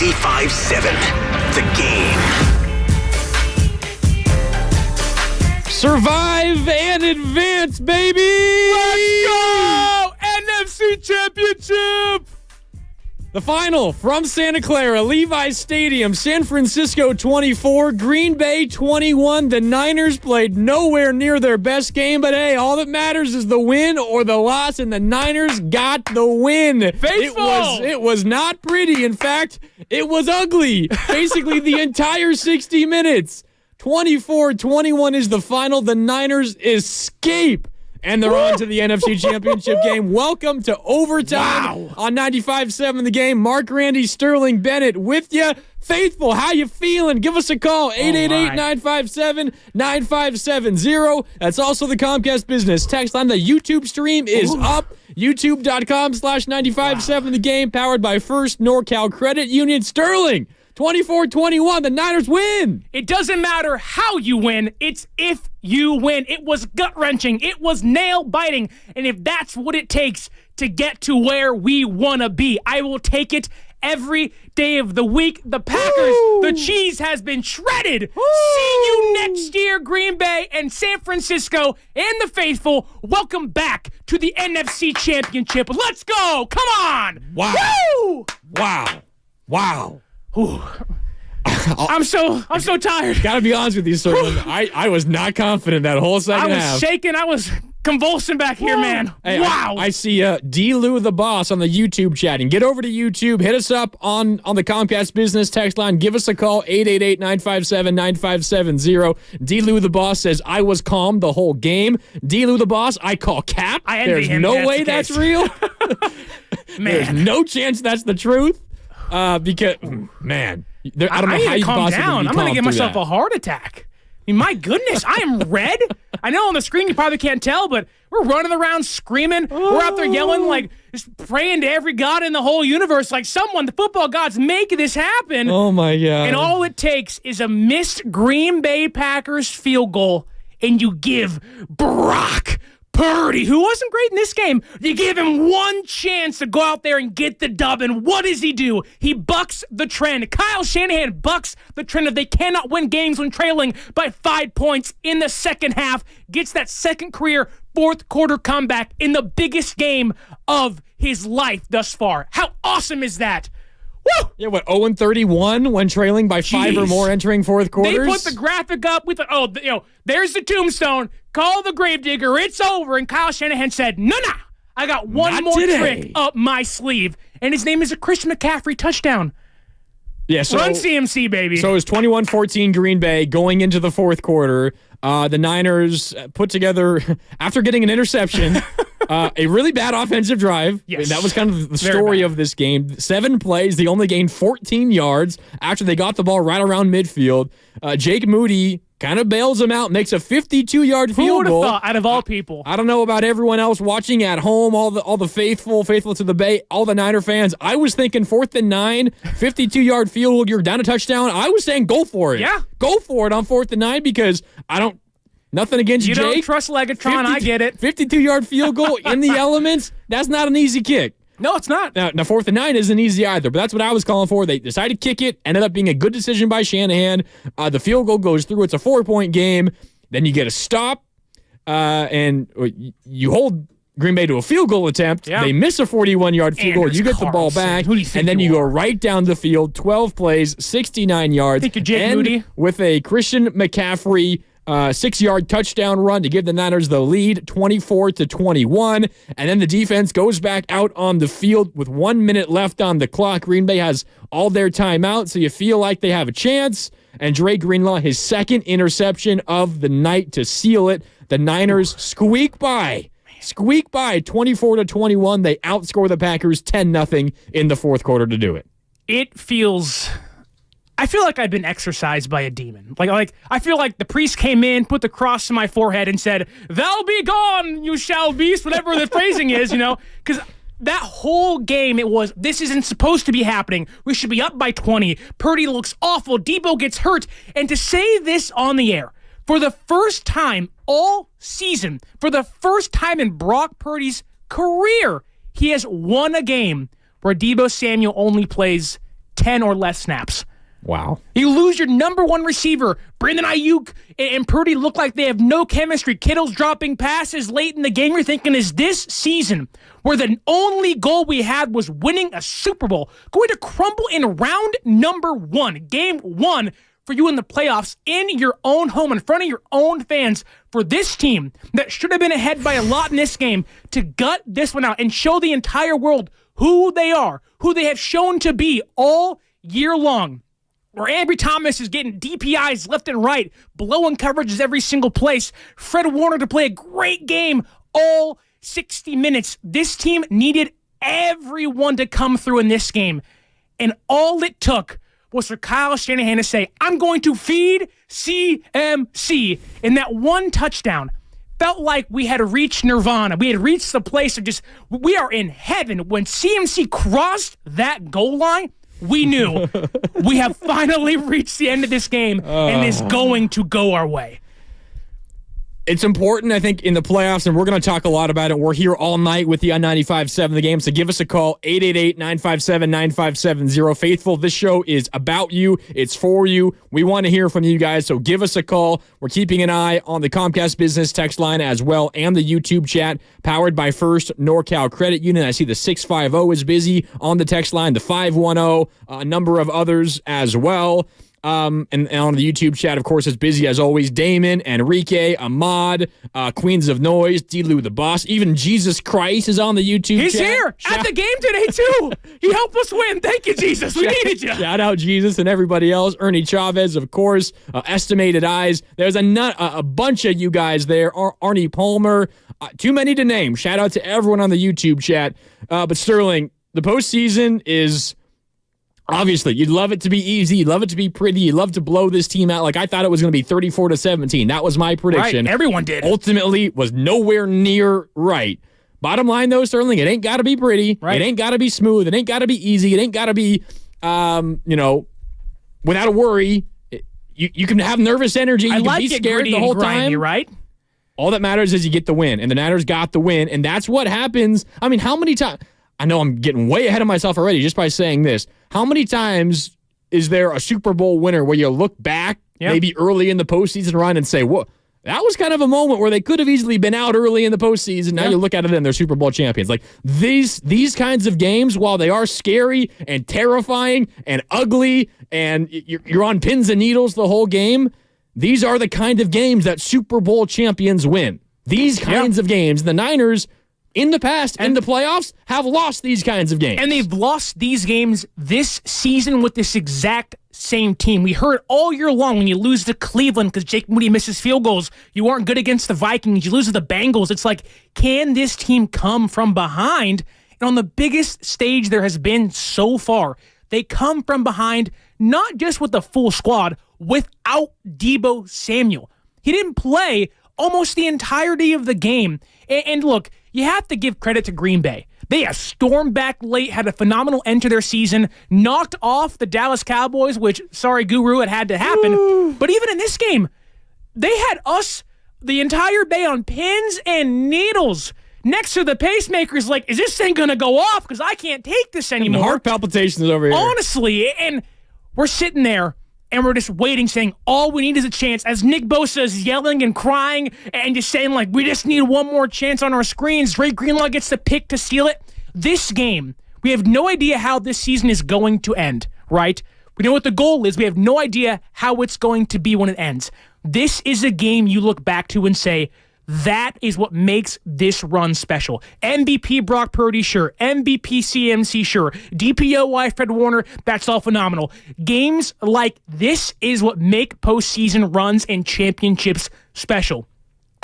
95.7 The Game. Survive and advance, baby! Let's go! NFC Championship! The final from Santa Clara, Levi's Stadium, San Francisco 24, Green Bay 21. The Niners played nowhere near their best game, but hey, all that matters is the win or the loss, and the Niners got the win. Faithful! It was not pretty. In fact, it was ugly. Basically, the entire 60 minutes. 24-21 is the final. The Niners escape. And they're on to the NFC Championship game. Welcome to overtime on 95.7 The Game. Mark, Randy, Sterling, Bennett with you. Faithful, how you feeling? Give us a call, 888-957-9570. That's also the Comcast Business text line. The YouTube stream is up. YouTube.com/957 The Game, powered by First NorCal Credit Union. Sterling, 24-21, the Niners win. It doesn't matter how you win. It's if you win. It was gut-wrenching. It was nail-biting. And if that's what it takes to get to where we want to be, I will take it every day of the week. The Packers, the cheese has been shredded. See you next year, Green Bay and San Francisco and the faithful. Welcome back to the NFC Championship. Let's go. Come on. Wow. Woo! Wow. I'm so tired. Gotta be honest with you, Sterling. I was not confident that whole second half. I was shaking. I was convulsing back here, man. Hey, wow. I see D. Lou the boss on the YouTube chatting. Get over to YouTube. Hit us up on the Comcast Business text line. Give us a call, 888-957-9570. D. Lou the boss says, I was calm the whole game. D. Lou the boss, I call Cap. I envy There's him. no way that's real. Man. There's no chance that's the truth. Because, man, I don't know how you calm possibly down. be I'm going to calm give through myself that. a heart attack. I mean, my goodness, I am red. I know on the screen you probably can't tell, but we're running around screaming. We're out there yelling, like, just praying to every god in the whole universe, like someone, the football gods, make this happen. Oh, my God. And all it takes is a missed Green Bay Packers field goal, and you give Brock Purdy, who wasn't great in this game, you give him one chance to go out there and get the dub, and what does he do? He bucks the trend. Kyle Shanahan bucks the trend of they cannot win games when trailing by 5 points in the second half, gets that second career fourth quarter comeback in the biggest game of his life thus far. How awesome is that? Woo! Yeah, 0-31 when trailing by 5 or more entering fourth quarters? They put the graphic up. We thought, there's the tombstone. Call the gravedigger. It's over. And Kyle Shanahan said, no. I got one more trick up my sleeve. And his name is a Christian McCaffrey touchdown. Yeah, so, run CMC, baby. So it was 21-14 Green Bay going into the fourth quarter. The Niners put together, after getting an interception, a really bad offensive drive. Yes. I mean, that was kind of the story of this game. 7 plays. They only gained 14 yards after they got the ball right around midfield. Jake Moody kind of bails them out, makes a 52-yard field goal. Who would have thought, out of all people? I don't know about everyone else watching at home, all the faithful to the Bay, all the Niner fans. I was thinking 4th and 9, 52-yard field goal, you're down a touchdown. I was saying go for it. Yeah. Go for it on 4th and 9 because nothing against you Jake. You don't trust Legatron, I get it. 52-yard field goal in the elements, that's not an easy kick. No, it's not. Now 4th and 9 isn't easy either, but that's what I was calling for. They decided to kick it, ended up being a good decision by Shanahan. The field goal goes through. It's a 4-point game. Then you get a stop, and you hold Green Bay to a field goal attempt. Yeah. They miss a 41-yard field goal. You get the ball back, and then you go right down the field, 12 plays, 69 yards. Think you're Jake Moody. With a Christian McCaffrey 6-yard touchdown run to give the Niners the lead, 24-21. And then the defense goes back out on the field with 1 minute left on the clock. Green Bay has all their timeout, so you feel like they have a chance. And Dre Greenlaw, his second interception of the night to seal it. The Niners squeak by 24-21. They outscore the Packers 10-0 in the fourth quarter to do it. I feel like I've been exorcised by a demon. Like I feel like the priest came in, put the cross to my forehead, and said, "Thou be gone, you shall beast," whatever the phrasing is, because that whole game, this isn't supposed to be happening. We should be up by 20. Purdy looks awful. Debo gets hurt. And to say this on the air, for the first time all season, for the first time in Brock Purdy's career, he has won a game where Debo Samuel only plays 10 or less snaps. Wow. You lose your number one receiver. Brandon Ayuk and Purdy look like they have no chemistry. Kittle's dropping passes late in the game. You're thinking, is this season where the only goal we had was winning a Super Bowl going to crumble in round number 1, game 1 for you in the playoffs in your own home in front of your own fans for this team that should have been ahead by a lot in this game to gut this one out and show the entire world who they are, who they have shown to be all year long? Where Ambry Thomas is getting DPIs left and right, blowing coverages every single place. Fred Warner to play a great game all 60 minutes. This team needed everyone to come through in this game. And all it took was for Kyle Shanahan to say, I'm going to feed CMC. And that one touchdown felt like we had reached nirvana. We had reached the place of just, we are in heaven. When CMC crossed that goal line, we knew we have finally reached the end of this game and it's going to go our way. It's important, I think, in the playoffs, and we're going to talk a lot about it. We're here all night with the on 95.7 The Game, so give us a call, 888-957-9570. Faithful, this show is about you. It's for you. We want to hear from you guys, so give us a call. We're keeping an eye on the Comcast Business text line as well, and the YouTube chat, powered by First NorCal Credit Union. I see the 650 is busy on the text line, the 510, a number of others as well. And on the YouTube chat, of course, it's busy as always. Damon, Enrique, Ahmad, Queens of Noise, D-Lou the Boss. Even Jesus Christ is on the YouTube He's chat. here at the game today, too. He helped us win. Thank you, Jesus. We needed you. Shout out Jesus and everybody else. Ernie Chavez, of course. Estimated Eyes. There's a bunch of you guys there. Arnie Palmer. Too many to name. Shout out to everyone on the YouTube chat. But Sterling, the postseason is... Obviously, you'd love it to be easy. You'd love it to be pretty. You'd love to blow this team out. Like, I thought it was going to be 34-17. That was my prediction. Right, everyone did. Ultimately, was nowhere near right. Bottom line, though, Sterling, it ain't got to be pretty. Right. It ain't got to be smooth. It ain't got to be easy. It ain't got to be, without a worry. You can have nervous energy. You can be scared the whole time. Right? All that matters is you get the win, and the Niners got the win, and that's what happens. I mean, how many times... I know I'm getting way ahead of myself already just by saying this. How many times is there a Super Bowl winner where you look back maybe early in the postseason run and say, whoa, that was kind of a moment where they could have easily been out early in the postseason. Now you look at it and they're Super Bowl champions. Like these kinds of games, while they are scary and terrifying and ugly and you're on pins and needles the whole game, these are the kind of games that Super Bowl champions win. These kinds of games. The Niners... in the past, in the playoffs, have lost these kinds of games. And they've lost these games this season with this exact same team. We heard all year long when you lose to Cleveland because Jake Moody misses field goals, you aren't good against the Vikings, you lose to the Bengals. It's like, can this team come from behind? And on the biggest stage there has been so far, they come from behind not just with the full squad, without Deebo Samuel. He didn't play almost the entirety of the game. And look, you have to give credit to Green Bay. They have stormed back late, had a phenomenal end to their season, knocked off the Dallas Cowboys, which, sorry, Guru, it had to happen. Ooh. But even in this game, they had us the entire day on pins and needles next to the pacemakers. Like, is this thing going to go off? Because I can't take this anymore. And heart palpitations over here. Honestly, and we're sitting there. And we're just waiting, saying, all we need is a chance. As Nick Bosa is yelling and crying and just saying, like, we just need one more chance on our screens. Drake Greenlaw gets the pick to steal it. This game, we have no idea how this season is going to end, right? We know what the goal is. We have no idea how it's going to be when it ends. This is a game you look back to and say, that is what makes this run special. MVP Brock Purdy, sure. MVP CMC, sure. DPOY Fred Warner, that's all phenomenal. Games like this is what make postseason runs and championships special.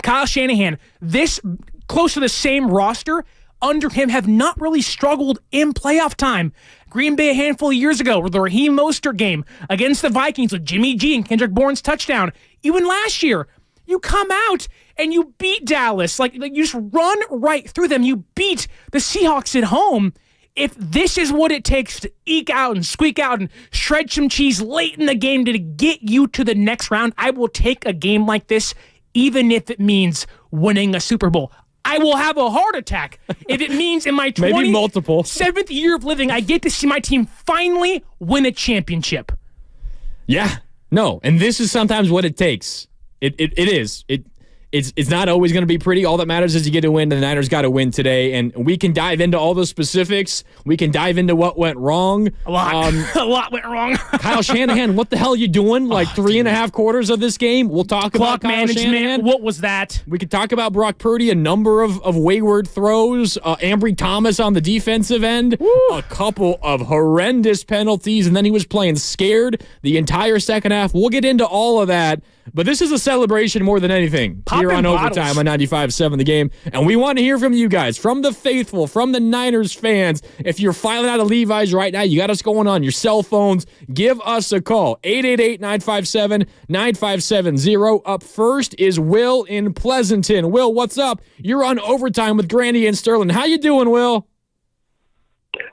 Kyle Shanahan, this close to the same roster, under him have not really struggled in playoff time. Green Bay a handful of years ago with the Raheem Mostert game against the Vikings with Jimmy G and Kendrick Bourne's touchdown. Even last year, you come out and you beat Dallas. Like you just run right through them. You beat the Seahawks at home. If this is what it takes to eke out and squeak out and shred some cheese late in the game to get you to the next round, I will take a game like this, even if it means winning a Super Bowl. I will have a heart attack if it means in my Maybe multiple. 7th year of living, I get to see my team finally win a championship. Yeah. No. And this is sometimes what it takes. It is. It's not always going to be pretty. All that matters is you get to win, and the Niners got to win today. And we can dive into all the specifics. We can dive into what went wrong. A lot. A lot went wrong. Kyle Shanahan, what the hell are you doing? Like 3.5 quarters of this game? We'll talk about Kyle management. Shanahan. What was that? We could talk about Brock Purdy, a number of wayward throws. Ambry Thomas on the defensive end. Woo. A couple of horrendous penalties, and then he was playing scared the entire second half. We'll get into all of that. But this is a celebration more than anything here on Overtime on 95.7 The Game. And we want to hear from you guys, from the faithful, from the Niners fans. If you're filing out of Levi's right now, you got us going on your cell phones, give us a call. 888-957-9570. Up first is Will in Pleasanton. Will, what's up? You're on Overtime with Grandy and Sterling. How you doing, Will?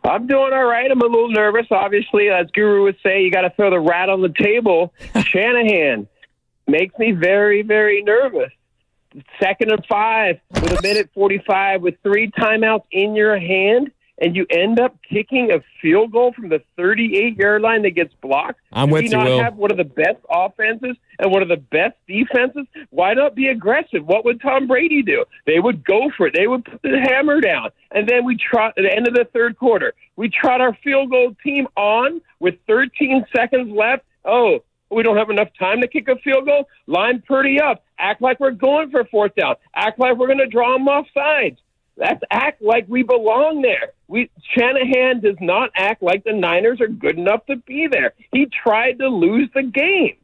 I'm doing all right. I'm a little nervous, obviously. As Guru would say, you got to throw the rat on the table. Shanahan makes me very, very nervous. 2nd and 5 with 1:45 with 3 timeouts in your hand, and you end up kicking a field goal from the 38-yard line that gets blocked. I'm with you, Will. Do we not have one of the best offenses and one of the best defenses? Why not be aggressive? What would Tom Brady do? They would go for it. They would put the hammer down. And then we trot at the end of the third quarter. We trot our field goal team on with 13 seconds left. Oh, we don't have enough time to kick a field goal? Line Purdy up. Act like we're going for 4th down. Act like we're going to draw them off sides. Let's act like we belong there. Shanahan does not act like the Niners are good enough to be there. He tried to lose the game.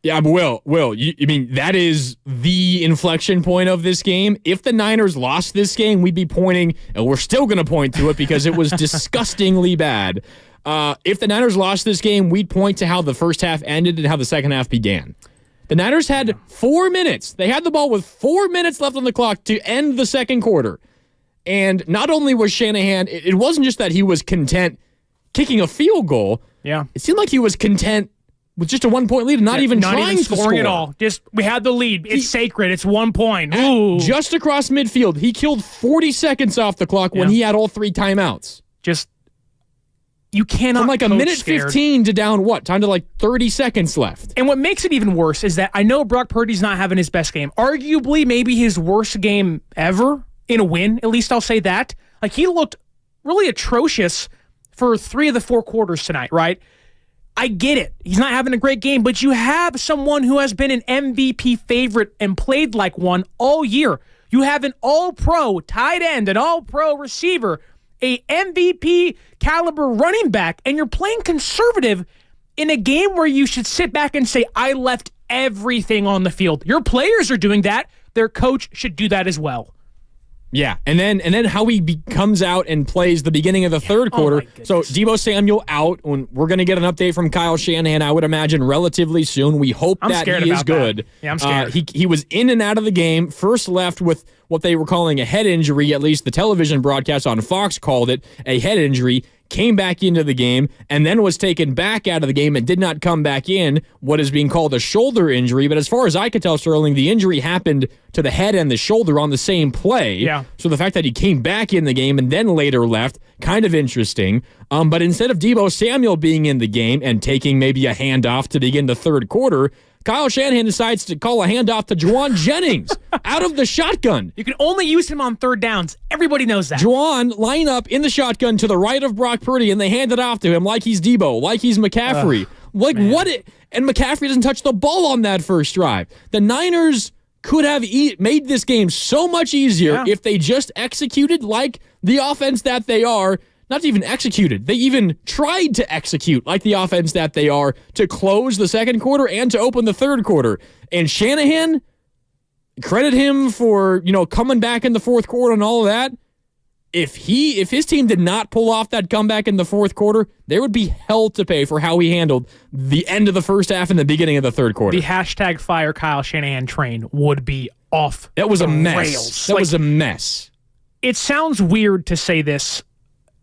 Yeah, but Will, you mean that is the inflection point of this game? If the Niners lost this game, we'd be pointing, and we're still going to point to it because it was disgustingly bad. If the Niners lost this game, we'd point to how the first half ended and how the second half began. The Niners had 4 minutes. They had the ball with 4 minutes left on the clock to end the second quarter. And not only was Shanahan, it wasn't just that he was content kicking a field goal. Yeah. It seemed like he was content with just a 1-point lead and not even trying to score at all. Just, we had the lead. It's sacred. It's 1 point. Ooh. Just across midfield. He killed 40 seconds off the clock when he had all 3 timeouts. You cannot from like a minute scared. 15 to down what? Time to like 30 seconds left. And what makes it even worse is that I know Brock Purdy's not having his best game. Arguably, maybe his worst game ever in a win. At least I'll say that. Like, he looked really atrocious for 3 of the 4 quarters tonight, right? I get it. He's not having a great game, but you have someone who has been an MVP favorite and played like one all year. You have an all-pro tight end, an all-pro receiver, a MVP caliber running back, and you're playing conservative in a game where you should sit back and say, I left everything on the field. Your players are doing that. Their coach should do that as well. Yeah, and then how he comes out and plays the beginning of the third quarter. So Deebo Samuel out. We're going to get an update from Kyle Shanahan, I would imagine, relatively soon. We hope that he is good. That. Yeah, I'm scared. He was in and out of the game. First left with what they were calling a head injury, at least the television broadcast on Fox called it a head injury. Came back into the game, and then was taken back out of the game and did not come back in, what is being called a shoulder injury. But as far as I could tell, Sterling, the injury happened to the head and the shoulder on the same play. Yeah. So the fact that he came back in the game and then later left, kind of interesting. But instead of Deebo Samuel being in the game and taking maybe a handoff to begin the third quarter, Kyle Shanahan decides to call a handoff to Juwan Jennings out of the shotgun. You can only use him on 3rd downs. Everybody knows that. Juwan line up in the shotgun to the right of Brock Purdy, and they hand it off to him like he's Deebo, like he's McCaffrey. And McCaffrey doesn't touch the ball on that first drive. The Niners could have made this game so much easier if they just executed like the offense that they are. Not even executed. They even tried to execute like the offense that they are to close the second quarter and to open the third quarter. And Shanahan, credit him for, coming back in the fourth quarter and all of that. If his team did not pull off that comeback in the fourth quarter, there would be hell to pay for how he handled the end of the first half and the beginning of the third quarter. The hashtag fire Kyle Shanahan train would be off. That was a mess. Rails. That was a mess. It sounds weird to say this,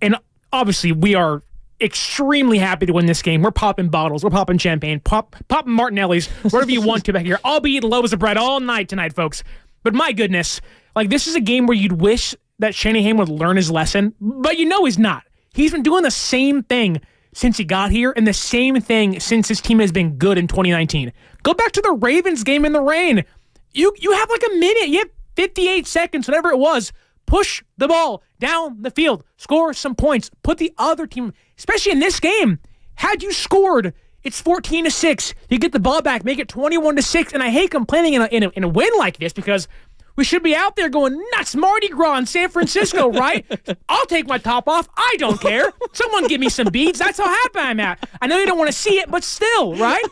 and obviously we are extremely happy to win this game. We're popping bottles. We're popping champagne. Popping Martinellis. Whatever you want to back here. I'll be eating loaves of bread all night tonight, folks. But my goodness, Like, this is a game where you'd wish that Shanahan would learn his lesson, but he's not. He's been doing the same thing since he got here, and the same thing since his team has been good in 2019. Go back to the Ravens game in the rain. You have like a minute. You have 58 seconds, whatever it was. Push the ball down the field. Score some points. Put the other team, especially in this game, had you scored, it's 14-6. You get the ball back, make it 21-6. And I hate complaining in a win like this because we should be out there going nuts. Mardi Gras in San Francisco, right? I'll take my top off. I don't care. Someone give me some beads. That's how happy I'm at. I know you don't want to see it, but still, right?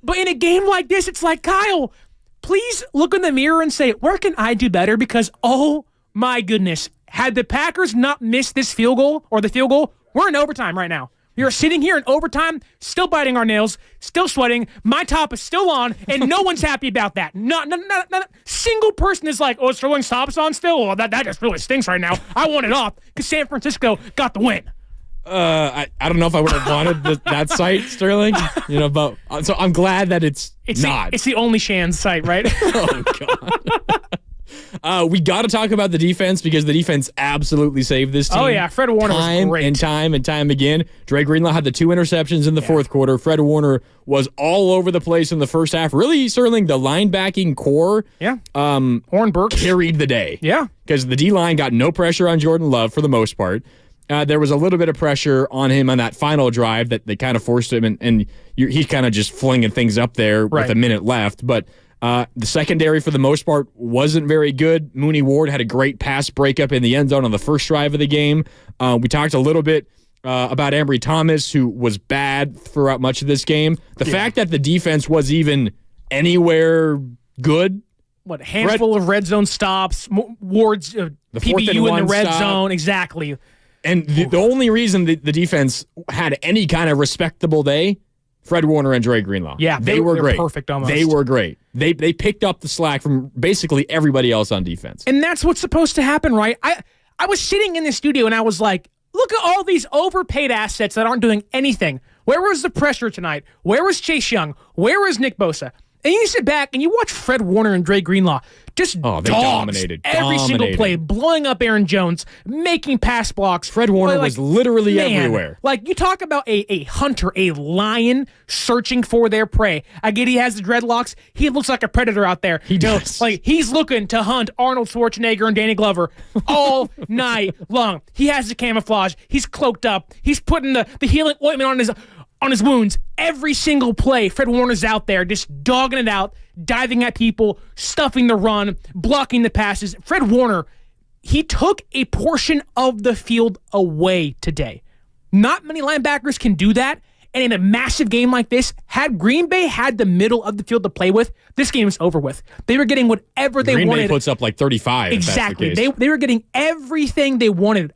But in a game like this, it's like, Kyle, please look in the mirror and say, where can I do better? Because, oh my goodness, had the Packers not missed this field goal or the field goal, we're in overtime right now. You're sitting here in overtime, still biting our nails, still sweating. My top is still on, and no one's happy about that. Not single person is like, oh, it's throwing stops on still? Well, that just really stinks right now. I want it off because San Francisco got the win. I don't know if I would have wanted that site, Sterling. But so I'm glad that it's not. It's the only Shan's site, right? Oh, God. We got to talk about the defense because the defense absolutely saved this team. Oh, yeah. Fred Warner was great. Time and time again. Dre Greenlaw had the 2 interceptions in the fourth quarter. Fred Warner was all over the place in the first half. Really, Sterling, the linebacking core Oren Burks carried the day. Yeah. Because the D-line got no pressure on Jordan Love for the most part. There was a little bit of pressure on him on that final drive that they kind of forced him, and he's kind of just flinging things up there with a minute left. But the secondary, for the most part, wasn't very good. Mooney Ward had a great pass breakup in the end zone on the first drive of the game. We talked a little bit about Ambry Thomas, who was bad throughout much of this game. The fact that the defense was even anywhere good. What, handful of red zone stops, Ward's PBU in the red zone. Exactly. And the only reason the defense had any kind of respectable day, Fred Warner and Dre Greenlaw. Yeah, they were great. Perfect almost. They were great. They picked up the slack from basically everybody else on defense. And that's what's supposed to happen, right? I was sitting in the studio and I was like, look at all these overpaid assets that aren't doing anything. Where was the pressure tonight? Where was Chase Young? Where was Nick Bosa? And you sit back and you watch Fred Warner and Dre Greenlaw just dominated every single play, blowing up Aaron Jones, making pass blocks. Fred Warner was literally everywhere. Like, you talk about a hunter, a lion searching for their prey. I get he has the dreadlocks. He looks like a predator out there. He does. Like, he's looking to hunt Arnold Schwarzenegger and Danny Glover all night long. He has the camouflage. He's cloaked up. He's putting the healing ointment on his wounds. Every single play, Fred Warner's out there just dogging it out, diving at people, stuffing the run, blocking the passes. Fred Warner, he took a portion of the field away today. Not many linebackers can do that. And in a massive game like this, had Green Bay had the middle of the field to play with, this game is over with. They were getting whatever they wanted. Green Bay puts up like 35. Exactly. If that's the case. They were getting everything they wanted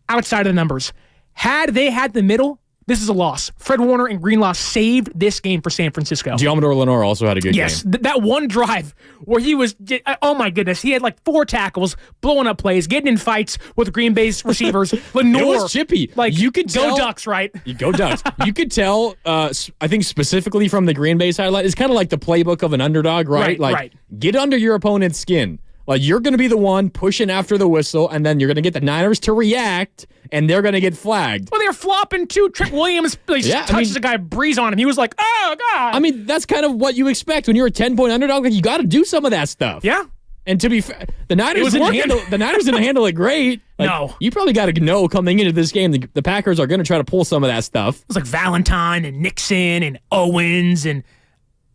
outside of the numbers. Had they had the middle, this is a loss. Fred Warner and Greenlaw saved this game for San Francisco. Giamador Lenore also had a good game. Yes, that one drive where he was, oh my goodness, he had like 4 tackles, blowing up plays, getting in fights with Green Bay's receivers. Lenore. It was chippy. Like, you could go tell, Ducks, right? Go Ducks. You could tell, I think specifically from the Green Bay's highlight, it's kind of like the playbook of an underdog, right? Like, get under your opponent's skin. Like, you're going to be the one pushing after the whistle, and then you're going to get the Niners to react, and they're going to get flagged. Well, they're flopping too. Trent Williams touches a guy, breeze on him. He was like, oh, God. I mean, that's kind of what you expect when you're a 10-point underdog. Like, you got to do some of that stuff. Yeah. And to be fair, the Niners didn't handle it great. Like, no. You probably got to know coming into this game, the Packers are going to try to pull some of that stuff. It was like Valentine and Nixon and Owens, and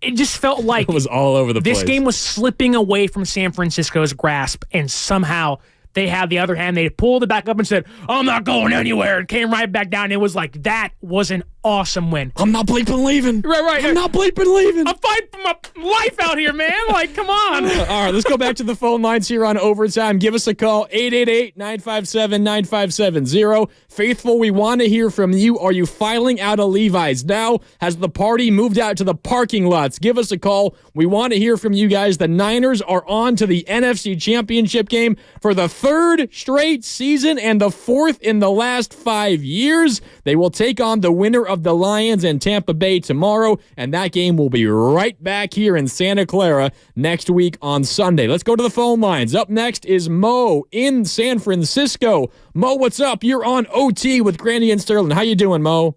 it just felt like it was all over the place. This game was slipping away from San Francisco's grasp, and somehow they had the other hand. They pulled it back up and said, I'm not going anywhere, and came right back down. It was like, that was an awesome win. I'm not bleeping leaving. Right. I'm not bleeping leaving. I'm fighting for my life out here, man. Like, come on. All right, let's go back to the phone lines here on Overtime. Give us a call, 888-957-9570. Faithful, we want to hear from you. Are you filing out of Levi's now? Has the party moved out to the parking lots? Give us a call. We want to hear from you guys. The Niners are on to the NFC Championship game for the 3rd straight season and the 4th in the last 5 years. They will take on the winner of have the Lions and Tampa Bay tomorrow, and that game will be right back here in Santa Clara next week on Sunday. Let's go to the phone lines. Up next is Mo in San Francisco. Mo, what's up? You're on OT with Grandy and Sterling. How you doing, Mo?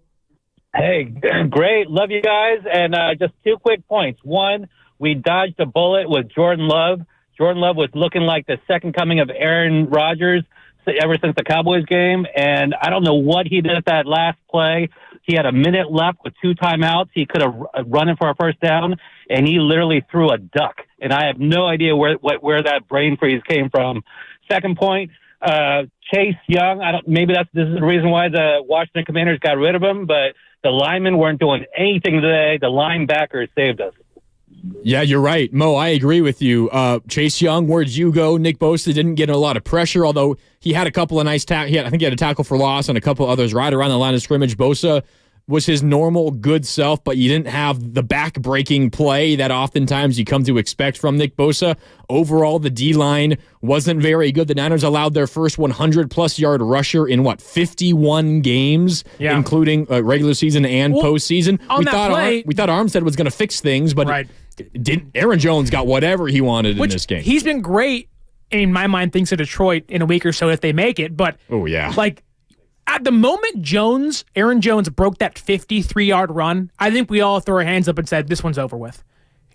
Hey, great. Love you guys. And just 2 quick points. One, we dodged a bullet with Jordan Love. Jordan Love was looking like the second coming of Aaron Rodgers ever since the Cowboys game. And I don't know what he did at that last play. He had a minute left with 2 timeouts. He could have run it for a first down, and he literally threw a duck. And I have no idea where that brain freeze came from. Second point, Chase Young. Maybe this is the reason why the Washington Commanders got rid of him, but the linemen weren't doing anything today. The linebackers saved us. Yeah, you're right. Mo, I agree with you. Chase Young, where'd you go? Nick Bosa didn't get a lot of pressure, although he had a couple of nice I think he had a tackle for loss and a couple others right around the line of scrimmage. Bosa was his normal good self, but you didn't have the back-breaking play that oftentimes you come to expect from Nick Bosa. Overall, the D-line wasn't very good. The Niners allowed their first 100-plus yard rusher in, 51 games, including regular season and postseason. We thought Armstead was going to fix things, but Aaron Jones got whatever he wanted in this game. He's been great, in my mind, thinks of Detroit in a week or so if they make it. But, at the moment Aaron Jones broke that 53-yard run, I think we all threw our hands up and said, this one's over with.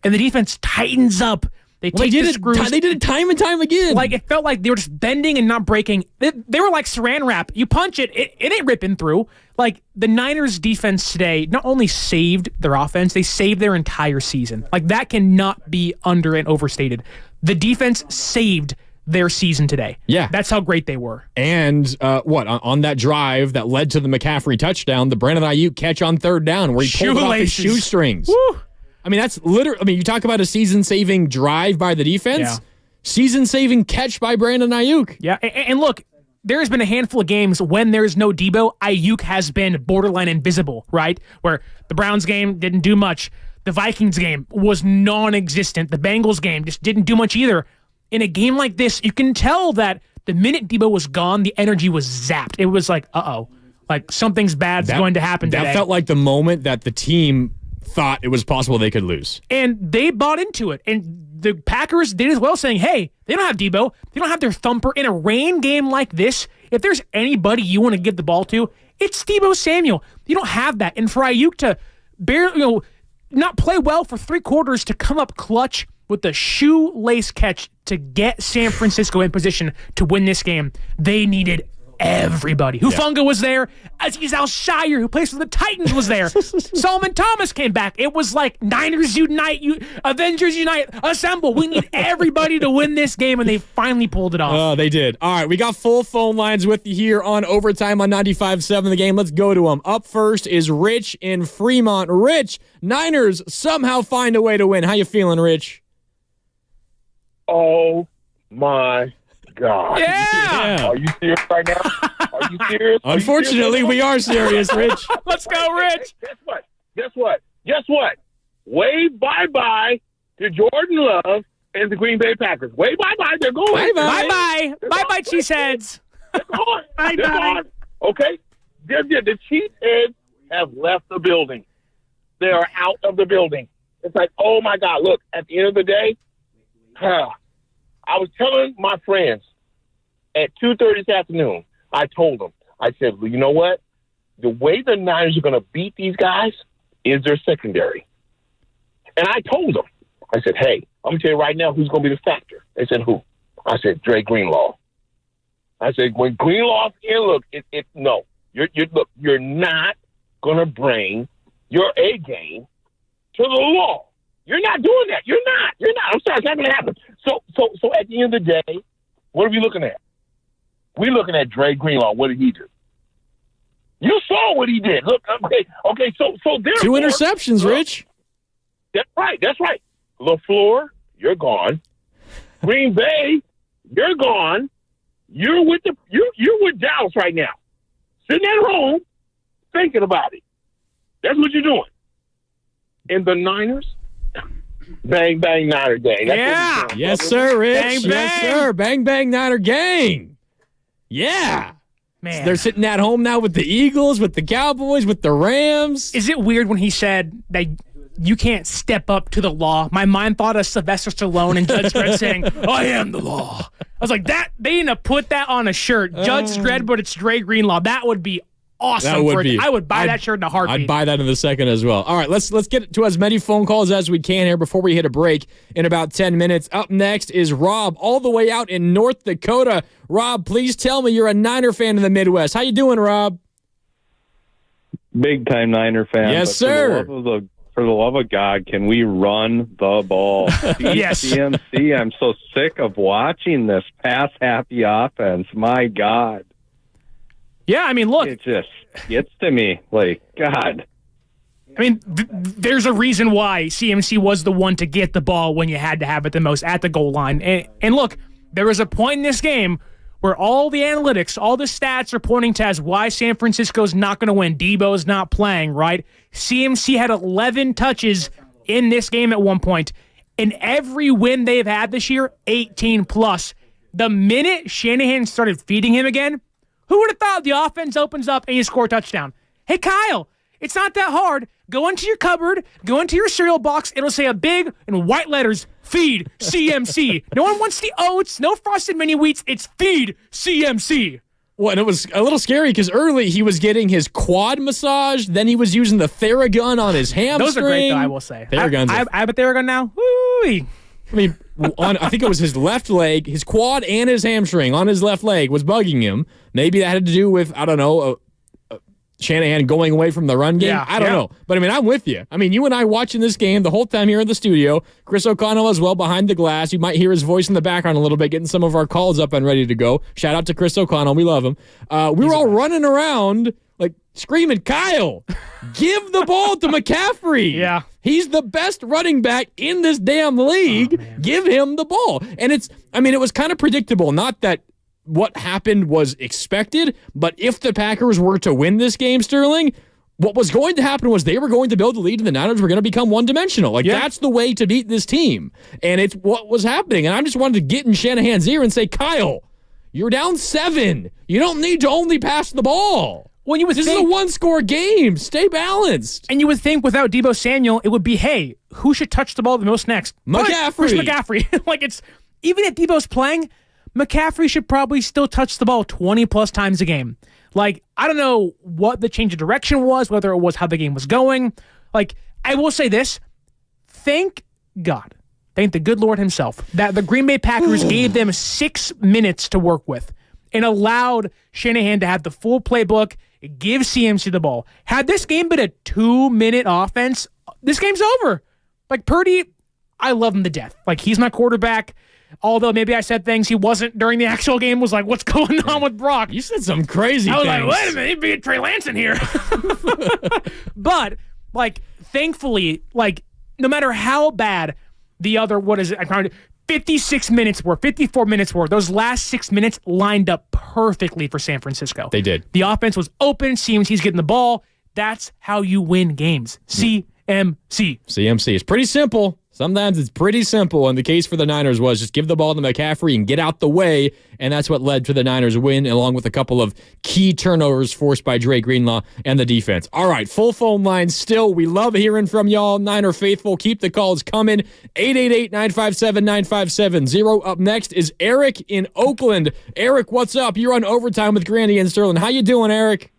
And the defense tightens up. They did it time and time again. It felt like they were just bending and not breaking. They were like saran wrap. You punch it, it ain't ripping through. The Niners defense today not only saved their offense, they saved their entire season. That cannot be under and overstated. The defense saved their season today. Yeah. That's how great they were. And on that drive that led to the McCaffrey touchdown, the Brandon Ayuk catch on third down where he pulled off his shoestrings. Woo. I mean, that's literally, you talk about a season-saving drive by the defense, season-saving catch by Brandon Ayuk. Yeah, and look, there's been a handful of games when there's no Debo, Ayuk has been borderline invisible, right? Where the Browns game didn't do much. The Vikings game was non-existent. The Bengals game just didn't do much either. In a game like this, you can tell that the minute Debo was gone, the energy was zapped. It was like, uh-oh, something's bad's going to happen today. That felt like the moment that the team thought it was possible they could lose. And they bought into it. And the Packers did as well, saying, hey, they don't have Debo. They don't have their thumper. In a rain game like this, if there's anybody you want to give the ball to, it's Debo Samuel. You don't have that. And for Ayuk to barely, not play well for 3 quarters to come up clutch with the shoelace catch to get San Francisco in position to win this game, they needed everybody. Hufanga was there. Aziz Al-Shire, who plays for the Titans, was there. Solomon Thomas came back. It was like Niners unite, Avengers unite, assemble. We need everybody to win this game, and they finally pulled it off. Oh, they did. All right, we got full phone lines with you here on Overtime on 95.7 The Game. Let's go to them. Up first is Rich in Fremont. Rich, Niners somehow find a way to win. How you feeling, Rich? Oh, my God. Yeah. Are you serious right now? Are you serious? Unfortunately, we are serious, Rich. Let's go, Rich. Guess what? Wave bye-bye to Jordan Love and the Green Bay Packers. Wave bye-bye. They're going. Bye-bye. Bye-bye, Cheeseheads. They're gone. Bye-bye. They're gone. Okay? The Cheeseheads have left the building. They are out of the building. It's like, oh, my God. Look, at the end of the day, I was telling my friends at 2:30 this afternoon, I told them, I said, well, you know what? The way the Niners are going to beat these guys is their secondary. And I told them, I said, hey, I'm going to tell you right now who's going to be the factor. They said, who? I said, Dre Greenlaw. I said, when Greenlaw's in, look, no. You're not going to bring your A game to the law. You're not doing that. You're not. I'm sorry, it's not going to happen. So at the end of the day, what are we looking at? We're looking at Dre Greenlaw. What did he do? You saw what he did. Look, okay. So therefore, 2 interceptions, Rich. That's right. LaFleur, you're gone. Green Bay, you're gone. You're with Dallas right now, sitting at home, thinking about it. That's what you're doing. And the Niners. Bang, bang, Niner gang. That's yes, sir, Rich. Bang, bang. Yes, sir. Bang, bang, Niner gang. Yeah. Man. They're sitting at home now with the Eagles, with the Cowboys, with the Rams. Is it weird when he said that you can't step up to the law? My mind thought of Sylvester Stallone and Judge Dredd saying, I am the law. I was like, that they need to put that on a shirt. Judge Dredd, but it's Dre Greenlaw. That would be awesome. That would be. I would buy that shirt in a heartbeat. I'd buy that in a second as well. All right, let's get to as many phone calls as we can here before we hit a break in about 10 minutes. Up next is Rob, all the way out in North Dakota. Rob, please tell me you're a Niner fan in the Midwest. How you doing, Rob? Big time Niner fan. Yes, sir. For the love of God, can we run the ball? Yes. CMC, I'm so sick of watching this pass-happy offense. My God. Yeah, I mean, look. It just gets to me. Like, God. I mean, there's a reason why CMC was the one to get the ball when you had to have it the most at the goal line. And look, there was a point in this game where all the analytics, all the stats are pointing to as why San Francisco's not going to win. Debo's not playing, right? CMC had 11 touches in this game at one point. In every win they've had this year, 18 plus. The minute Shanahan started feeding him again, who would have thought the offense opens up and you score a touchdown? Hey, Kyle, it's not that hard. Go into your cupboard, go into your cereal box. It'll say a big in white letters, feed CMC. No one wants the oats, no frosted mini wheats. It's feed CMC. Well, and it was a little scary because early he was getting his quad massage, then he was using the Theragun on his hamstring. Those are great, though, I will say. Theraguns. I have a Theragun now. Woo-wee. I mean, I think it was his left leg, his quad and his hamstring on his left leg was bugging him. Maybe that had to do with, I don't know, Shanahan going away from the run game. Yeah, I don't know. But, I mean, I'm with you. I mean, you and I watching this game the whole time here in the studio. Chris O'Connell as well behind the glass. You might hear his voice in the background a little bit, getting some of our calls up and ready to go. Shout out to Chris O'Connell. We love him. We were all running around like screaming, Kyle, give the ball to McCaffrey. Yeah. He's the best running back in this damn league. Give him the ball. And it was kind of predictable. Not that what happened was expected, but if the Packers were to win this game, Sterling, what was going to happen was they were going to build a lead and the Niners were going to become one-dimensional. That's the way to beat this team. And it's what was happening. And I just wanted to get in Shanahan's ear and say, Kyle, you're down 7. You don't need to only pass the ball. Well, this is a one-score game. Stay balanced. And you would think without Deebo Samuel, it would be, hey, who should touch the ball the most next? McCaffrey. Where's McCaffrey? Even if Deebo's playing, McCaffrey should probably still touch the ball 20-plus times a game. I don't know what the change of direction was, whether it was how the game was going. I will say this. Thank God, thank the good Lord himself, that the Green Bay Packers gave them 6 minutes to work with and allowed Shanahan to have the full playbook, give CMC the ball. Had this game been a 2-minute offense, this game's over. Purdy, I love him to death. He's my quarterback. Although maybe I said things he wasn't during the actual game, was like, what's going on with Brock? You said some crazy things. I was like, wait a minute, he'd be a Trey Lance in here. But, thankfully, no matter how bad the other, 56 minutes were, 54 minutes were, those last 6 minutes lined up perfectly for San Francisco. They did. The offense was open, CMC's getting the ball. That's how you win games. CMC. CMC. It's pretty simple. Sometimes it's pretty simple, and the case for the Niners was just give the ball to McCaffrey and get out the way, and that's what led to the Niners win, along with a couple of key turnovers forced by Dre Greenlaw and the defense. All right, full phone lines still. We love hearing from y'all, Niner faithful. Keep the calls coming. 888-957-9570. Up next is Eric in Oakland. Eric, what's up? You're on Overtime with Grandy and Sterling. How you doing, Eric?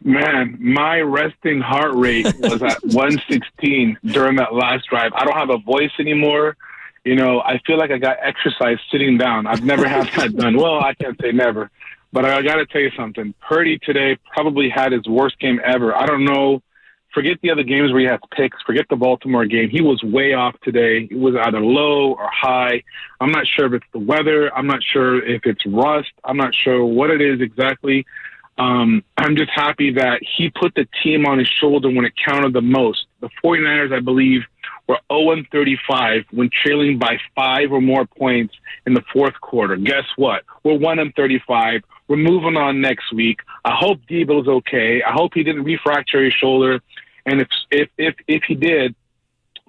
Man, my resting heart rate was at 116 during that last drive. I don't have a voice anymore. I feel like I got exercise sitting down. I've never had that done. Well, I can't say never, but I got to tell you something. Purdy today probably had his worst game ever. I don't know. Forget the other games where he had picks. Forget the Baltimore game. He was way off today. It was either low or high. I'm not sure if it's the weather. I'm not sure if it's rust. I'm not sure what it is exactly. I'm just happy that he put the team on his shoulder when it counted the most. The 49ers, I believe, were 0-35 when trailing by 5 or more points in the fourth quarter. Guess what? We're 1-35. We're moving on next week. I hope Debo's okay. I hope he didn't refracture his shoulder. And if he did,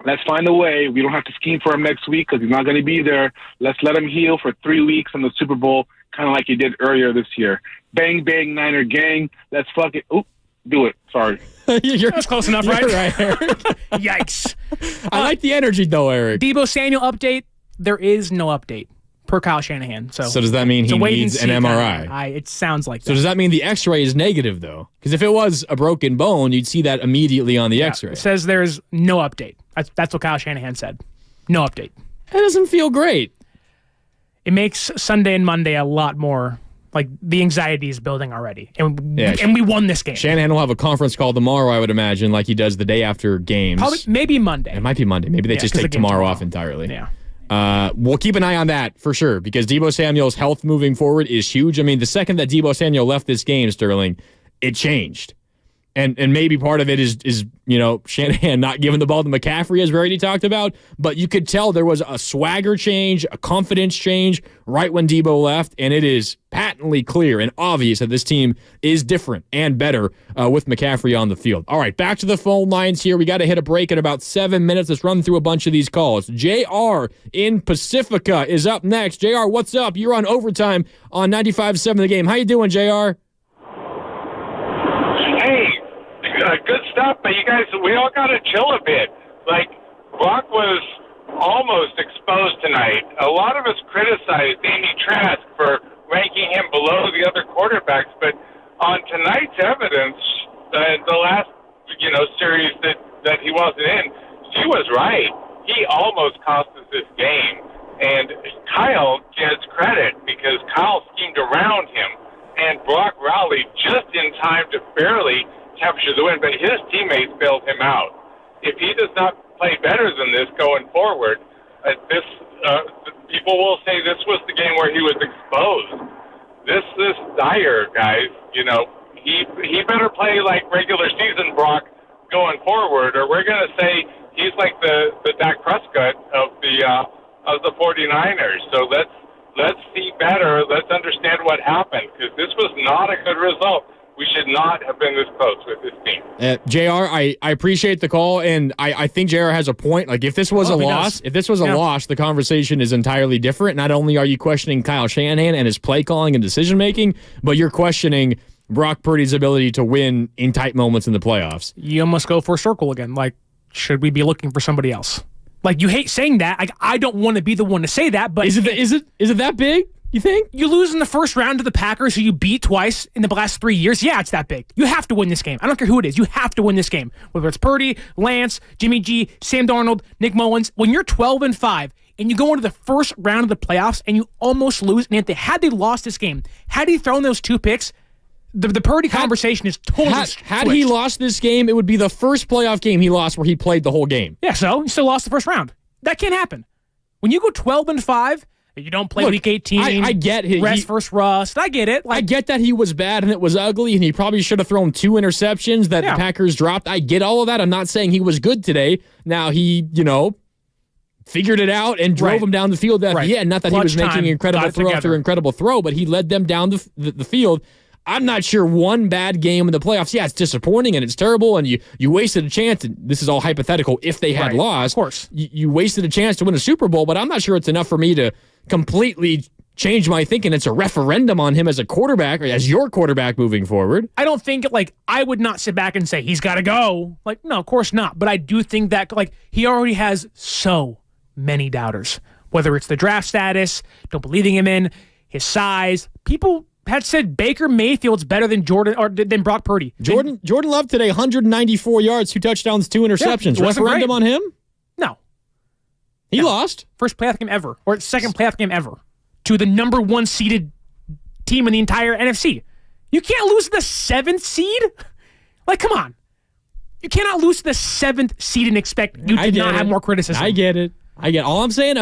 let's find a way. We don't have to scheme for him next week because he's not going to be there. Let's let him heal for 3 weeks in the Super Bowl. kind of like he did earlier this year. Bang, bang, Niner gang. Let's fuck it. Oop, do it. Sorry. That's close enough, right? Right, Eric. Yikes. I like the energy, though, Eric. Debo Samuel update. There is no update per Kyle Shanahan. So does that mean he needs an MRI? It sounds like that. So does that mean the X-ray is negative, though? Because if it was a broken bone, you'd see that immediately on the X-ray. It says there's no update. That's what Kyle Shanahan said. No update. That doesn't feel great. It makes Sunday and Monday a lot more, like the anxiety is building already. And we won this game. Shanahan will have a conference call tomorrow, I would imagine, like he does the day after games. Probably, maybe Monday. It might be Monday. Maybe they just take tomorrow off entirely. Yeah. We'll keep an eye on that for sure because Debo Samuel's health moving forward is huge. I mean, the second that Debo Samuel left this game, Sterling, it changed. And maybe part of it is Shanahan not giving the ball to McCaffrey, as Verity talked about, but you could tell there was a swagger change, a confidence change right when Debo left, and it is patently clear and obvious that this team is different and better with McCaffrey on the field. All right, back to the phone lines here. We got to hit a break in about 7 minutes. Let's run through a bunch of these calls. JR in Pacifica is up next. JR, what's up? You're on overtime on 95.7 The Game. How you doing, JR? Hey. Good stuff, but you guys, we all got to chill a bit. Like, Brock was almost exposed tonight. A lot of us criticized Amy Trask for ranking him below the other quarterbacks, but on tonight's evidence, the last, series that he wasn't in, she was right. He almost cost us this game, and Kyle gets credit because Kyle schemed around him, and Brock rallied just in time to barely capture the win, but his teammates bailed him out. If he does not play better than this going forward, people will say this was the game where he was exposed. This Dyer, guys, he better play like regular season Brock going forward, or we're going to say he's like the Dak Prescott of the 49ers. So let's see better. Let's understand what happened, because this was not a good result. We should not have been this close with this team. JR, I appreciate the call, and I think JR has a point. Like, if this was a loss, the conversation is entirely different. Not only are you questioning Kyle Shanahan and his play calling and decision making, but you're questioning Brock Purdy's ability to win in tight moments in the playoffs. You almost go for a circle again. Like, should we be looking for somebody else? Like, you hate saying that. Like, I don't want to be the one to say that, but is it that big? You think? You lose in the first round to the Packers, who you beat twice in the last 3 years. Yeah, it's that big. You have to win this game. I don't care who it is. You have to win this game. Whether it's Purdy, Lance, Jimmy G, Sam Darnold, Nick Mullins. When you're 12-5 and you go into the first round of the playoffs and you almost lose, and had they lost this game, had he thrown those 2 picks, the Purdy conversation is totally Had he lost this game, it would be the first playoff game he lost where he played the whole game. Yeah, so he still lost the first round. That can't happen. When you go 12-5, you don't play week 18. I get it. Rest versus rust. I get it. I get that he was bad and it was ugly and he probably should have thrown 2 interceptions that the Packers dropped. I get all of that. I'm not saying he was good today. Now he, figured it out and drove him down the field at the end. Not that he was making incredible throw after incredible throw, but he led them down the field. I'm not sure one bad game in the playoffs. Yeah, it's disappointing and it's terrible, and you wasted a chance. And this is all hypothetical. If they had lost, of course, you wasted a chance to win a Super Bowl. But I'm not sure it's enough for me to completely change my thinking. It's a referendum on him as a quarterback, or as your quarterback moving forward. I don't think I would not sit back and say he's got to go. No, of course not. But I do think that he already has so many doubters. Whether it's the draft status, don't believing him in his size, people had said Baker Mayfield's better than than Brock Purdy. Jordan Love today, 194 yards, 2 touchdowns, 2 interceptions. Referendum on him? No. He lost. First playoff game ever, or second playoff game ever, to the number 1 seeded team in the entire NFC. You can't lose to the 7th seed? Come on. You cannot lose to the 7th seed and expect you to not have more criticism. I get it. All I'm saying,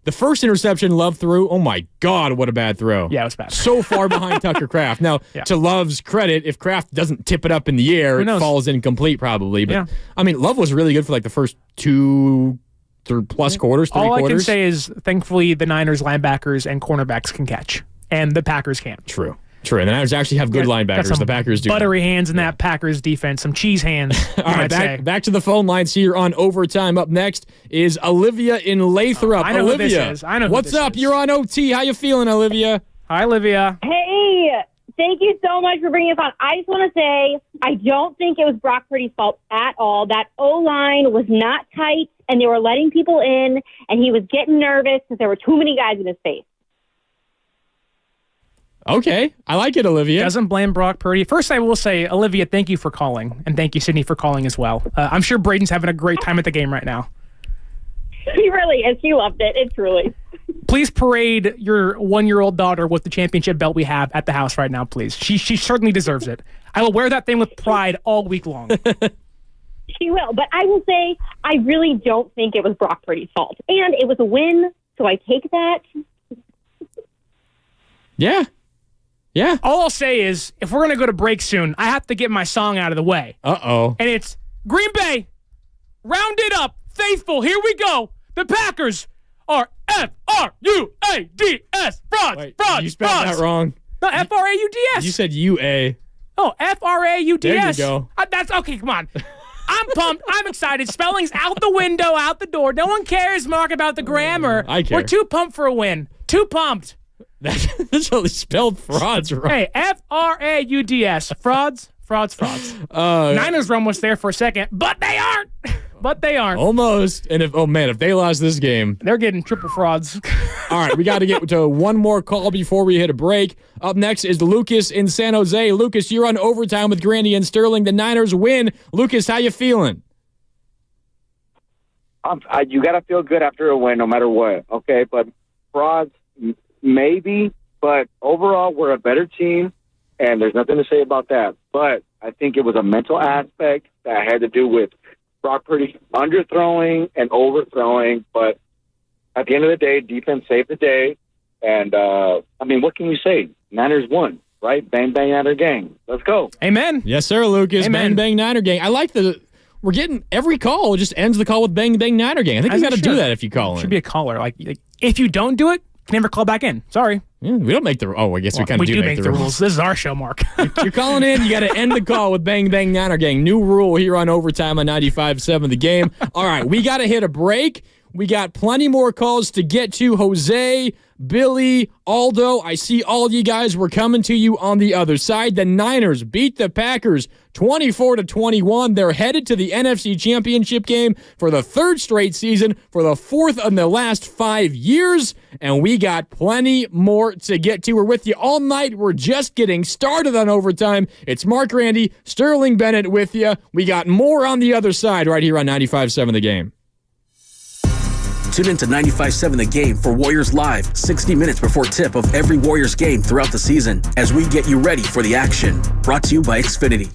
the first interception Love threw, oh my God, what a bad throw. Yeah, it was bad. So far behind Tucker Kraft. Now, to Love's credit, if Kraft doesn't tip it up in the air, it falls incomplete probably. But Love was really good for the first 2+ quarters, 3 quarters. All I can say is, thankfully, the Niners linebackers and cornerbacks can catch, and the Packers can't. True. True, and the Niners actually have good Got linebackers. some The Packers do. buttery hands in that Packers defense, some cheese hands. All right, back to the phone lines here on Overtime. Up next is Olivia in Lathrop. I know Olivia, who this is. I know who what's this up? is. You're on OT. How you feeling, Olivia? Hi, Olivia. Hey, thank you so much for bringing us on. I just want to say I don't think it was Brock Purdy's fault at all. That O-line was not tight, and they were letting people in, and he was getting nervous because there were too many guys in his face. Okay, I like it, Olivia. Doesn't blame Brock Purdy. First, I will say, Olivia, thank you for calling, and thank you, Sydney, for calling as well. I'm sure Braden's having a great time at the game right now. He really is. He loved it. It's truly. Please parade your 1-year-old daughter with the championship belt we have at the house right now, please. She certainly deserves it. I will wear that thing with pride all week long. She will. But I will say I really don't think it was Brock Purdy's fault. And it was a win, so I take that. Yeah. Yeah. All I'll say is, if we're going to go to break soon, I have to get my song out of the way. Uh-oh. And it's Green Bay, round it up, faithful, here we go. The Packers are F-R-U-A-D-S, frauds, Wait, frauds, you spelled frauds. that wrong. No, F-R-A-U-D-S. You said U-A. Oh, F-R-A-U-D-S. There you go. That's okay, come on. I'm pumped. I'm excited. Spelling's out the window, out the door. No one cares, Mark, about the grammar. I care. We're too pumped for a win. Too pumped. That's how they spelled frauds wrong. Hey, F-R-A-U-D-S. Frauds, frauds, frauds. Niners were almost there for a second, but they aren't. But they aren't. Almost. And if they lost this game. They're getting triple frauds. All right, we got to get to one more call before we hit a break. Up next is Lucas in San Jose. Lucas, you're on Overtime with Grandy and Sterling. The Niners win. Lucas, how you feeling? You got to feel good after a win no matter what, okay? But frauds, maybe. But overall, we're a better team, and there's nothing to say about that. But I think it was a mental aspect that had to do with Brock Purdy underthrowing and overthrowing, but at the end of the day, defense saved the day. And, what can you say? Niners won, right? Bang, bang, Niner gang. Let's go. Amen. Yes, sir, Lucas. Amen. Bang, bang, Niner gang. I like we're getting every call just ends the call with bang, bang, Niner gang. I think you got to do that if you call in. Should be a caller. Like, if you don't do it, you can never call back in. Sorry. Yeah, we don't make I guess we kind of do make the rules. This is our show, Mark. You're calling in, you got to end the call with Bang Bang Niner Gang. New rule here on Overtime on 95.7 The Game. All right, we got to hit a break. We got plenty more calls to get to. Jose, Billy, Aldo, I see all you guys. We're coming to you on the other side. The Niners beat the Packers 24-21. They're headed to the NFC Championship game for the third straight season, for the fourth in the last 5 years, and we got plenty more to get to. We're with you all night. We're just getting started on Overtime. It's Mark Randy, Sterling Bennett with you. We got more on the other side right here on 95.7 The Game. Tune in to 95.7 The Game for Warriors Live, 60 minutes before tip of every Warriors game throughout the season, as we get you ready for the action. Brought to you by Xfinity.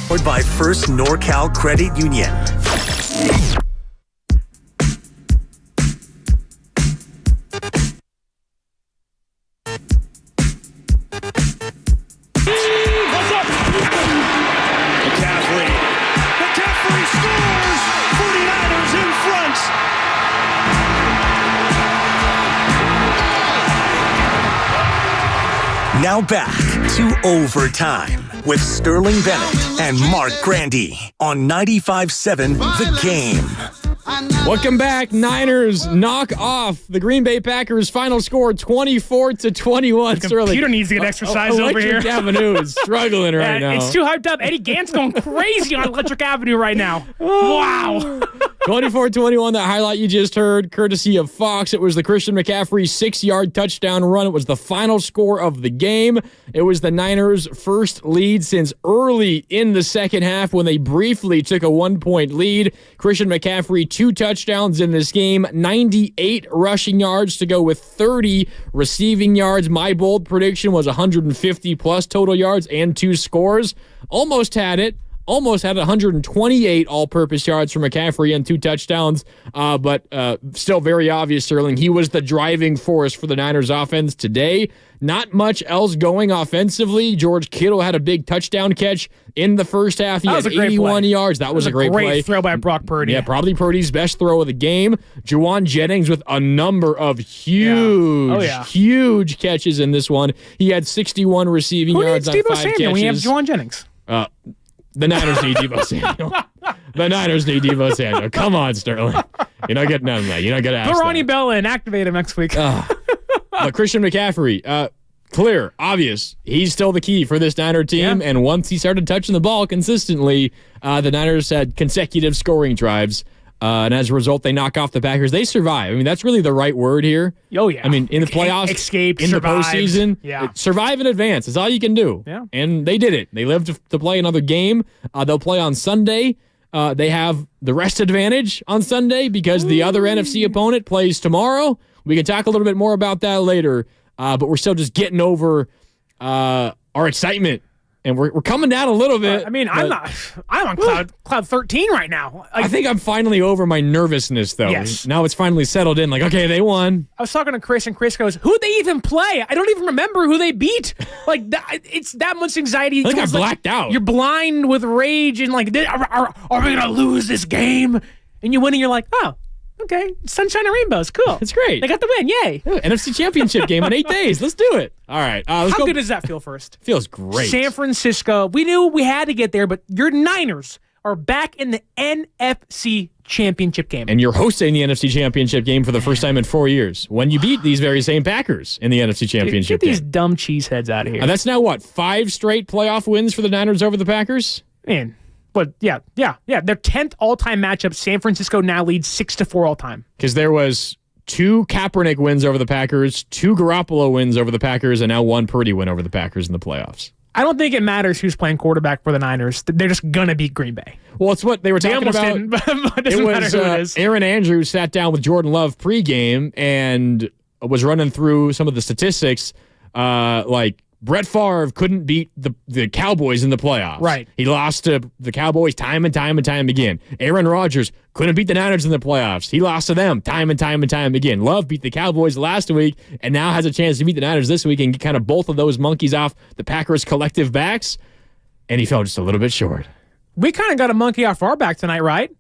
Powered by First NorCal Credit Union. McCaffrey scores! 49ers in front! Now back to Overtime with Sterling Bennett and Mark Grandy on 95.7 The Game. Welcome back. Niners knock off the Green Bay Packers. Final score 24-21. The computer needs to get exercise over here. Electric Avenue is struggling right now. It's too hyped up. Eddie Gant's going crazy on Electric Avenue right now. Wow. 24-21, that highlight you just heard, courtesy of Fox. It was the Christian McCaffrey 6-yard touchdown run. It was the final score of the game. It was the Niners' first lead since early in the second half when they briefly took a 1-point lead. Christian McCaffrey, 2 touchdowns in this game, 98 rushing yards to go with 30 receiving yards. My bold prediction was 150-plus total yards and 2 scores. Almost had it. Almost had 128 all-purpose yards for McCaffrey and 2 touchdowns, but still very obvious, Sterling. He was the driving force for the Niners offense today. Not much else going offensively. George Kittle had a big touchdown catch in the first half. He had 81 yards. That was a great play. Throw by Brock Purdy. Yeah, probably Purdy's best throw of the game. Juwan Jennings with a number of huge catches in this one. He had 61 receiving yards on 5 catches. When you have Juwan Jennings? The Niners need Deebo Samuel. The Niners need Deebo Samuel. Come on, Sterling. You're not getting none of that. You're not going to ask Put Ronnie Bell in. Activate him next week. But Christian McCaffrey, clear, obvious. He's still the key for this Niner team. And once he started touching the ball consistently, the Niners had consecutive scoring drives. And as a result, they knock off the Packers. They survive. I mean, that's really the right word here. Oh, yeah. I mean, in the playoffs, in the postseason, survive and advance. That's all you can do. Yeah. And they did it. They lived to play another game. They'll play on Sunday. They have the rest advantage on Sunday because the other NFC opponent plays tomorrow. We can talk a little bit more about that later. But we're still just getting over our excitement. And we're coming down a little bit. I'm on cloud 13 right now. I think I'm finally over my nervousness, though. Yes. Now it's finally settled in. Like, okay, they won. I was talking to Chris, and Chris goes, "Who'd they even play? I don't even remember who they beat." Like, it's that much anxiety. I think I blacked out. You're blind with rage, and like, are we gonna lose this game? And you win, and you're like, oh. Okay, sunshine and rainbows, cool. It's great. They got the win, yay. NFC Championship game in 8 days. Let's do it. All right. How good does that feel first? Feels great. San Francisco, we knew we had to get there, but your Niners are back in the NFC Championship game. And you're hosting the NFC Championship game for the first time in 4 years when you beat these very same Packers in the NFC Championship game. Get these game. dumb cheeseheads out of here. That's now, 5 straight playoff wins for the Niners over the Packers? Man. But yeah. Their 10th all-time matchup, San Francisco now leads 6-4 all-time. Because there was 2 Kaepernick wins over the Packers, 2 Garoppolo wins over the Packers, and now 1 Purdy win over the Packers in the playoffs. I don't think it matters who's playing quarterback for the Niners. They're just going to beat Green Bay. Well, it's what they were talking about. Didn't, but it doesn't matter who it is. Aaron Andrews sat down with Jordan Love pregame and was running through some of the statistics, like Brett Favre couldn't beat the Cowboys in the playoffs. Right. He lost to the Cowboys time and time again. Aaron Rodgers couldn't beat the Niners in the playoffs. He lost to them time and time again. Love beat the Cowboys last week and now has a chance to beat the Niners this week and get kind of both of those monkeys off the Packers' collective backs. And he fell just a little bit short. We kind of got a monkey off our back tonight, right?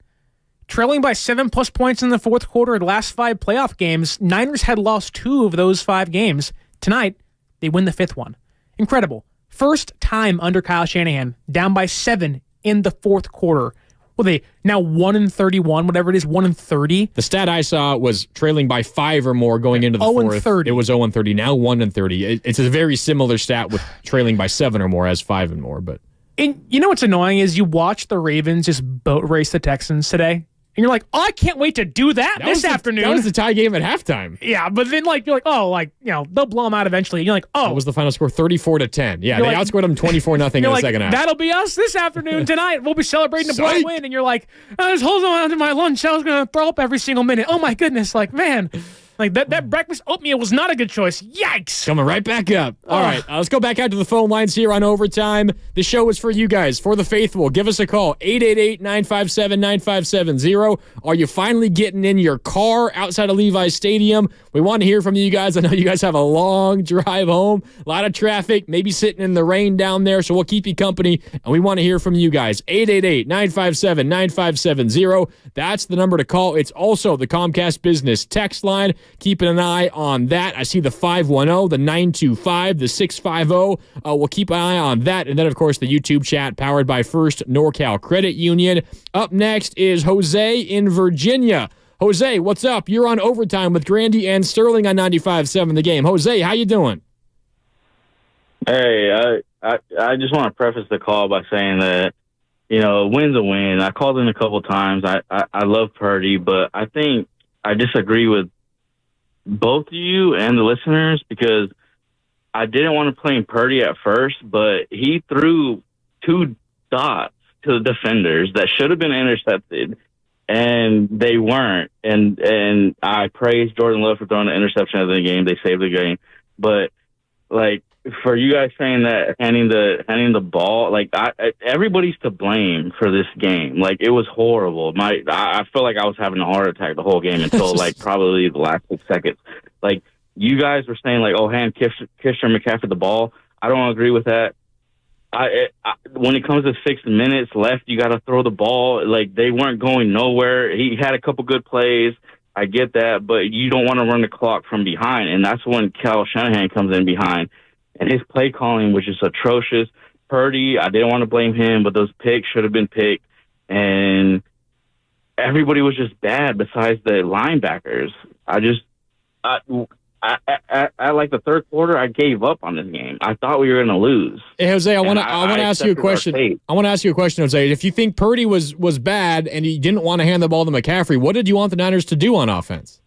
Trailing by 7+ points in the fourth quarter of the last 5 playoff games, Niners had lost 2 of those 5 games. Tonight, they win the 5th one. Incredible. First time under Kyle Shanahan, down by 7 in the fourth quarter. Well, they now 1-31, whatever it is, 1-30. The stat I saw was trailing by 5 or more going into the fourth. 0-30. It was 0-30. Now 1-30. It's a very similar stat with trailing by 7 or more as 5 and more. But and you know what's annoying is you watch the Ravens just boat race the Texans today. And you're like, oh, I can't wait to do that this afternoon. That was the tie game at halftime. Yeah, but then you're like, oh, they'll blow them out eventually. And you're like, oh. That was the final score, 34-10. Yeah, they outscored them 24-0 in the second half. That'll be us this afternoon tonight. We'll be celebrating a blowout win. And you're like, I was holding on to my lunch. I was going to throw up every single minute. Oh, my goodness. Like, man. Like that breakfast oatmeal was not a good choice. Yikes. Coming right back up. All right, let's go back out to the phone lines here on Overtime. The show is for you guys, for the faithful. Give us a call, 888-957-9570. Are you finally getting in your car outside of Levi's Stadium? We want to hear from you guys. I know you guys have a long drive home, a lot of traffic, maybe sitting in the rain down there, so we'll keep you company, and we want to hear from you guys. 888-957-9570. That's the number to call. It's also the Comcast Business text line. Keeping an eye on that. I see the 510, the 925, the 650. We'll keep an eye on that. And then, of course, the YouTube chat powered by First NorCal Credit Union. Up next is Jose in Virginia. Jose, what's up? You're on Overtime with Grandy and Sterling on 95.7 The Game. Jose, how you doing? Hey, I just want to preface the call by saying that, a win's a win. I called in a couple times. I love Purdy, but I think I disagree with both of you and the listeners because I didn't want to play Purdy at first, but he threw 2 dots to the defenders that should have been intercepted, and they weren't. And I praise Jordan Love for throwing the interception of the game. They saved the game. But, for you guys saying that handing the ball, everybody's to blame for this game. It was horrible. I feel like I was having a heart attack the whole game until probably the last 6 seconds. You guys were saying hand Kisher McCaffrey the ball. I don't agree with that. When it comes to 6 minutes left, you got to throw the ball. They weren't going nowhere. He had a couple good plays. I get that, but you don't want to run the clock from behind, and that's when Kyle Shanahan comes in behind. And his play calling was just atrocious. Purdy, I didn't want to blame him, but those picks should have been picked. And everybody was just bad besides the linebackers. I the third quarter, I gave up on this game. I thought we were going to lose. Hey, Jose, I want to ask you a question. I want to ask you a question, Jose. If you think Purdy was bad and he didn't want to hand the ball to McCaffrey, what did you want the Niners to do on offense?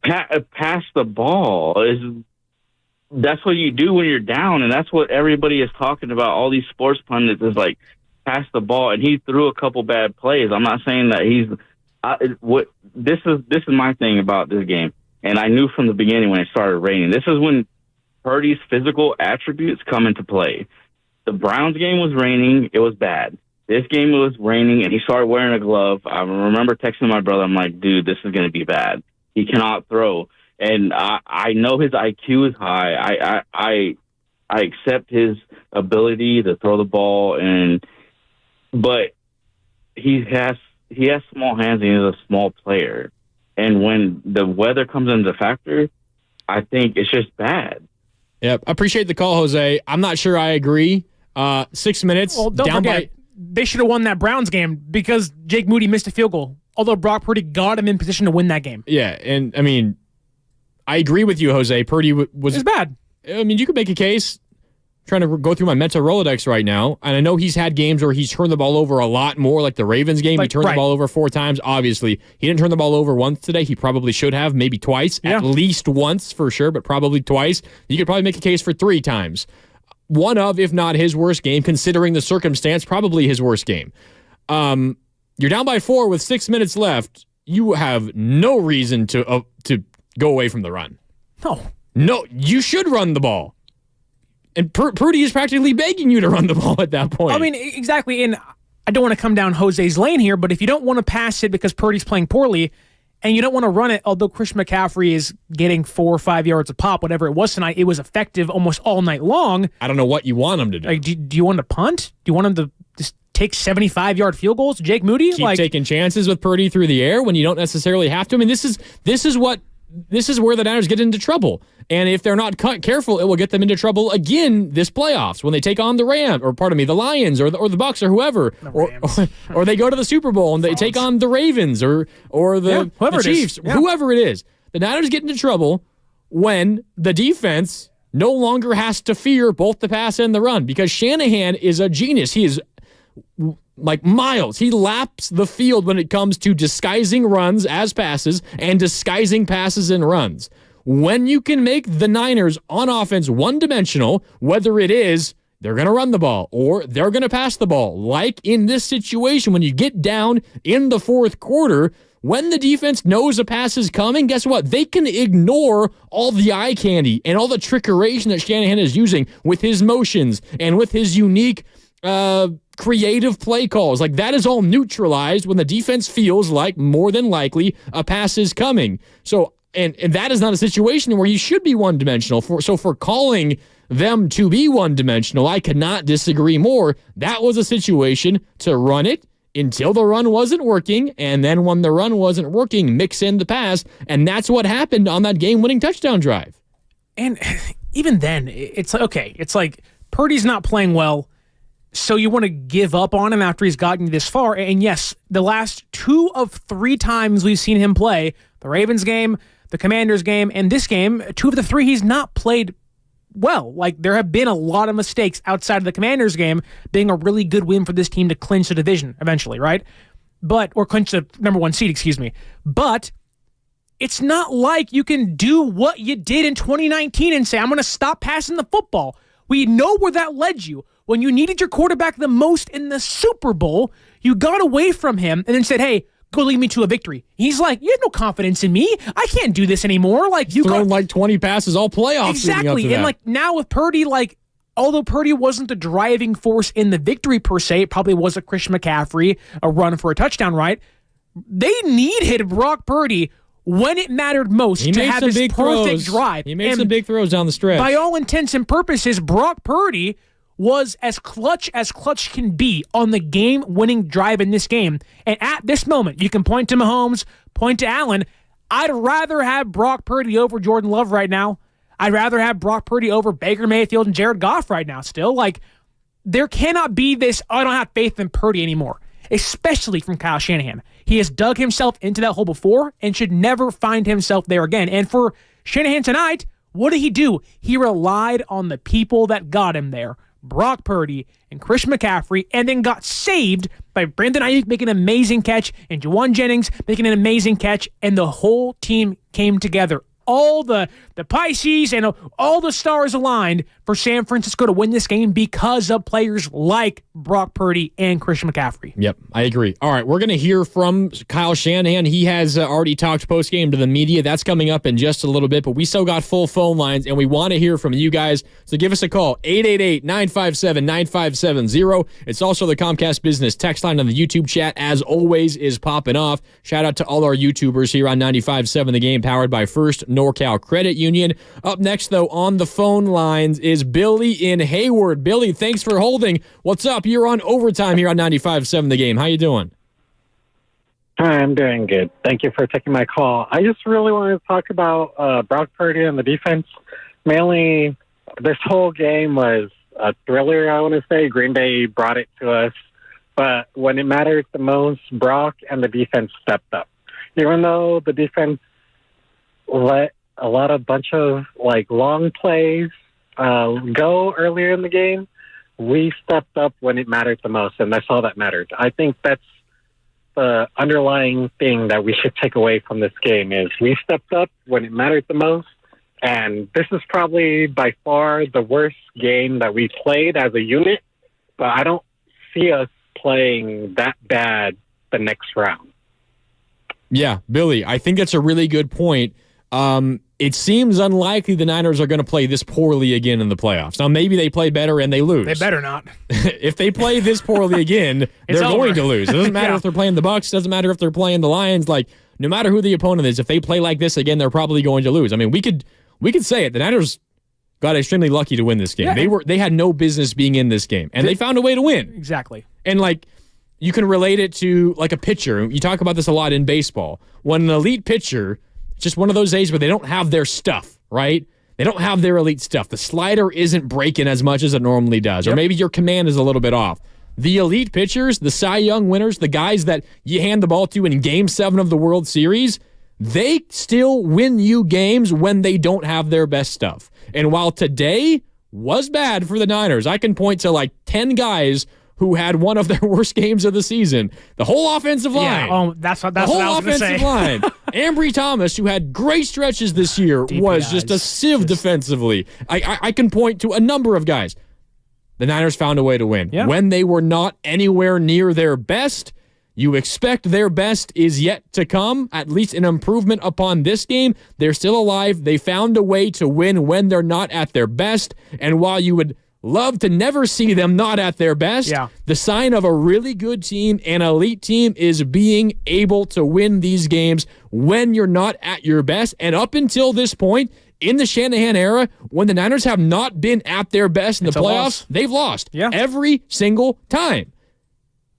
Pass the ball. That's what you do when you're down, and that's what everybody is talking about. All these sports pundits is pass the ball, and he threw a couple bad plays. I'm not saying that he's this is my thing about this game, and I knew from the beginning when it started raining. This is when Purdy's physical attributes come into play. The Browns game was raining; it was bad. This game was raining, and he started wearing a glove. I remember texting my brother. I'm like, dude, this is going to be bad. He cannot throw. And I know his IQ is high. I accept his ability to throw the ball, but he has small hands and he's a small player. And when the weather comes into factor, I think it's just bad. Yep. I appreciate the call, Jose. I'm not sure I agree. 6 minutes. Well, don't forget, they should have won that Browns game because Jake Moody missed a field goal. Although Brock Purdy got him in position to win that game. Yeah, and I agree with you, Jose. Purdy was bad. You could make a case. I'm trying to go through my mental Rolodex right now, and I know he's had games where he's turned the ball over a lot more, like the Ravens game. He turned the ball over 4 times. Obviously, he didn't turn the ball over once today. He probably should have, maybe twice, at least once for sure, but probably twice. You could probably make a case for 3 times. One of, if not his worst game, considering the circumstance, probably his worst game. You're down by 4 with 6 minutes left. You have no reason to go away from the run. No, you should run the ball. And Purdy is practically begging you to run the ball at that point. Exactly. And I don't want to come down Jose's lane here, but if you don't want to pass it because Purdy's playing poorly, and you don't want to run it, although Christian McCaffrey is getting 4 or 5 yards a pop, whatever it was tonight, it was effective almost all night long. I don't know what you want him to do. Do you want to punt? Do you want him to just take 75-yard field goals? Jake Moody? Keep taking chances with Purdy through the air when you don't necessarily have to. This is where the Niners get into trouble. And if they're not careful, it will get them into trouble again this playoffs when they take on the Lions or the Bucks or whoever, or they go to the Super Bowl and they take on the Ravens or the Chiefs, whoever it is. The Niners get into trouble when the defense no longer has to fear both the pass and the run because Shanahan is a genius. He is like Miles. He laps the field when it comes to disguising runs as passes and disguising passes and runs. When you can make the Niners on offense one-dimensional, whether it is they're going to run the ball or they're going to pass the ball, like in this situation when you get down in the fourth quarter, when the defense knows a pass is coming, guess what? They can ignore all the eye candy and all the trickeration that Shanahan is using with his motions and with his unique creative play calls. Like, that is all neutralized when the defense feels like more than likely a pass is coming. So, and that is not a situation where you should be one-dimensional. So for calling them to be one-dimensional, I could not disagree more. That was a situation to run it until the run wasn't working, and then when the run wasn't working, mix in the pass, and that's what happened on that game-winning touchdown drive. And even then, it's like, okay, it's like Purdy's not playing well, so you want to give up on him after he's gotten this far. And yes, the last 2 of 3 times we've seen him play, the Ravens game, the Commanders game, and this game, 2 of the 3, he's not played well. Like, there have been a lot of mistakes outside of the Commanders game being a really good win for this team to clinch the division eventually, right? Or clinch the number 1 seed, excuse me. But it's not like you can do what you did in 2019 and say, I'm going to stop passing the football. We know where that led you. When you needed your quarterback the most in the Super Bowl, you got away from him and then said, hey, go lead me to a victory. He's like, you have no confidence in me. I can't do this anymore. Like, you thrown like 20 passes all playoffs. Exactly. And like, now with Purdy, like, although Purdy wasn't the driving force in the victory per se, it probably was a Christian McCaffrey, a run for a touchdown, right? They needed Brock Purdy when it mattered most to have this perfect drive. He made some big throws down the stretch. By all intents and purposes, Brock Purdy was as clutch can be on the game-winning drive in this game. And at this moment, you can point to Mahomes, point to Allen. I'd rather have Brock Purdy over Jordan Love right now. I'd rather have Brock Purdy over Baker Mayfield and Jared Goff right now still. Like, there cannot be this, I don't have faith in Purdy anymore, especially from Kyle Shanahan. He has dug himself into that hole before and should never find himself there again. And for Shanahan tonight, what did he do? He relied on the people that got him there. Brock Purdy and Christian McCaffrey, and then got saved by Brandon Ayuk making an amazing catch and Juwan Jennings making an amazing catch, and the whole team came together. All the Pisces and all the stars aligned for San Francisco to win this game because of players like Brock Purdy and Christian McCaffrey. Yep, I agree. All right, we're going to hear from Kyle Shanahan. He has already talked postgame to the media. That's coming up in just a little bit, but we still got full phone lines, and we want to hear from you guys. So give us a call, 888-957-9570. It's also the Comcast Business text line on the YouTube chat, as always, is popping off. Shout out to all our YouTubers here on 95.7 The Game, powered by First NorCal Credit Union. Up next, though, on the phone lines is Billy in Hayward. Billy, thanks for holding. What's up? You're on overtime here on 95.7 The Game. How you doing? Hi, I'm doing good. Thank you for taking my call. I just really wanted to talk about Brock Purdy and the defense. Mainly, this whole game was a thriller, I want to say. Green Bay brought it to us. But when it mattered the most, Brock and the defense stepped up. Even though the defense let a bunch of like long plays go earlier in the game, we stepped up when it mattered the most, and that's all that mattered. I think that's the underlying thing that we should take away from this game is we stepped up when it mattered the most, and this is probably by far the worst game that we played as a unit, but I don't see us playing that bad the next round. Yeah, Billy, I think that's a really good point. It seems unlikely the Niners are going to play this poorly again in the playoffs. Now, maybe they play better and they lose. They better not. If they play this poorly again, they're going to lose. It doesn't matter if they're playing the Bucs. It doesn't matter if they're playing the Lions. Like, no matter who the opponent is, if they play like this again, they're probably going to lose. I mean, we could say it. The Niners got extremely lucky to win this game. Yeah. They had no business being in this game, and they found a way to win. Exactly. And like, you can relate it to like a pitcher. You talk about this a lot in baseball. When an elite pitcher, just one of those days where they don't have their stuff, right? They don't have their elite stuff. The slider isn't breaking as much as it normally does, or maybe your command is a little bit off. The elite pitchers, the Cy Young winners, the guys that you hand the ball to in Game 7 of the World Series, they still win you games when they don't have their best stuff. And while today was bad for the Niners, I can point to like 10 guys who had one of their worst games of the season. The whole offensive line. Yeah, that's what I was going to say. The whole offensive line. Ambry Thomas, who had great stretches this year, was just a sieve defensively. I can point to a number of guys. The Niners found a way to win. Yeah. When they were not anywhere near their best, You expect their best is yet to come, at least an improvement upon this game. They're still alive. They found a way to win when they're not at their best. And while you would love to never see them not at their best, the sign of a really good team, an elite team, is being able to win these games when you're not at your best. And up until this point, in the Shanahan era, when the Niners have not been at their best in the playoffs, they've lost every single time.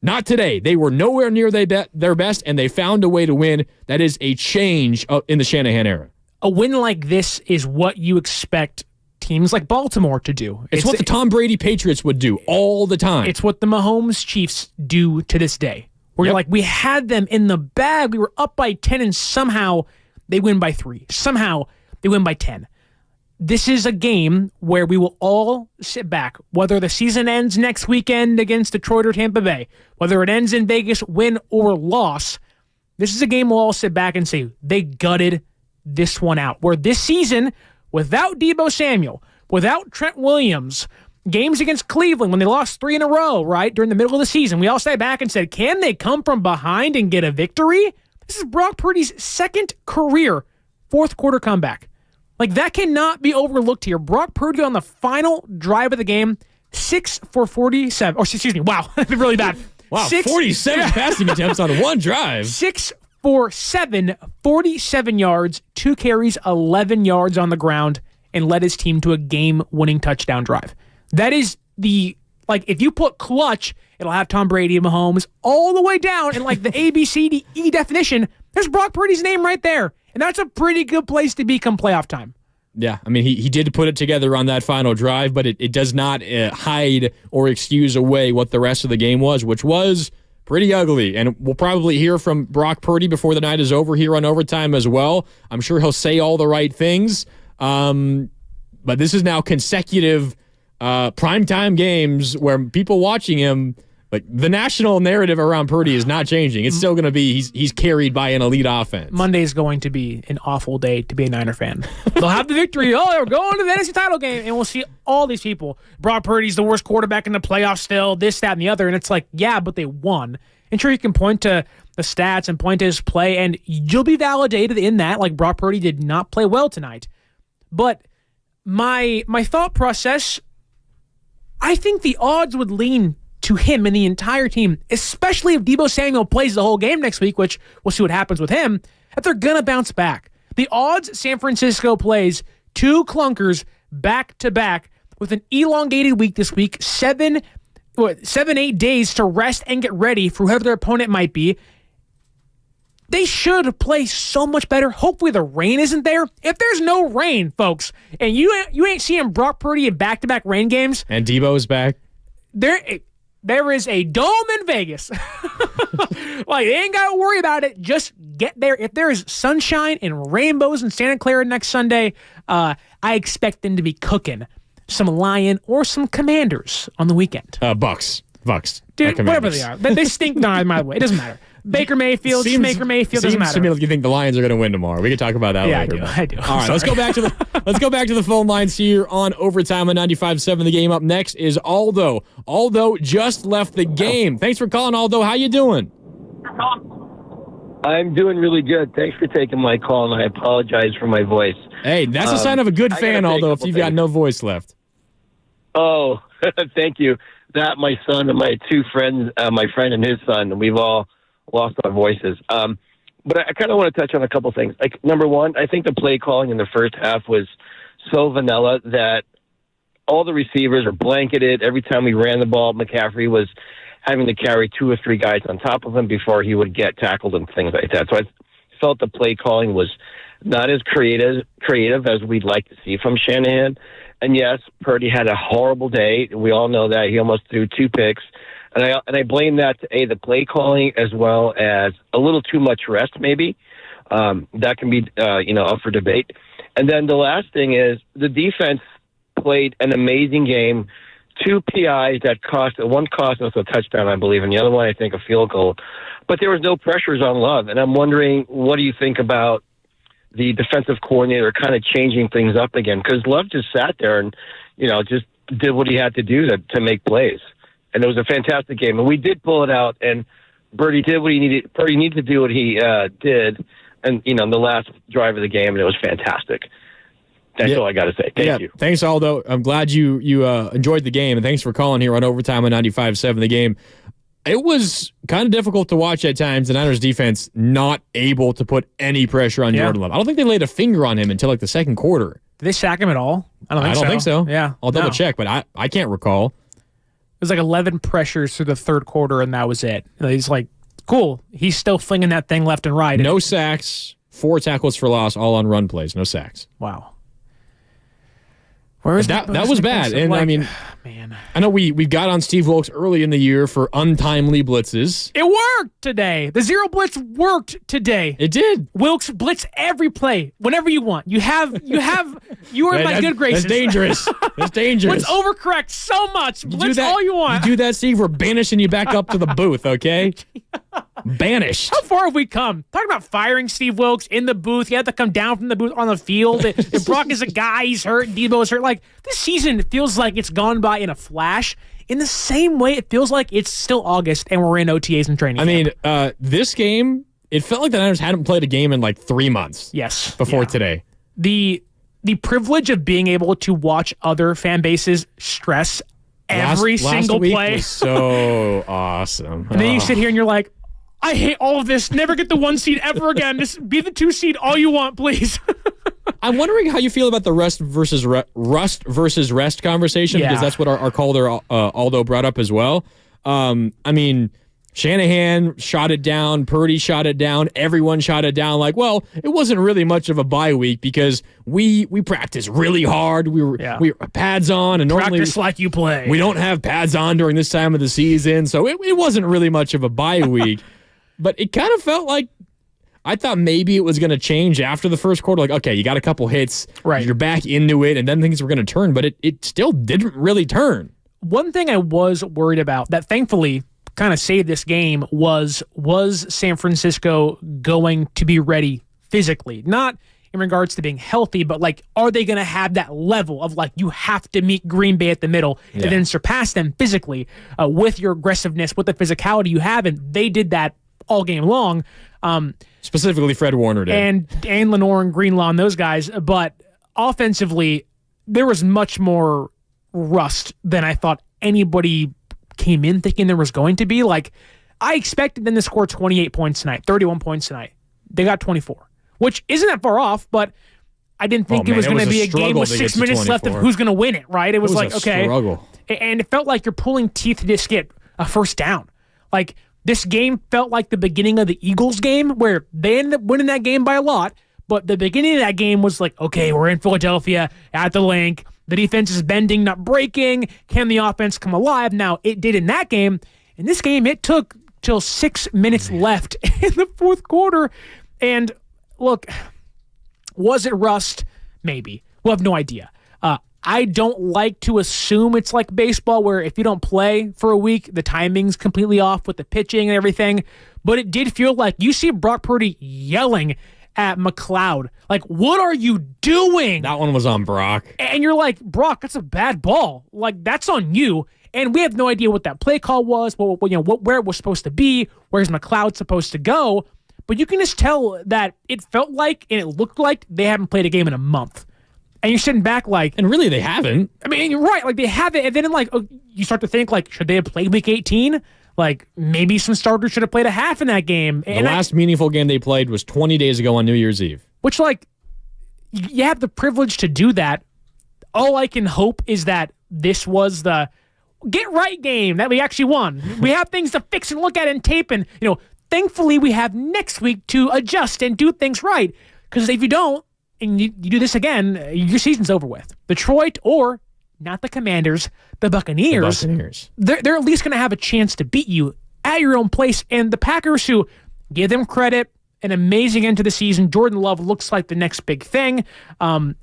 Not today. They were nowhere near their best, and they found a way to win. That is a change in the Shanahan era. A win like this is what you expect teams like Baltimore to do. It's what the Tom Brady Patriots would do all the time. It's what the Mahomes Chiefs do to this day. Where you're like, we had them in the bag. We were up by 10, and somehow they win by 3. Somehow they win by 10. This is a game where we will all sit back, whether the season ends next weekend against Detroit or Tampa Bay, whether it ends in Vegas, win or loss. This is a game we'll all sit back and say, they gutted this one out. Where this season, without Deebo Samuel, without Trent Williams, games against Cleveland when they lost 3 in a row, right, during the middle of the season, we all sat back and said, can they come from behind and get a victory? This is Brock Purdy's second career fourth quarter comeback. Like, that cannot be overlooked here. Brock Purdy on the final drive of the game, 6 for 47. Oh, excuse me. Wow. Really bad. Wow, 47 passing attempts on one drive. 6 for 7, 47 yards, 2 carries, 11 yards on the ground, and led his team to a game-winning touchdown drive. That is if you put clutch, it'll have Tom Brady and Mahomes all the way down, and like the A, B, C, D, E definition, there's Brock Purdy's name right there. And that's a pretty good place to be come playoff time. Yeah, I mean, he did put it together on that final drive, but it does not hide or excuse away what the rest of the game was, which was pretty ugly. And we'll probably hear from Brock Purdy before the night is over here on Overtime as well. I'm sure he'll say all the right things. But this is now consecutive primetime games where people watching him, like, the national narrative around Purdy is not changing. It's still going to be he's carried by an elite offense. Monday is going to be an awful day to be a Niner fan. They'll have the victory. Oh, they're going to the NFC title game. And we'll see all these people. Brock Purdy's the worst quarterback in the playoffs still, this, that, and the other. And it's like, yeah, but they won. And sure, you can point to the stats and point to his play, and you'll be validated in that. Like, Brock Purdy did not play well tonight. But my thought process, I think the odds would lean to him and the entire team, especially if Deebo Samuel plays the whole game next week, which we'll see what happens with him, that they're going to bounce back. The odds San Francisco plays 2 clunkers back-to-back with an elongated week this week, 7-8 days to rest and get ready for whoever their opponent might be. They should play so much better. Hopefully the rain isn't there. If there's no rain, folks, and you ain't seeing Brock Purdy in back-to-back rain games. And Deebo's back. There is a dome in Vegas. Like, they ain't got to worry about it. Just get there. If there is sunshine and rainbows in Santa Clara next Sunday, I expect them to be cooking some Lion or some Commanders on the weekend. Bucks. Dude, whatever they are. They stink. No, by the way, it doesn't matter. Baker Mayfield, doesn't matter. Seems to me like you think the Lions are going to win tomorrow. We can talk about that later. Yeah, I do. All right, let's go back to the phone lines here on Overtime on 95.7. The game up next is Aldo. Aldo just left the game. Thanks for calling, Aldo. How you doing? I'm doing really good. Thanks for taking my call, and I apologize for my voice. Hey, that's a sign of a good fan, Aldo, if you've got no voice left. Oh, thank you. That, my son, and my 2 friends, my friend and his son, we've all lost our voices. But I kind of want to touch on a couple things. Like, number one, I think the play calling in the first half was so vanilla that all the receivers are blanketed. Every time we ran the ball, McCaffrey was having to carry 2 or 3 guys on top of him before he would get tackled and things like that. So I felt the play calling was not as creative as we'd like to see from Shanahan. And yes, Purdy had a horrible day. We all know that. He almost threw 2 picks. And I blame that to the play calling as well as a little too much rest, maybe. That can be, up for debate. And then the last thing is the defense played an amazing game. 2 PIs that one cost us a touchdown, I believe, and the other one, I think, a field goal. But there was no pressures on Love. And I'm wondering, what do you think about the defensive coordinator kind of changing things up again? Because Love just sat there and, just did what he had to do to make plays. And it was a fantastic game. And we did pull it out. And Purdy did what he needed. Purdy needed to do what he did, and the last drive of the game, and it was fantastic. That's all I got to say. Thank you. Thanks, Aldo. I'm glad you enjoyed the game, and thanks for calling here on Overtime on 95.7 The Game. It was kind of difficult to watch at times. The Niners defense not able to put any pressure on Jordan Love. I don't think they laid a finger on him until like the second quarter. Did they sack him at all? I don't think so. Yeah. I'll double check, but I can't recall. It was like 11 pressures through the third quarter, and that was it. He's like, cool. He's still flinging that thing left and right. No sacks, 4 tackles for loss, all on run plays. No sacks. Wow. That was bad. And I mean, man, I know we got on Steve Wilkes early in the year for untimely blitzes. It worked today. The zero blitz worked today. It did. Wilkes blitz every play whenever you want. You are in my good graces. That's dangerous. That's dangerous. Let's overcorrect so much. Blitz all you want. You do that, Steve, we're banishing you back up to the booth, okay? Banished. How far have we come? Talking about firing Steve Wilkes in the booth. You have to come down from the booth on the field. If Brock is a guy, he's hurt. Debo is hurt. Like, this season, it feels like it's gone by in a flash. In the same way, it feels like it's still August and we're in OTAs and training camp. I mean, this game, it felt like the Niners hadn't played a game in like 3 months. Yes. Before today. The privilege of being able to watch other fan bases stress every single week play was so awesome. And then you sit here and you're like, I hate all of this. Never get the 1 seed ever again. Just be the 2 seed all you want, please. I'm wondering how you feel about the rust versus rest conversation, because that's what our caller Aldo brought up as well. I mean, Shanahan shot it down. Purdy shot it down. Everyone shot it down. Like, well, it wasn't really much of a bye week because we practiced really hard. We were pads on, and normally practice like you play. We don't have pads on during this time of the season, so it wasn't really much of a bye week. But it kind of felt like I thought maybe it was going to change after the first quarter. Like, okay, you got a couple hits, right? You're back into it, and then things were going to turn. But it still didn't really turn. One thing I was worried about that thankfully kind of saved this game was San Francisco going to be ready physically? Not in regards to being healthy, but like, are they going to have that level of like, you have to meet Green Bay at the middle and then surpass them physically with your aggressiveness, with the physicality you have? And they did that all game long. Specifically Fred Warner did. And Lenore and Greenlaw and those guys. But offensively, there was much more rust than I thought anybody came in thinking there was going to be. Like, I expected them to score 28 points tonight, 31 points tonight. They got 24, which isn't that far off, but I didn't think it was going to be a game with 6 minutes left of who's going to win it, right? It was like, okay. Struggle. And it felt like you're pulling teeth to just get a first down. Like, this game felt like the beginning of the Eagles game where they ended up winning that game by a lot, but the beginning of that game was like, okay, we're in Philadelphia at the link. The defense is bending, not breaking. Can the offense come alive? Now, it did in that game. In this game, it took till 6 minutes left in the fourth quarter. And look, was it rust? Maybe. We'll have no idea. I don't like to assume it's like baseball where if you don't play for a week, the timing's completely off with the pitching and everything. But it did feel like you see Brock Purdy yelling at McLeod. Like, what are you doing? That one was on Brock. And you're like, Brock, that's a bad ball. Like, that's on you. And we have no idea what that play call was, where it was supposed to be, where's McLeod supposed to go. But you can just tell that it felt like and it looked like they haven't played a game in a month. And you're sitting back like... And really, they haven't. I mean, you're right. Like, they haven't. And then, like, you start to think, like, should they have played Week 18? Like, maybe some starters should have played a half in that game. The last meaningful game they played was 20 days ago on New Year's Eve. Which, like, you have the privilege to do that. All I can hope is that this was the get-right game that we actually won. We have things to fix and look at and tape. And, thankfully, we have next week to adjust and do things right. Because if you don't, and you do this again, your season's over with. Detroit, or not the Commanders, the Buccaneers. They're at least going to have a chance to beat you at your own place. And the Packers, who give them credit, an amazing end to the season. Jordan Love looks like the next big thing.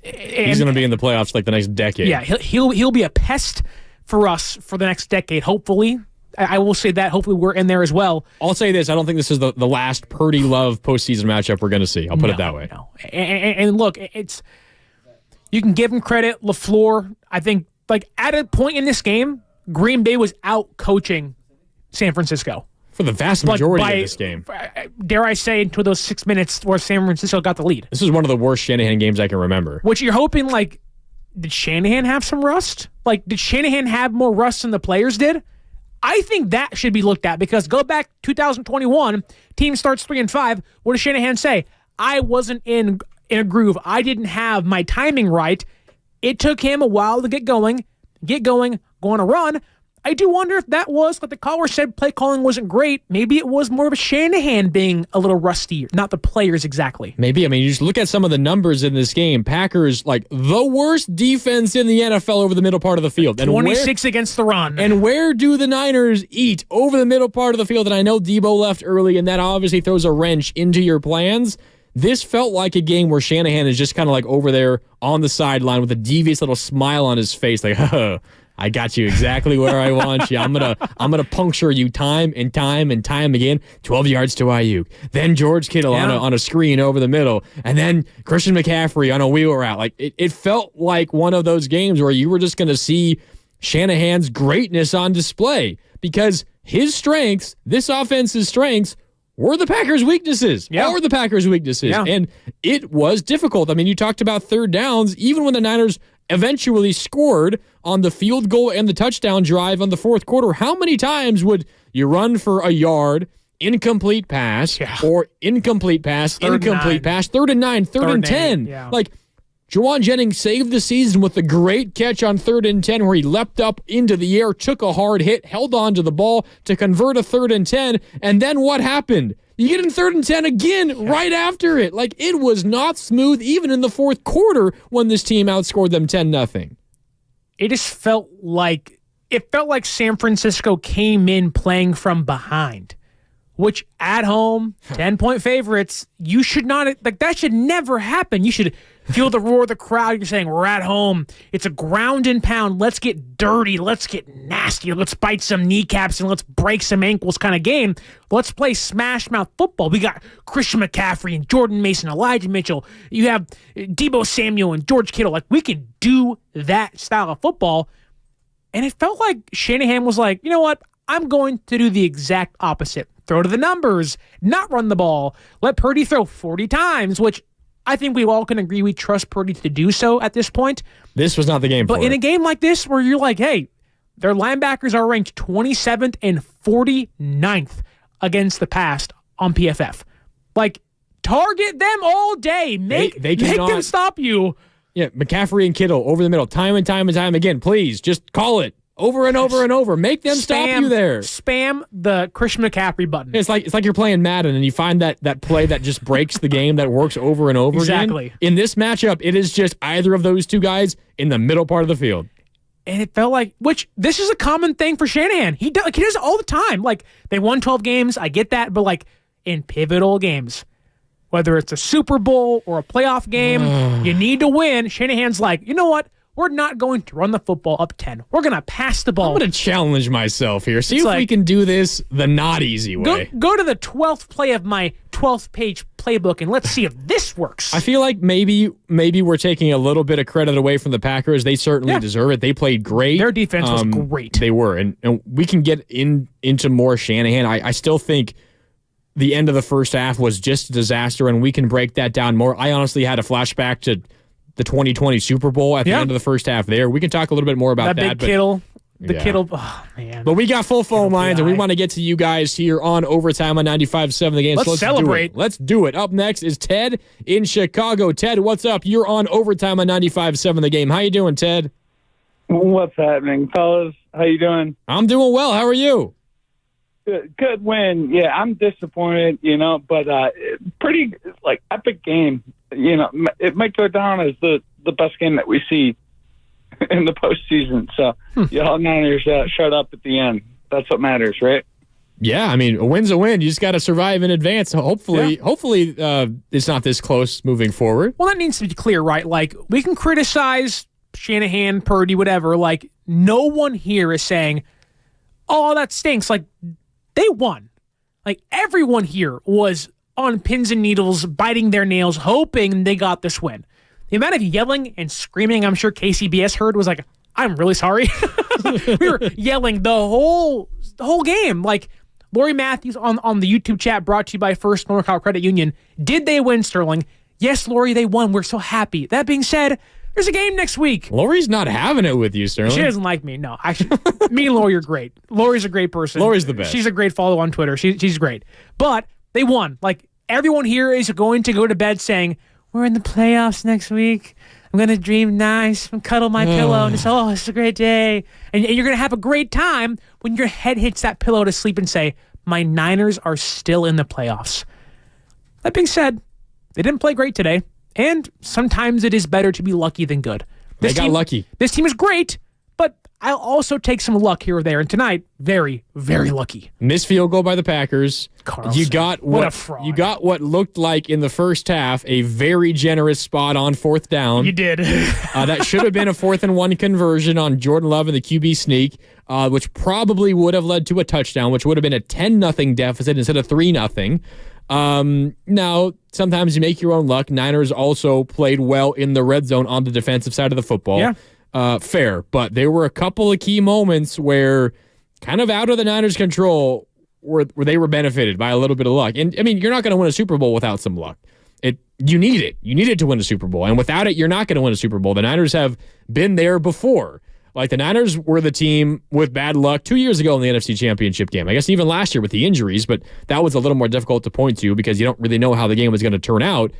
He's going to be in the playoffs like the next decade. Yeah, he'll be a pest for us for the next decade, hopefully. I will say that. Hopefully we're in there as well. I'll say this. I don't think this is the last Purdy-Love postseason matchup we're going to see. I'll put it that way. No. And look, you can give him credit. LaFleur, I think, like, at a point in this game, Green Bay was out coaching San Francisco. For the vast majority of this game. Dare I say, into those 6 minutes where San Francisco got the lead. This is one of the worst Shanahan games I can remember. Which you're hoping, like, did Shanahan have some rust? Like, did Shanahan have more rust than the players did? I think that should be looked at because go back 2021, team starts 3-5. What does Shanahan say? I wasn't in a groove. I didn't have my timing right. It took him a while to get going, go on a run. I do wonder if that was, like the caller said, play calling wasn't great. Maybe it was more of a Shanahan being a little rusty, not the players exactly. Maybe. I mean, you just look at some of the numbers in this game. Packers, like, the worst defense in the NFL over the middle part of the field. And 26 against the run. And where do the Niners eat? Over the middle part of the field. And I know Debo left early, and that obviously throws a wrench into your plans. This felt like a game where Shanahan is just kind of like over there on the sideline with a devious little smile on his face, like, oh, I got you exactly where I want you. I'm gonna puncture you time and time and time again. 12 yards to Ayuk. Then George Kittle on a screen over the middle. And then Christian McCaffrey on a wheel route. Like it felt like one of those games where you were just gonna see Shanahan's greatness on display because his strengths, this offense's strengths, were the Packers' weaknesses. Yeah. Or the Packers' weaknesses. Yeah. And it was difficult. I mean, you talked about third downs. Even when the Niners eventually scored on the field goal and the touchdown drive on the fourth quarter, how many times would you run for a yard, incomplete pass, or incomplete pass, incomplete pass, 3rd and 9, 3rd and 10? Yeah. Like, Juwan Jennings saved the season with a great catch on 3rd and 10 where he leapt up into the air, took a hard hit, held on to the ball to convert a 3rd and 10, and then what happened? You get in 3rd and 10 again right after it. Like, it was not smooth even in the fourth quarter when this team outscored them 10-0. It just felt like San Francisco came in playing from behind, which at home, 10-point favorites, you should not, like, that should never happen. You should feel the roar of the crowd. You're saying, we're at home. It's a ground and pound. Let's get dirty. Let's get nasty. Let's bite some kneecaps and let's break some ankles kind of game. Let's play smash mouth football. We got Christian McCaffrey and Jordan Mason, Elijah Mitchell. You have Debo Samuel and George Kittle. Like, we can do that style of football. And it felt like Shanahan was like, you know what? I'm going to do the exact opposite. Throw to the numbers, not run the ball. Let Purdy throw 40 times, which I think we all can agree we trust Purdy to do so at this point. This was not the game for But in a game like this where you're like, hey, their linebackers are ranked 27th and 49th against the pass on PFF. Like, target them all day. Make them stop you. Yeah, McCaffrey and Kittle over the middle, time and time and time again. Please, just call it. Over and over and over. Make them stop you there. Spam the Christian McCaffrey button. It's like you're playing Madden and you find that play that just breaks the game that works over and over exactly. again. In this matchup, it is just either of those two guys in the middle part of the field. And it felt like, which this is a common thing for Shanahan. He does it all the time. Like, they won 12 games. I get that. But, like, in pivotal games, whether it's a Super Bowl or a playoff game, you need to win. Shanahan's like, you know what? We're not going to run the football up 10. We're going to pass the ball. I'm going to challenge myself here. See if we can do this the not easy way. Go to the 12th play of my 12th page playbook and let's see if this works. I feel like maybe we're taking a little bit of credit away from the Packers. They certainly deserve it. They played great. Their defense was great. They were. And we can get into more Shanahan. I still think the end of the first half was just a disaster, and we can break that down more. I honestly had a flashback to the 2020 Super Bowl at the end of the first half there. We can talk a little bit more about that. Big Kittle. Kittle. Oh, man. But we got full phone lines, and we want to get to you guys here on Overtime on 95.7 The Game. Let's celebrate. Let's do it. Up next is Ted in Chicago. Ted, what's up? You're on Overtime on 95.7 The Game. How you doing, Ted? What's happening, fellas? How you doing? I'm doing well. How are you? Good win. Yeah, I'm disappointed, but pretty, epic game. It might go down as the best game that we see in the postseason. So, y'all Niners shut up at the end. That's what matters, right? Yeah, I mean, a win's a win. You just got to survive in advance. Hopefully, it's not this close moving forward. Well, that needs to be clear, right? Like, we can criticize Shanahan, Purdy, whatever. Like, no one here is saying, oh, that stinks. Like, they won. Like, everyone here was on pins and needles, biting their nails, hoping they got this win. The amount of yelling and screaming I'm sure KCBS heard was like, I'm really sorry. We were yelling the whole game. Like, Lori Matthews on the YouTube chat brought to you by First NorCal Credit Union. Did they win, Sterling? Yes, Lori, they won. We're so happy. That being said, there's a game next week. Lori's not having it with you, Sterling. She doesn't like me. No, actually, me and Lori are great. Lori's a great person. Lori's the best. She's a great follow on Twitter. She's great. But they won. Like, everyone here is going to go to bed saying, we're in the playoffs next week. I'm going to dream nice and cuddle my pillow and just, it's a great day. And you're going to have a great time when your head hits that pillow to sleep and say, my Niners are still in the playoffs. That being said, they didn't play great today. And sometimes it is better to be lucky than good. They got lucky. This team is great, but I'll also take some luck here or there. And tonight, very, very lucky. Missed field goal by the Packers. Carlson. You got What a fraud. You got what looked like in the first half a very generous spot on fourth down. You did. That should have been a 4th and 1 conversion on Jordan Love and the QB sneak, which probably would have led to a touchdown, which would have been a 10-0 deficit instead of 3-0. Now, sometimes you make your own luck. Niners also played well in the red zone on the defensive side of the football. Yeah. Fair. But there were a couple of key moments where, kind of out of the Niners' control, where they were benefited by a little bit of luck. And, I mean, you're not going to win a Super Bowl without some luck. You need it. You need it to win a Super Bowl. And without it, you're not going to win a Super Bowl. The Niners have been there before. Like, the Niners were the team with bad luck 2 years ago in the NFC Championship game. I guess even last year with the injuries, but that was a little more difficult to point to because you don't really know how the game was going to turn out.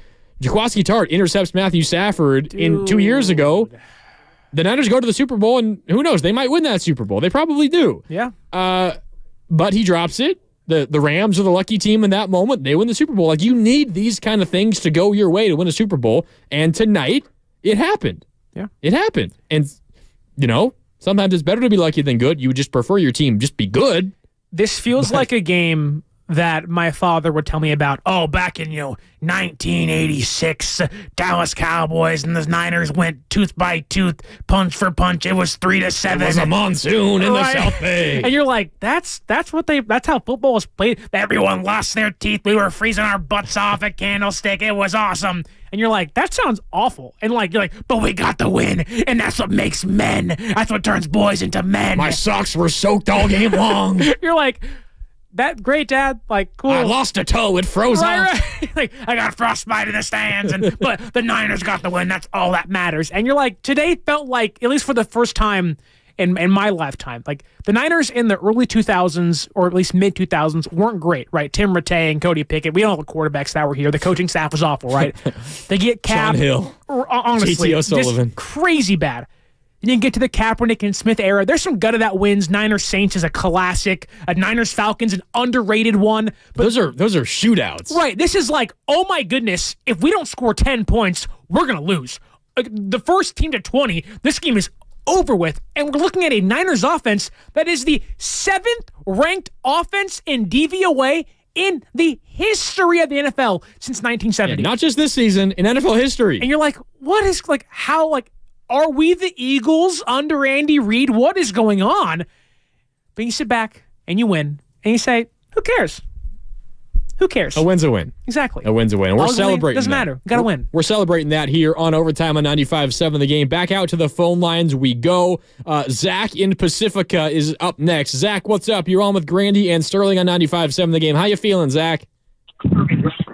Jaquaski Tart intercepts Matthew Stafford in 2 years ago. The Niners go to the Super Bowl, and who knows? They might win that Super Bowl. They probably do. Yeah. But he drops it. The Rams are the lucky team in that moment. They win the Super Bowl. Like, you need these kind of things to go your way to win a Super Bowl. And tonight, it happened. Yeah. It happened. And sometimes it's better to be lucky than good. You would just prefer your team just be good. This feels like a game that my father would tell me about. Oh, back in 1986, Dallas Cowboys and the Niners went tooth by tooth, punch for punch. It was 3-7. It was a monsoon in the South Bay. And you're like, that's how football was played. Everyone lost their teeth. We were freezing our butts off at Candlestick. It was awesome. And you're like, that sounds awful. And you're like, but we got the win, and that's what makes men. That's what turns boys into men. My socks were soaked all game long. You're like, that great, Dad. Like, cool. I lost a toe. It froze off. Right. Like, I got frostbite in the stands, but the Niners got the win. That's all that matters. And you're like, today felt like, at least for the first time in my lifetime, like the Niners in the early 2000s or at least mid 2000s weren't great, right? Tim Rattay and Cody Pickett. We don't know the quarterbacks that were here. The coaching staff was awful, right? They get Cap. Sean Hill. Honestly, T.T. O'Sullivan. just crazy bad. And you get to the Kaepernick and Smith era. There's some gut of that wins. Niners Saints is a classic. A Niners Falcons, an underrated one. But those are shootouts. Right. This is like, oh my goodness, if we don't score 10 points, we're going to lose. The first team to 20, this game is over with. And we're looking at a Niners offense that is the 7th ranked offense in DVOA in the history of the NFL since 1970. Yeah, not just this season, in NFL history. And you're like, what is, like, how, like, are we the Eagles under Andy Reid? What is going on? But you sit back and you win and you say, who cares? Who cares? A win's a win. Exactly. A win's a win. And we're Ultimately, celebrating doesn't that. matter. Got to win. We're celebrating that here on Overtime on 95.7 The Game. Back out to the phone lines we go. Zach in Pacifica is up next. Zach, what's up? You're on with Grandy and Sterling on 95.7 The Game. How you feeling, Zach?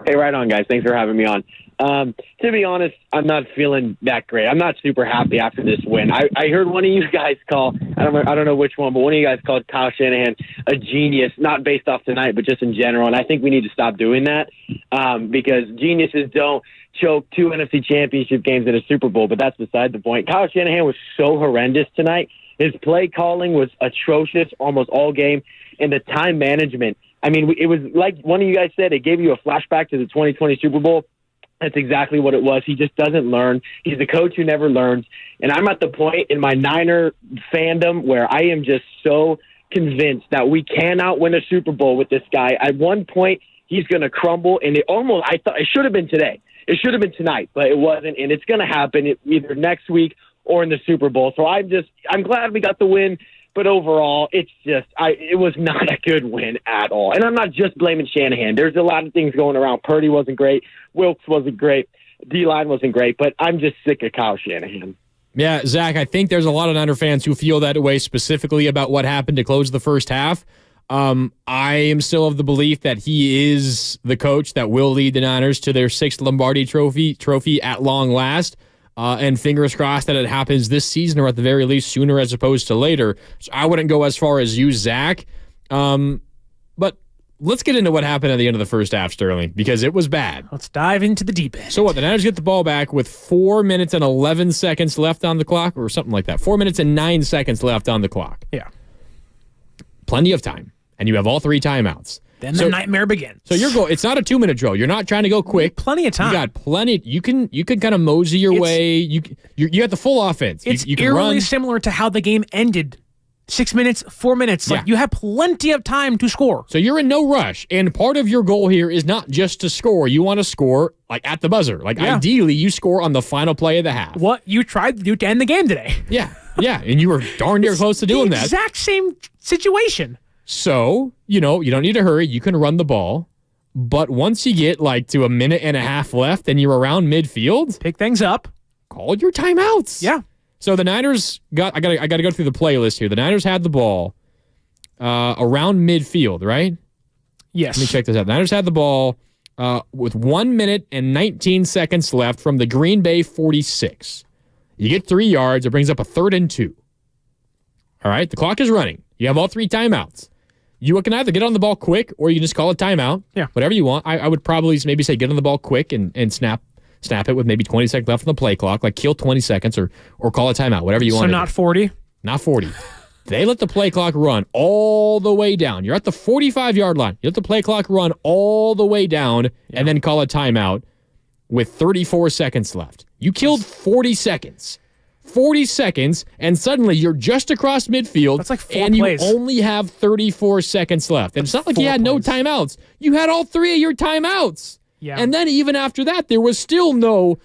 Hey, right on, guys. Thanks for having me on. To be honest, I'm not feeling that great. I'm not super happy after this win. I heard one of you guys call, I don't know which one, but one of you guys called Kyle Shanahan a genius, not based off tonight, but just in general. And I think we need to stop doing that because geniuses don't choke 2 NFC championship games in a Super Bowl, but that's beside the point. Kyle Shanahan was so horrendous tonight. His play calling was atrocious almost all game, and the time management. I mean, it was like one of you guys said, it gave you a flashback to the 2020 Super Bowl. That's exactly what it was. He just doesn't learn. He's a coach who never learns. And I'm at the point in my Niner fandom where I am just so convinced that we cannot win a Super Bowl with this guy. At one point, he's going to crumble. And I thought it should have been today. It should have been tonight, but it wasn't. And it's going to happen either next week or in the Super Bowl. So I'm glad we got the win. But overall, it was not a good win at all. And I'm not just blaming Shanahan. There's a lot of things going around. Purdy wasn't great. Wilkes wasn't great. D-line wasn't great. But I'm just sick of Kyle Shanahan. Yeah, Zach, I think there's a lot of Niner fans who feel that way specifically about what happened to close the first half. I am still of the belief that he is the coach that will lead the Niners to their 6th Lombardi trophy at long last. And fingers crossed that it happens this season or at the very least sooner as opposed to later. So I wouldn't go as far as you, Zach. But let's get into what happened at the end of the first half, Sterling, because it was bad. Let's dive into the deep end. So what? The Niners get the ball back with 4 minutes and 11 seconds left on the clock or something like that. 4 minutes and 9 seconds left on the clock. Yeah. Plenty of time. And you have all 3 timeouts. Then the nightmare begins. So your goal, it's not a 2-minute drill. You're not trying to go quick. Plenty of time. You got plenty. You can kind of mosey your way. You got the full offense. It's you can eerily run. similar to how the game ended. 6 minutes, 4 minutes. Like, you have plenty of time to score. So you're in no rush. And part of your goal here is not just to score. You want to score like at the buzzer. Like ideally you score on the final play of the half. What you tried to do to end the game today. Yeah. And you were darn near close to doing that. Exact same situation. So, you don't need to hurry. You can run the ball. But once you get like to a minute and a half left and you're around midfield, pick things up. Call your timeouts. Yeah. So the Niners I gotta go through the playlist here. The Niners had the ball around midfield, right? Yes. Let me check this out. The Niners had the ball with 1 minute and 19 seconds left from the Green Bay 46. You get 3 yards. It brings up a 3rd and 2. All right. The clock is running. You have all 3 timeouts. You can either get on the ball quick or you can just call a timeout. Yeah. Whatever you want. I would probably maybe say get on the ball quick and snap it with maybe 20 seconds left on the play clock, like kill 20 seconds or call a timeout, whatever you want. So not 40? Not 40. They let the play clock run all the way down. You're at the 45-yard line. You let the play clock run all the way down and then call a timeout with 34 seconds left. You killed 40 seconds. 40 seconds, and suddenly you're just across midfield. That's like 4 and plays. You only have 34 seconds left. And it's not like you had no timeouts. You had all 3 of your timeouts. Yeah. And then even after that, there was still no,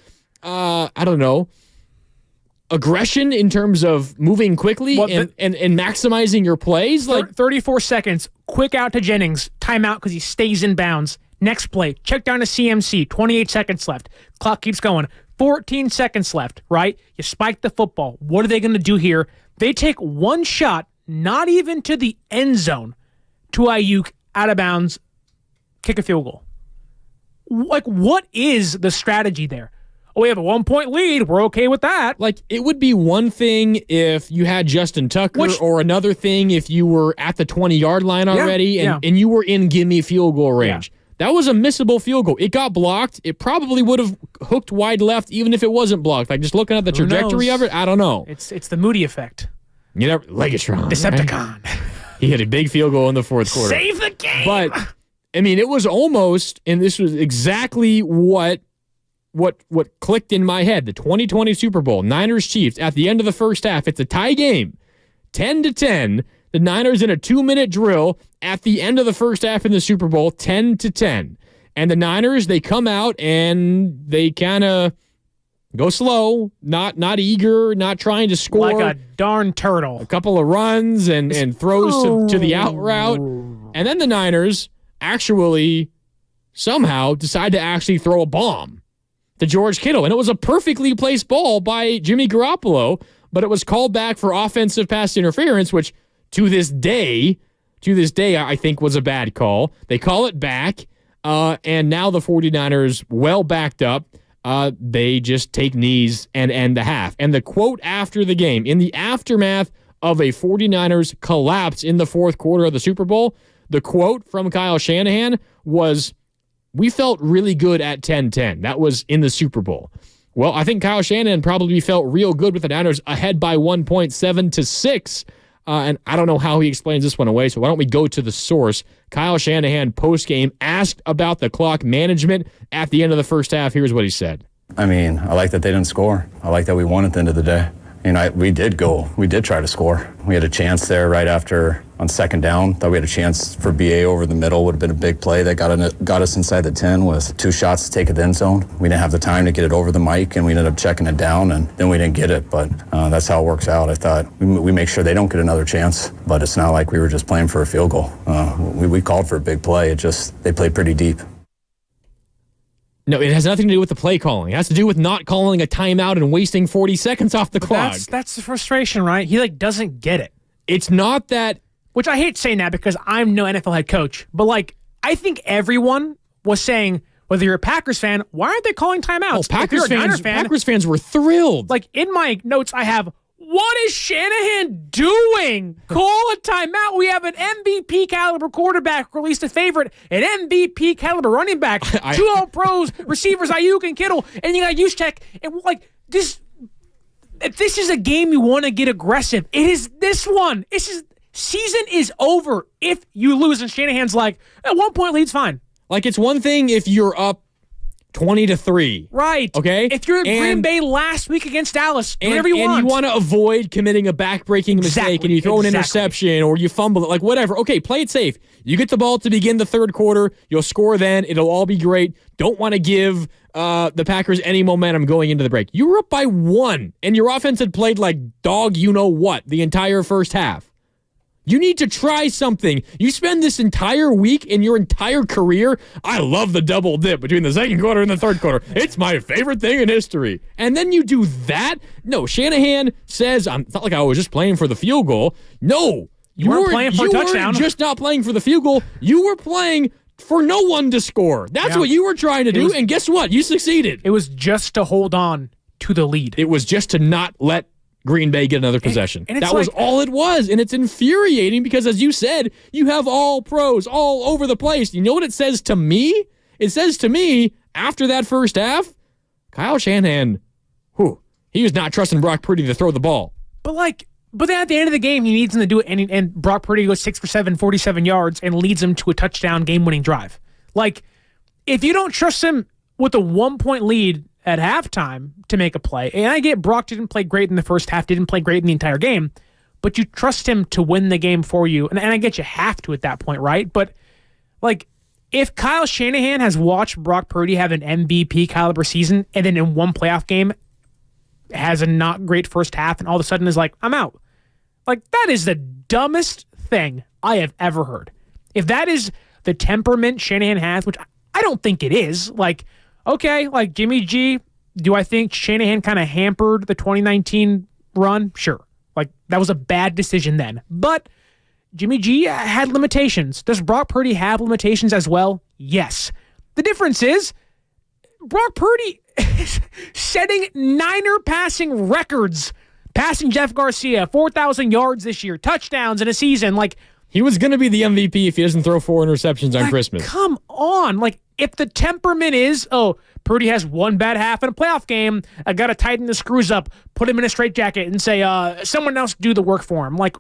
aggression in terms of moving quickly and maximizing your plays. Like 34 seconds, quick out to Jennings, timeout because he stays in bounds. Next play, check down to CMC, 28 seconds left. Clock keeps going. 14 seconds left, right? You spike the football. What are they going to do here? They take one shot, not even to the end zone, to Ayuk out of bounds, kick a field goal. Like, what is the strategy there? Oh, we have a 1-point lead. We're okay with that. Like, it would be one thing if you had Justin Tucker or another thing if you were at the 20-yard line already and you were in gimme field goal range. Yeah. That was a missable field goal. It got blocked. It probably would have hooked wide left even if it wasn't blocked. Like, just looking at the trajectory of it, I don't know. It's the Moody effect. You know, Legatron. Decepticon. Right? He hit a big field goal in the fourth quarter. Save the game! But, I mean, it was almost, and this was exactly what clicked in my head. The 2020 Super Bowl, Niners-Chiefs, at the end of the first half, it's a tie game. 10-10. The Niners in a 2-minute drill at the end of the first half in the Super Bowl, 10-10. And the Niners, they come out and they kind of go slow, not eager, not trying to score. Like a darn turtle. A couple of runs and throws to the out route. And then the Niners actually somehow decide to actually throw a bomb to George Kittle. And it was a perfectly placed ball by Jimmy Garoppolo, but it was called back for offensive pass interference, which to this day, I think was a bad call. They call it back, and now the 49ers, well backed up, they just take knees and end the half. And the quote after the game, in the aftermath of a 49ers collapse in the fourth quarter of the Super Bowl, the quote from Kyle Shanahan was, "We felt really good at 10-10. That was in the Super Bowl. Well, I think Kyle Shanahan probably felt real good with the Niners ahead by 1 point, 7-6. And I don't know how he explains this one away, so why don't we go to the source. Kyle Shanahan, post-game, asked about the clock management at the end of the first half. Here's what he said. I mean, I like that they didn't score. I like that we won at the end of the day. You know, we did try to score. We had a chance there right after on second down. Thought we had a chance for BA over the middle. Would have been a big play that got us inside the 10 with 2 shots to take it to the end zone. We didn't have the time to get it over the mic, and we ended up checking it down, and then we didn't get it. But that's how it works out. I thought we make sure they don't get another chance, but it's not like we were just playing for a field goal. We called for a big play. They played pretty deep. No, it has nothing to do with the play calling. It has to do with not calling a timeout and wasting 40 seconds off the clock. That's the frustration, right? He doesn't get it. It's not that which I hate saying that because I'm no NFL head coach, but like I think everyone was saying, whether you're a Packers fan, why aren't they calling timeouts? Packers fans were thrilled. Like in my notes, I have, what is Shanahan doing? Call a timeout. We have an MVP caliber quarterback, or at least a favorite, an MVP caliber running back, 2 All-Pros, receivers Ayuk and Kittle, and you got Juszczyk. And like this, if this is a game you want to get aggressive, it is this one. Season is over if you lose, and Shanahan's like, at 1 point lead's fine. Like, it's one thing if you're up 20-3. Right. Okay? If you're in Green Bay last week against Dallas, do whatever you want. And you want to avoid committing a back-breaking mistake, and you throw an interception or you fumble it, like whatever. Okay, play it safe. You get the ball to begin the third quarter. You'll score then. It'll all be great. Don't want to give the Packers any momentum going into the break. You were up by 1, and your offense had played like dog you-know-what the entire first half. You need to try something. You spend this entire week in your entire career. I love the double dip between the second quarter and the third quarter. It's my favorite thing in history. And then you do that? No, Shanahan says, it's not like I was just playing for the field goal. No. You weren't playing for a touchdown. You weren't just not playing for the field goal. You were playing for no one to score. That's what you were trying to do, and guess what? You succeeded. It was just to hold on to the lead. It was just to not let Green Bay get another possession. And that was all it was. And it's infuriating because, as you said, you have all pros all over the place. You know what it says to me? It says to me, after that first half, Kyle Shanahan, he was not trusting Brock Purdy to throw the ball. But then at the end of the game, he needs him to do it, and Brock Purdy goes 6 for 7, 47 yards, and leads him to a touchdown game-winning drive. Like, if you don't trust him with a 1-point lead at halftime to make a play, and I get Brock didn't play great in the first half, didn't play great in the entire game, but you trust him to win the game for you, and I get you have to at that point, right? But, like, if Kyle Shanahan has watched Brock Purdy have an MVP caliber season, and then in one playoff game has a not great first half, and all of a sudden is like, I'm out. Like, that is the dumbest thing I have ever heard. If that is the temperament Shanahan has, which I don't think it is, like, okay, like Jimmy G, do I think Shanahan kind of hampered the 2019 run? Sure. Like, that was a bad decision then. But Jimmy G had limitations. Does Brock Purdy have limitations as well? Yes. The difference is Brock Purdy is setting Niner passing records, passing Jeff Garcia, 4,000 yards this year, touchdowns in a season. Like, he was going to be the MVP if he doesn't throw 4 interceptions on Christmas. Come on. Like, if the temperament is, Purdy has one bad half in a playoff game, I got to tighten the screws up, put him in a straitjacket, and say, someone else do the work for him. Like,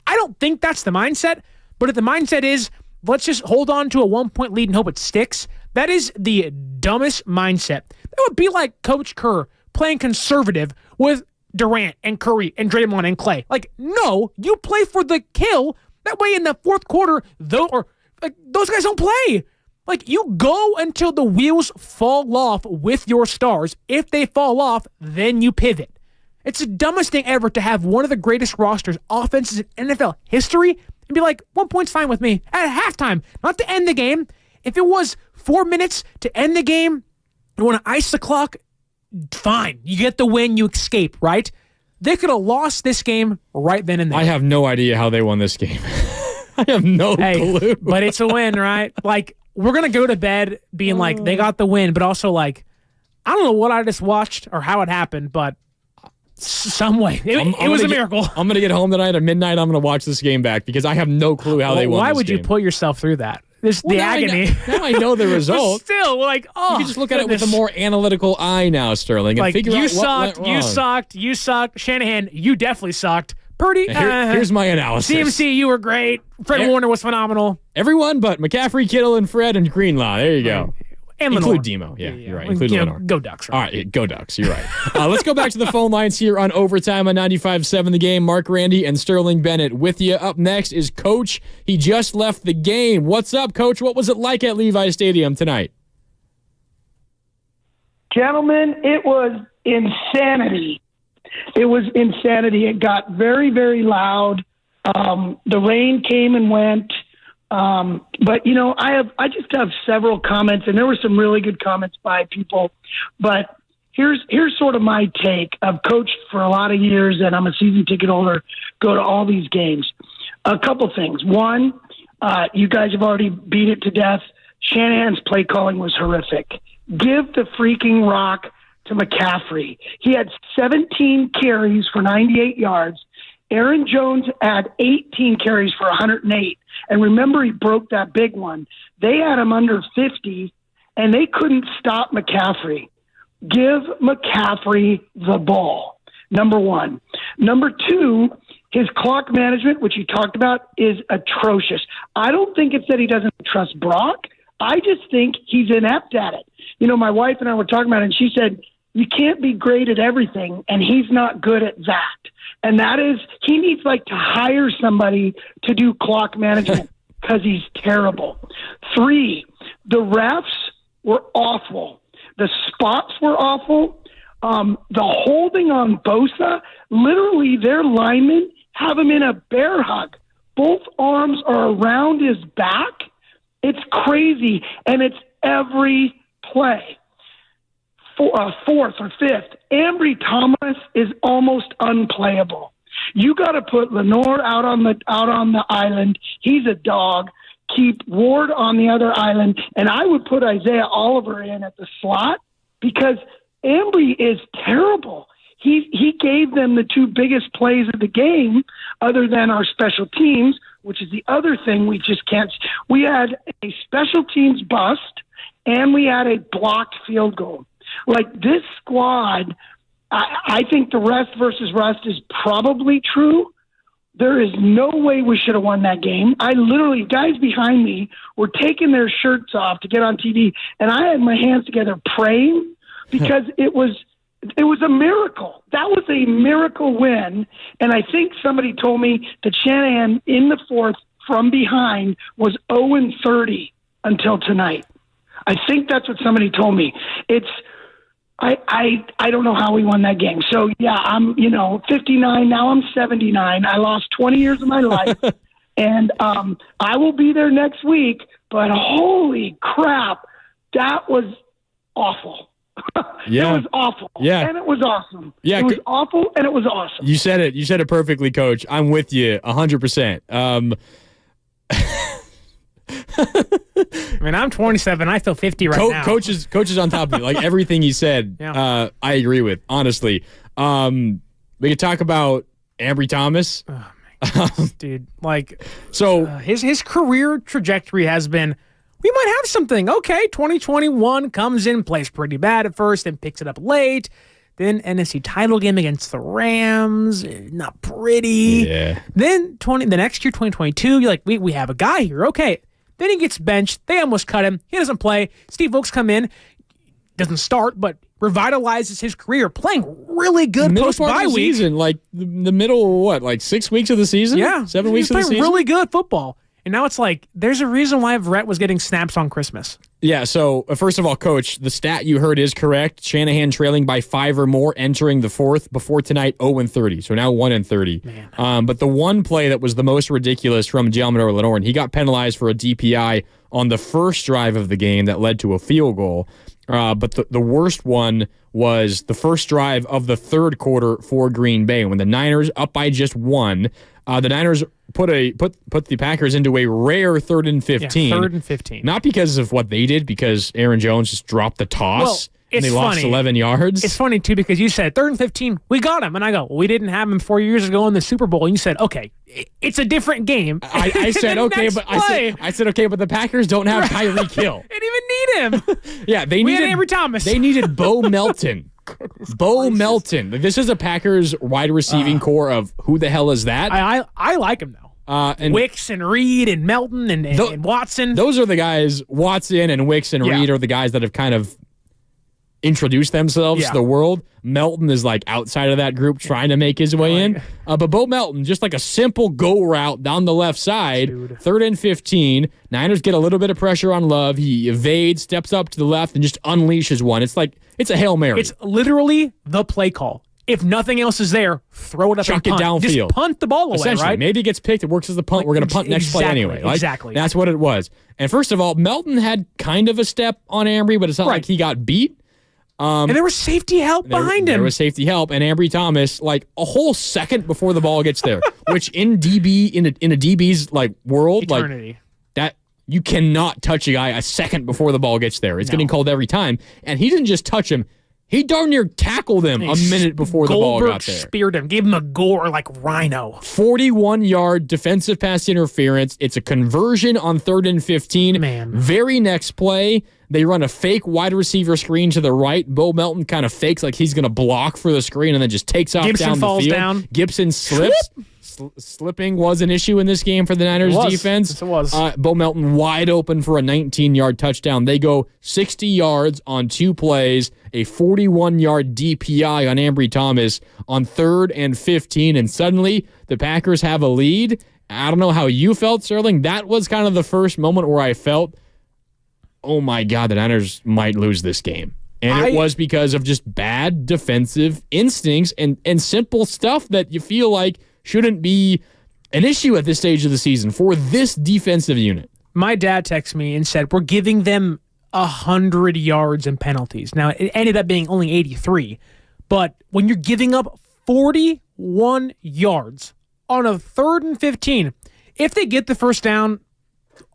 I don't think that's the mindset, but if the mindset is, let's just hold on to a 1-point lead and hope it sticks, that is the dumbest mindset. That would be like Coach Kerr playing conservative with Durant and Curry and Draymond and Clay. Like, no, you play for the kill. That way in the fourth quarter, those guys don't play. Like, you go until the wheels fall off with your stars. If they fall off, then you pivot. It's the dumbest thing ever to have one of the greatest rosters, offenses in NFL history, and be like, 1 point's fine with me at halftime, not to end the game. If it was 4 minutes to end the game, you want to ice the clock, fine. You get the win, you escape, right? They could have lost this game right then and there. I have no idea how they won this game. I have no clue. But it's a win, right? Like, we're going to go to bed being like, they got the win, but also like, I don't know what I just watched or how it happened, but some way. It was a miracle. I'm going to get home tonight at midnight. I'm going to watch this game back because I have no clue how they won Why this would game. you put yourself through that? The agony. Now I know the result. Still, like, you can just look at it with a more analytical eye now, Sterling, and like, figure out what went wrong. You sucked. Shanahan, you definitely sucked. Purdy, here's my analysis. CMC, you were great. Fred Warner was phenomenal. Everyone but McCaffrey, Kittle, and Fred and Greenlaw. There you go. And include Demo. Yeah, you're right. Include Lenore. Go Ducks. Right? All right, go Ducks. You're right. Let's go back to the phone lines here on Overtime on 95.7 The Game. Mark Randy and Sterling Bennett with you. Up next is Coach. He just left the game. What's up, Coach? What was it like at Levi Stadium tonight? Gentlemen, it was insanity. It was insanity. It got very, very loud. The rain came and went. But you know, I just have several comments, and there were some really good comments by people. But here's sort of my take. I've coached for a lot of years, and I'm a season ticket holder. Go to all these games. A couple things. One, you guys have already beat it to death. Shanahan's play calling was horrific. Give the freaking rock to McCaffrey. He had 17 carries for 98 yards. Aaron Jones had 18 carries for 108. And remember, he broke that big one. They had him under 50, and they couldn't stop McCaffrey. Give McCaffrey the ball, number one. Number two, his clock management, which you talked about, is atrocious. I don't think it's that he doesn't trust Brock. I just think he's inept at it. You know, my wife and I were talking about it, and she said, you can't be great at everything, and he's not good at that. And that is, he needs to hire somebody to do clock management because he's terrible. 3, the refs were awful. The spots were awful. The holding on Bosa, literally their linemen have him in a bear hug. Both arms are around his back. It's crazy, and it's every play. Fourth or fifth, Ambry Thomas is almost unplayable. You got to put Lenore out on the island. He's a dog. Keep Ward on the other island, and I would put Isaiah Oliver in at the slot because Ambry is terrible. He gave them the 2 biggest plays of the game, other than our special teams, which is the other thing we just can't. We had a special teams bust, and we had a blocked field goal. Like this squad, I think the rest versus rust is probably true. There is no way we should have won that game. Guys behind me were taking their shirts off to get on TV, and I had my hands together praying because it was a miracle. That was a miracle win, and I think somebody told me that Shanahan in the fourth from behind was 0-30 until tonight. I think that's what somebody told me. I don't know how we won that game. So, yeah, I'm, 59. Now I'm 79. I lost 20 years of my life. And I will be there next week. But holy crap, that was awful. Yeah. It was awful. Yeah. And it was awesome. Yeah. It was awful, and it was awesome. You said it. You said it perfectly, Coach. I'm with you 100%. I mean, I'm 27. I feel 50 right now. Coach is on top of it. Like everything he said, Yeah. I agree with. Honestly, we could talk about Ambry Thomas. Oh my goodness, dude. His career trajectory has been. We might have something. Okay, 2021 comes in, plays pretty bad at first, and picks it up late. Then NFC title game against the Rams, not pretty. Yeah. Then the next year, 2022, you're like, we have a guy here. Okay. Then he gets benched. They almost cut him. He doesn't play. Steve Wilkes come in, doesn't start, but revitalizes his career, playing really good post-bye week. Season, like the middle, 6 weeks of the season? Yeah. 7 weeks of the season? Playing really good football. And now it's like, there's a reason why Brett was getting snaps on Christmas. Yeah, so first of all, Coach, the stat you heard is correct. Shanahan trailing by 5 or more entering the fourth. Before tonight, 0-30. So now 1-30. But the one play that was the most ridiculous from Jalmador Lenore, and he got penalized for a DPI on the first drive of the game that led to a field goal. But the worst one was the first drive of the third quarter for Green Bay. When the Niners up by just 1, the Niners put the Packers into a rare 3rd and 15. Yeah, 3rd and 15. Not because of what they did, because Aaron Jones just dropped the toss and they lost 11 yards. It's funny, too, because you said 3rd and 15, we got him. And I go, well, we didn't have him 4 years ago in the Super Bowl. And you said, okay, it's a different game. I said, okay, but I said, okay, but the Packers don't have Tyreek Hill. They didn't even need him. Yeah, we had Ambry Thomas. They needed Bo Melton. Bo Melton. This is a Packers wide receiving core of who the hell is that? I like him, though. And Wicks and Reed and Melton and Watson. Those are the guys. Watson and Wicks and Reed are the guys that have kind of introduced themselves to the world. Melton is like outside of that group trying to make his way in. But Bo Melton, just like a simple go route down the left side, 3rd and 15. Niners get a little bit of pressure on Love. He evades, steps up to the left, and just unleashes one. It's a Hail Mary. It's literally the play call. If nothing else is there, throw it up Chuck and punt. It downfield. Just punt the ball away, essentially, right? Maybe it gets picked. It works as the punt. We're going to punt next play anyway. Exactly. That's what it was. And first of all, Melton had kind of a step on Ambry, but it's not like he got beat. And there was safety help behind him. There was safety help, and Ambry Thomas, like a whole second before the ball gets there, which in a DB's like world, Eternity. like that, you cannot touch a guy a second before the ball gets there. It's getting called every time, and he didn't just touch him. He darn near tackled him a minute before the ball got there. Speared him, gave him a gore like Rhino. 41-yard defensive pass interference. It's a conversion on 3rd and 15. Man. Very next play, they run a fake wide receiver screen to the right. Bo Melton kind of fakes like he's going to block for the screen and then just takes off Gibson down the falls field. down. Gibson slips. Slipping was an issue in this game for the Niners defense. Yes, it was. Bo Melton wide open for a 19-yard touchdown. They go 60 yards on 2 plays, a 41-yard DPI on Ambry Thomas on 3rd and 15, and suddenly the Packers have a lead. I don't know how you felt, Sterling. That was kind of the first moment where I felt, oh my God, the Niners might lose this game. And it was because of just bad defensive instincts and simple stuff that you feel like shouldn't be an issue at this stage of the season for this defensive unit. My dad texted me and said, we're giving them 100 yards in penalties. Now, it ended up being only 83. But when you're giving up 41 yards on a 3rd and 15, if they get the first down,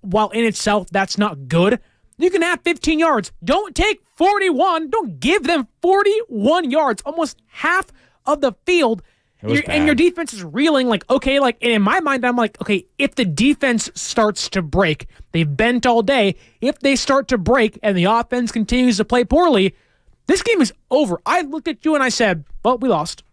while in itself that's not good, you can have 15 yards. Don't take 41. Don't give them 41 yards, almost half of the field. And your defense is reeling like, okay, like, and in my mind, I'm like, okay, if the defense starts to break, they've bent all day. If they start to break and the offense continues to play poorly, this game is over. I looked at you and I said, well, we lost.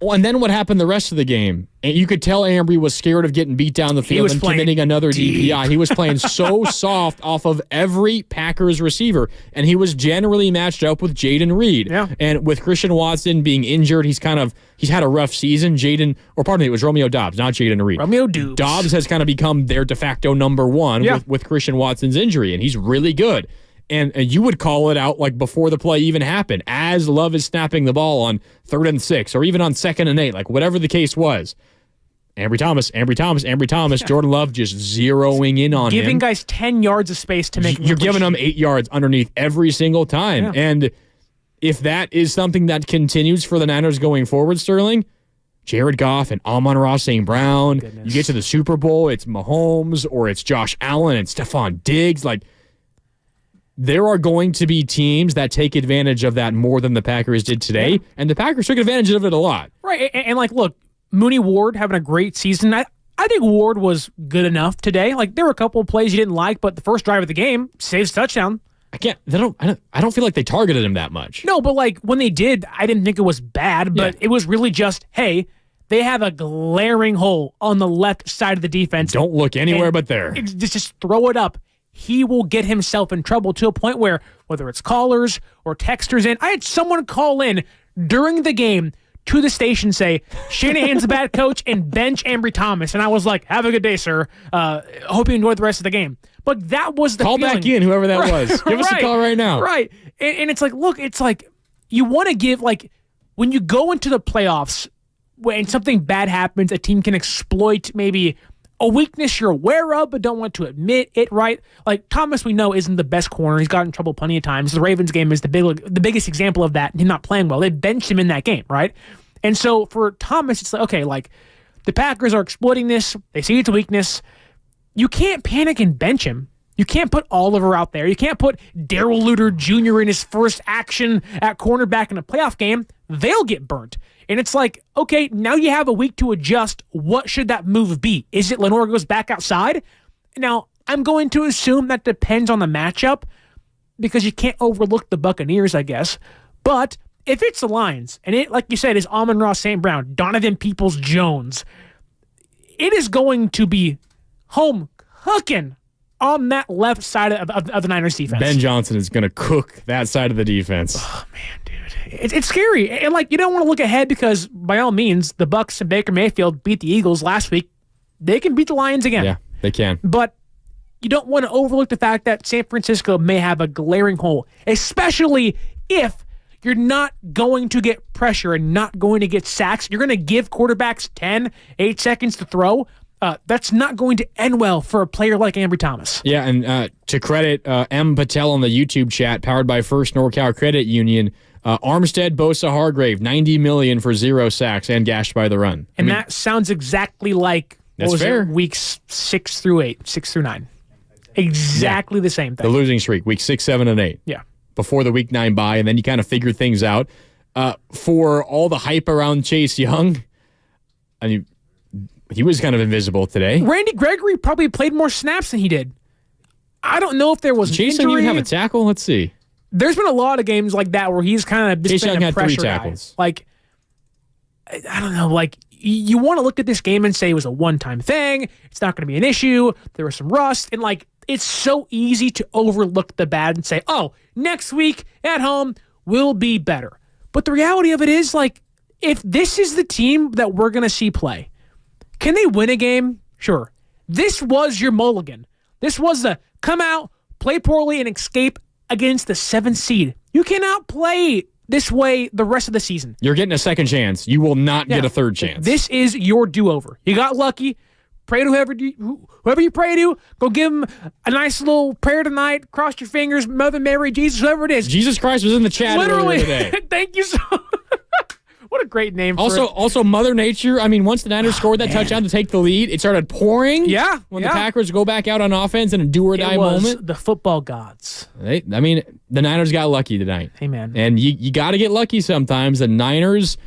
Well, and then what happened the rest of the game? And you could tell Ambry was scared of getting beat down the field and committing another DPI. He was playing so soft off of every Packers receiver, and he was generally matched up with Jaden Reed. Yeah. And with Christian Watson being injured, he's had a rough season. It was Romeo Doubs, not Jaden Reed. Romeo Doubs. Dobbs has kind of become their de facto number one with Christian Watson's injury, and he's really good. And you would call it out like before the play even happened, as Love is snapping the ball on 3rd and 6, or even on 2nd and 8, like whatever the case was. Ambry Thomas, Jordan Love just zeroing in on him. Giving guys 10 yards of space to make. You're giving them 8 yards underneath every single time. Yeah. And if that is something that continues for the Niners going forward, Sterling, Jared Goff and Amon-Ra St. Brown, you get to the Super Bowl, it's Mahomes or it's Josh Allen and Stephon Diggs, like, there are going to be teams that take advantage of that more than the Packers did today, and the Packers took advantage of it a lot. Right, and like, look, Mooney Ward having a great season. I think Ward was good enough today. Like, there were a couple of plays you didn't like, but the first drive of the game saves touchdown. I don't feel like they targeted him that much. No, but like when they did, I didn't think it was bad, but it was really just, hey, they have a glaring hole on the left side of the defense. Don't look anywhere but there. Just throw it up. He will get himself in trouble to a point where, whether it's callers or texters in, I had someone call in during the game to the station say, Shanahan's a bad coach and bench Ambry Thomas. And I was like, have a good day, sir. Hope you enjoyed the rest of the game. But that was the Call feeling. back in, whoever that was. Give us a call right now. Right. And it's like, look, it's like you want to give, like, when you go into the playoffs, when something bad happens, a team can exploit maybe a weakness you're aware of but don't want to admit it, right? Like, Thomas, we know, isn't the best corner. He's gotten in trouble plenty of times. The Ravens game is the biggest example of that, him not playing well. They benched him in that game, right? And so for Thomas, it's like, okay, like, the Packers are exploiting this. They see it's a weakness. You can't panic and bench him. You can't put Oliver out there. You can't put Darrell Luter Jr. in his first action at cornerback in a playoff game. They'll get burnt. And it's like, okay, now you have a week to adjust. What should that move be? Is it Lenore goes back outside? Now, I'm going to assume that depends on the matchup because you can't overlook the Buccaneers, I guess. But if it's the Lions, and it, like you said, is Amon-Ra St. Brown, Donovan Peoples-Jones, it is going to be home cooking on that left side of the Niners defense. Ben Johnson is going to cook that side of the defense. Oh, man, dude. It's scary. And, like, you don't want to look ahead because, by all means, the Bucs and Baker Mayfield beat the Eagles last week. They can beat the Lions again. Yeah, they can. But you don't want to overlook the fact that San Francisco may have a glaring hole, especially if you're not going to get pressure and not going to get sacks. You're going to give quarterbacks 8 seconds to throw. that's not going to end well for a player like Ambry Thomas. Yeah, and to credit M. Patel on the YouTube chat, powered by First NorCal Credit Union, Armstead, Bosa, Hargrave, $90 million for 0 sacks and gashed by the run. And that sounds exactly like weeks 6 through 8, 6 through 9. Exactly the same thing. The losing streak, week 6, 7, and 8. Yeah. Before the week 9 bye, and then you kind of figure things out. For all the hype around Chase Young, I mean, he was kind of invisible today. Randy Gregory probably played more snaps than he did. I don't know if there was Chase an Young injury. even have a tackle? Let's see. There's been a lot of games like that where he's kind of just Chase been Young a had 3 pressure guy. tackles. Like, I don't know, like, you want to look at this game and say it was a one-time thing. It's not going to be an issue. There was some rust. And, like, it's so easy to overlook the bad and say, oh, next week at home will be better. But the reality of it is, like, if this is the team that we're going to see play, can they win a game? Sure. This was your mulligan. This was the come out, play poorly, and escape against the 7th seed. You cannot play this way the rest of the season. You're getting a second chance. You will not get a third chance. This is your do-over. You got lucky. Pray to whoever you pray to. Go give them a nice little prayer tonight. Cross your fingers. Mother Mary, Jesus, whoever it is. Jesus Christ was in the chat Literally. earlier today. Thank you so much. What a great name for it. Also, Mother Nature, I mean, once the Niners scored that touchdown to take the lead, it started pouring. Yeah. When the Packers go back out on offense in a do-or-die moment. The football gods. The Niners got lucky tonight. Hey, man. And you got to get lucky sometimes. The Niners,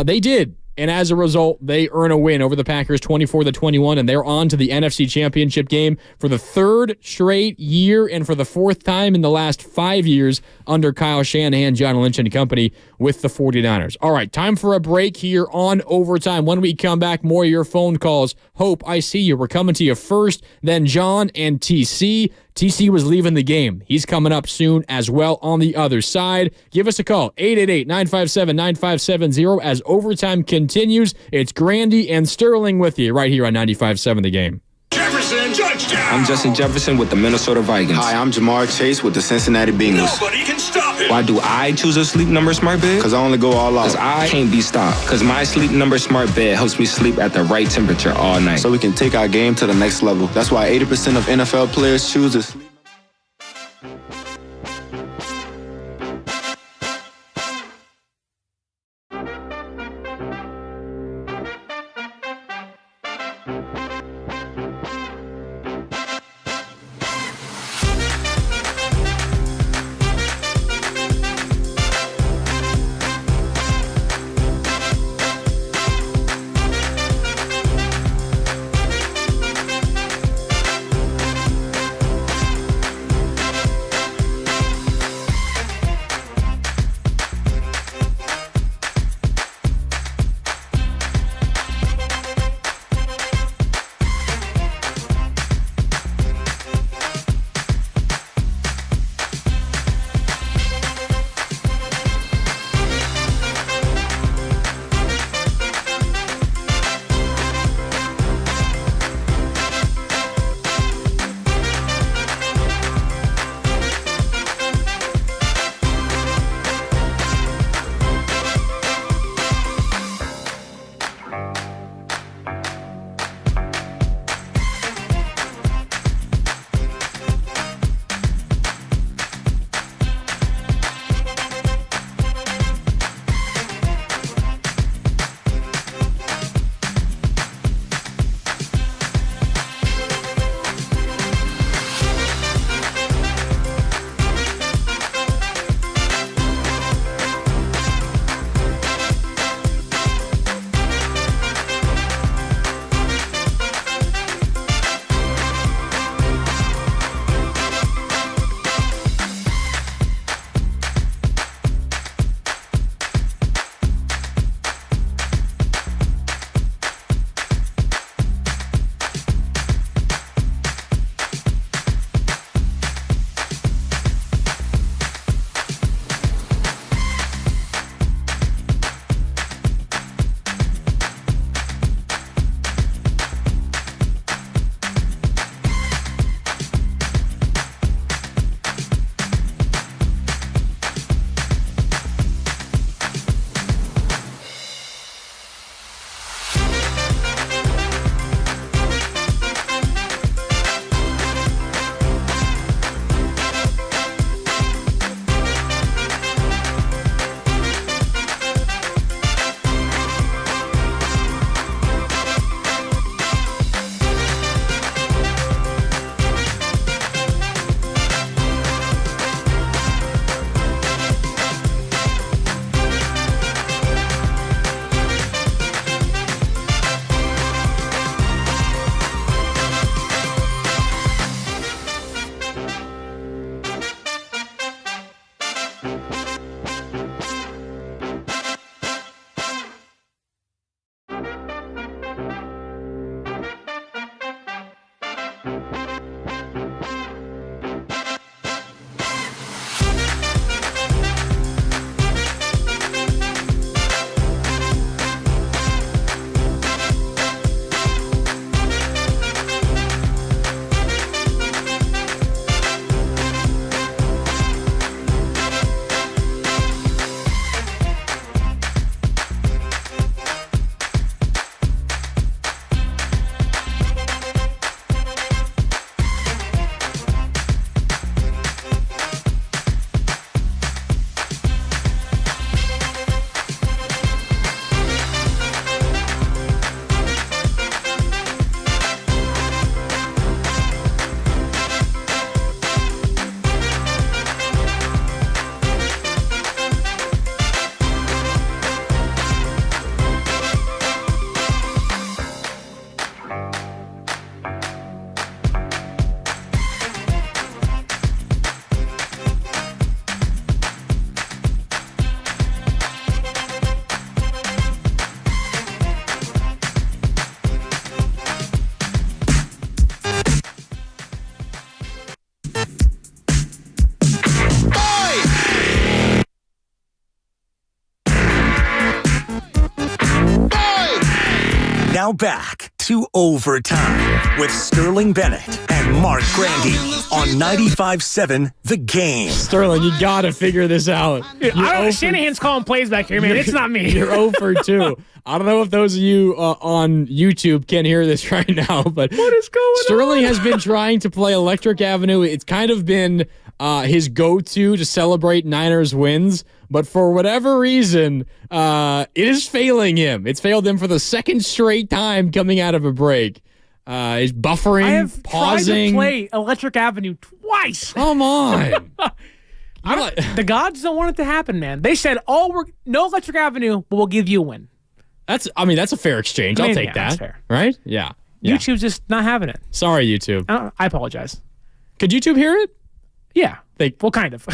they did. And as a result, they earn a win over the Packers 24-21, and they're on to the NFC Championship game for the 3rd straight year and for the 4th time in the last 5 years under Kyle Shanahan, John Lynch, and company with the 49ers. All right, time for a break here on Overtime. When we come back, more of your phone calls. Hope, I see you. We're coming to you first, then John and TC. TC was leaving the game. He's coming up soon as well on the other side. Give us a call, 888-957-9570. As Overtime continues, it's Grandy and Sterling with you right here on 95.7 The Game. Jefferson, touchdown! I'm Justin Jefferson with the Minnesota Vikings. Hi, I'm Jamar Chase with the Cincinnati Bengals. Nobody can stop it. Why do I choose a Sleep Number smart bed? Because I only go all out. Because I can't be stopped. Because my Sleep Number smart bed helps me sleep at the right temperature all night. So we can take our game to the next level. That's why 80% of NFL players choose a Sleep. Now back to Overtime with Sterling Bennett and Mark Grandy on 95.7 The Game. Sterling, you got to figure this out. Dude, Shanahan's calling plays back here, man. It's not me. You're 0 for 2. I don't know if those of you on YouTube can hear this right now, but what is going on? Sterling has been trying to play Electric Avenue. It's kind of been his go-to to celebrate Niners wins, but for whatever reason, it is failing him. It's failed him for the second straight time coming out of a break. He's buffering, I have pausing. tried to play Electric Avenue twice. Come on. The gods don't want it to happen, man. They said, no Electric Avenue, but we'll give you a win. That's a fair exchange. I'll take that. That's fair. Right? Yeah. YouTube's just not having it. Sorry, YouTube. I apologize. Could YouTube hear it? Yeah. Kind of.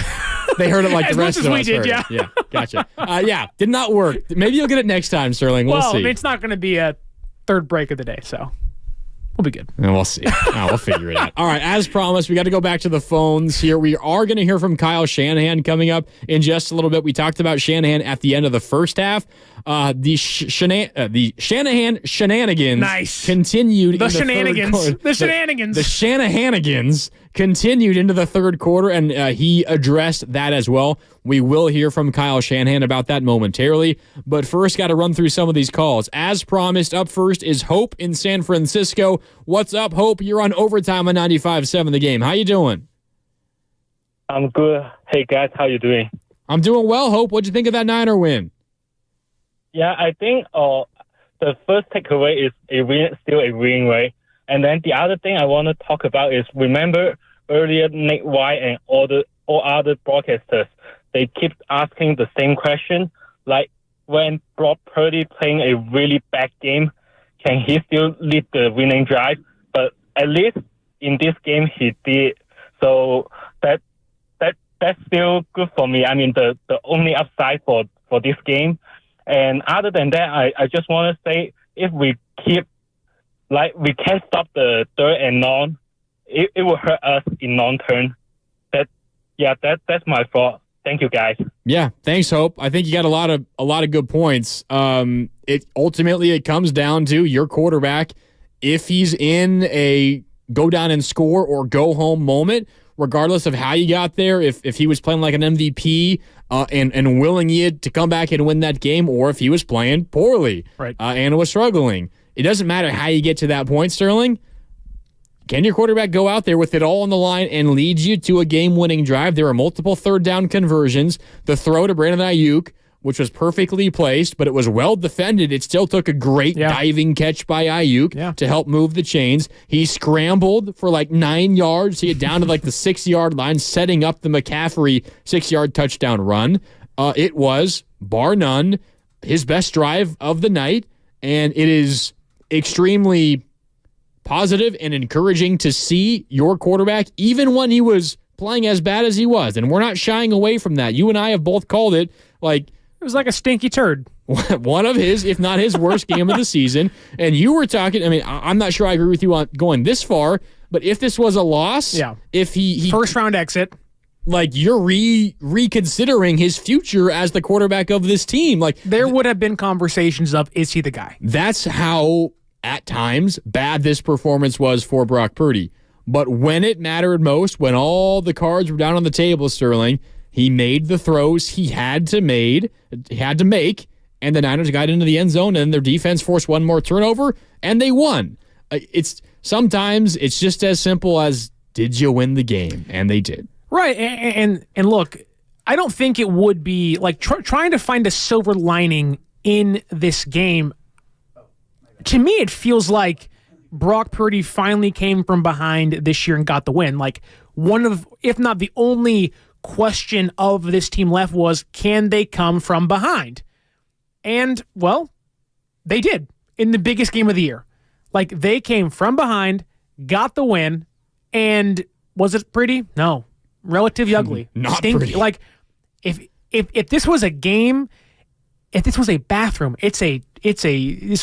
They heard it like as the rest much of as us we heard did, it. Yeah, gotcha. Did not work. Maybe you'll get it next time, Sterling. We'll see. I mean, it's not going to be a third break of the day, so we'll be good. And we'll see. We'll figure it out. All right, as promised, we got to go back to the phones here. We are going to hear from Kyle Shanahan coming up in just a little bit. We talked about Shanahan at the end of the first half. The Shanahan shenanigans continued. The in shenanigans. The third quarter. The shenanigans. The Shanahanigans continued into the third quarter, and he addressed that as well. We will hear from Kyle Shanahan about that momentarily, but first got to run through some of these calls. As promised, up first is Hope in San Francisco. What's up, Hope? You're on Overtime on 95.7 The Game. How you doing? I'm good. Hey, guys, how you doing? I'm doing well, Hope. What'd you think of that Niner win? Yeah, I think the first takeaway is a win, still a win, right? And then the other thing I want to talk about is, remember earlier Nick White and all other broadcasters, they keep asking the same question, like when Brock Purdy playing a really bad game, can he still lead the winning drive? But at least in this game he did. So that's still good for me. I mean, the only upside for this game. And other than that, I just want to say, if we keep, we can't stop the third and long, it will hurt us in long term. That's my thought. Thank you, guys. Yeah, thanks, Hope. I think you got a lot of good points. It ultimately comes down to your quarterback. If he's in a go down and score or go home moment, regardless of how you got there, if he was playing like an MVP and willing you to come back and win that game, or if he was playing poorly and was struggling, it doesn't matter how you get to that point, Sterling. Can your quarterback go out there with it all on the line and lead you to a game-winning drive? There are multiple third down conversions. The throw to Brandon Ayuk, which was perfectly placed, but it was well defended. It still took a great diving catch by Ayuk to help move the chains. He scrambled for 9 yards. He had down to the 6-yard line, setting up the McCaffrey 6-yard touchdown run. It was, bar none, his best drive of the night, and it is extremely positive and encouraging to see your quarterback, even when he was playing as bad as he was. And we're not shying away from that. You and I have both called it it was like a stinky turd. One of his, if not his worst game of the season. And you were talking, I mean, I'm not sure I agree with you on going this far, but if this was a loss, if he first round exit, you're reconsidering his future as the quarterback of this team. There would have been conversations of, is he the guy? That's how, at times, bad this performance was for Brock Purdy. But when it mattered most, when all the cards were down on the table, Sterling, he made the throws he had to make, and the Niners got into the end zone, and their defense forced one more turnover, and they won. Sometimes it's just as simple as, did you win the game? And they did. Right, and look, I don't think it would be trying to find a silver lining in this game. To me, it feels like Brock Purdy finally came from behind this year and got the win. One of, if not the only question of this team left was, can they come from behind? And, well, they did in the biggest game of the year. They came from behind, got the win, and was it pretty? No. Relatively ugly. Not stinky. pretty. If this was a game, if this was a bathroom, it's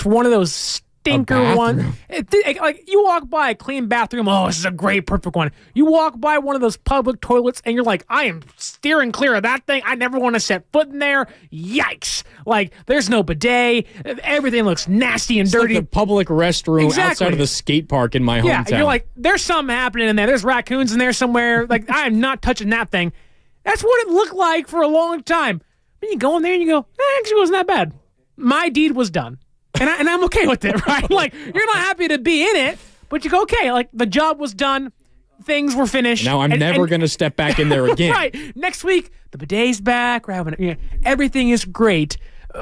one of those stinker one. Like you walk by a clean bathroom, oh, this is a great, perfect one. You walk by one of those public toilets and you're like, I am steering clear of that thing. I never want to set foot in there. Yikes. Like there's no bidet. Everything looks nasty and dirty. Like the public restroom outside of the skate park in my hometown. Yeah, you're like, there's something happening in there. There's raccoons in there somewhere. Like I am not touching that thing. That's what it looked like for a long time. Then you go in there and you go, actually it wasn't that bad. My deed was done. And I'm okay with it, right? Like, you're not happy to be in it, but you go, okay, like, the job was done. Things were finished. Now I'm never going to step back in there again. Right. Next week, the bidet's back. We're having, everything is great.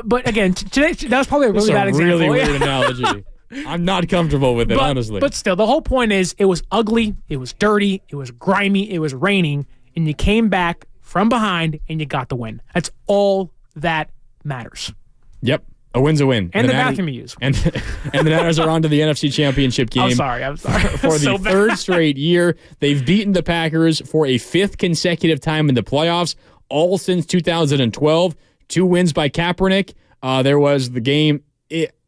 But again, today, that was probably a really bad example. Really weird analogy. I'm not comfortable with it, honestly. But still, the whole point is it was ugly, it was dirty, it was grimy, it was raining, and you came back from behind and you got the win. That's all that matters. Yep. A win's a win. And the bathroom you use. And the Niners are on to the NFC Championship game. I'm sorry. For the third straight year. They've beaten the Packers for a fifth consecutive time in the playoffs, all since 2012. 2 wins by Kaepernick. There was the game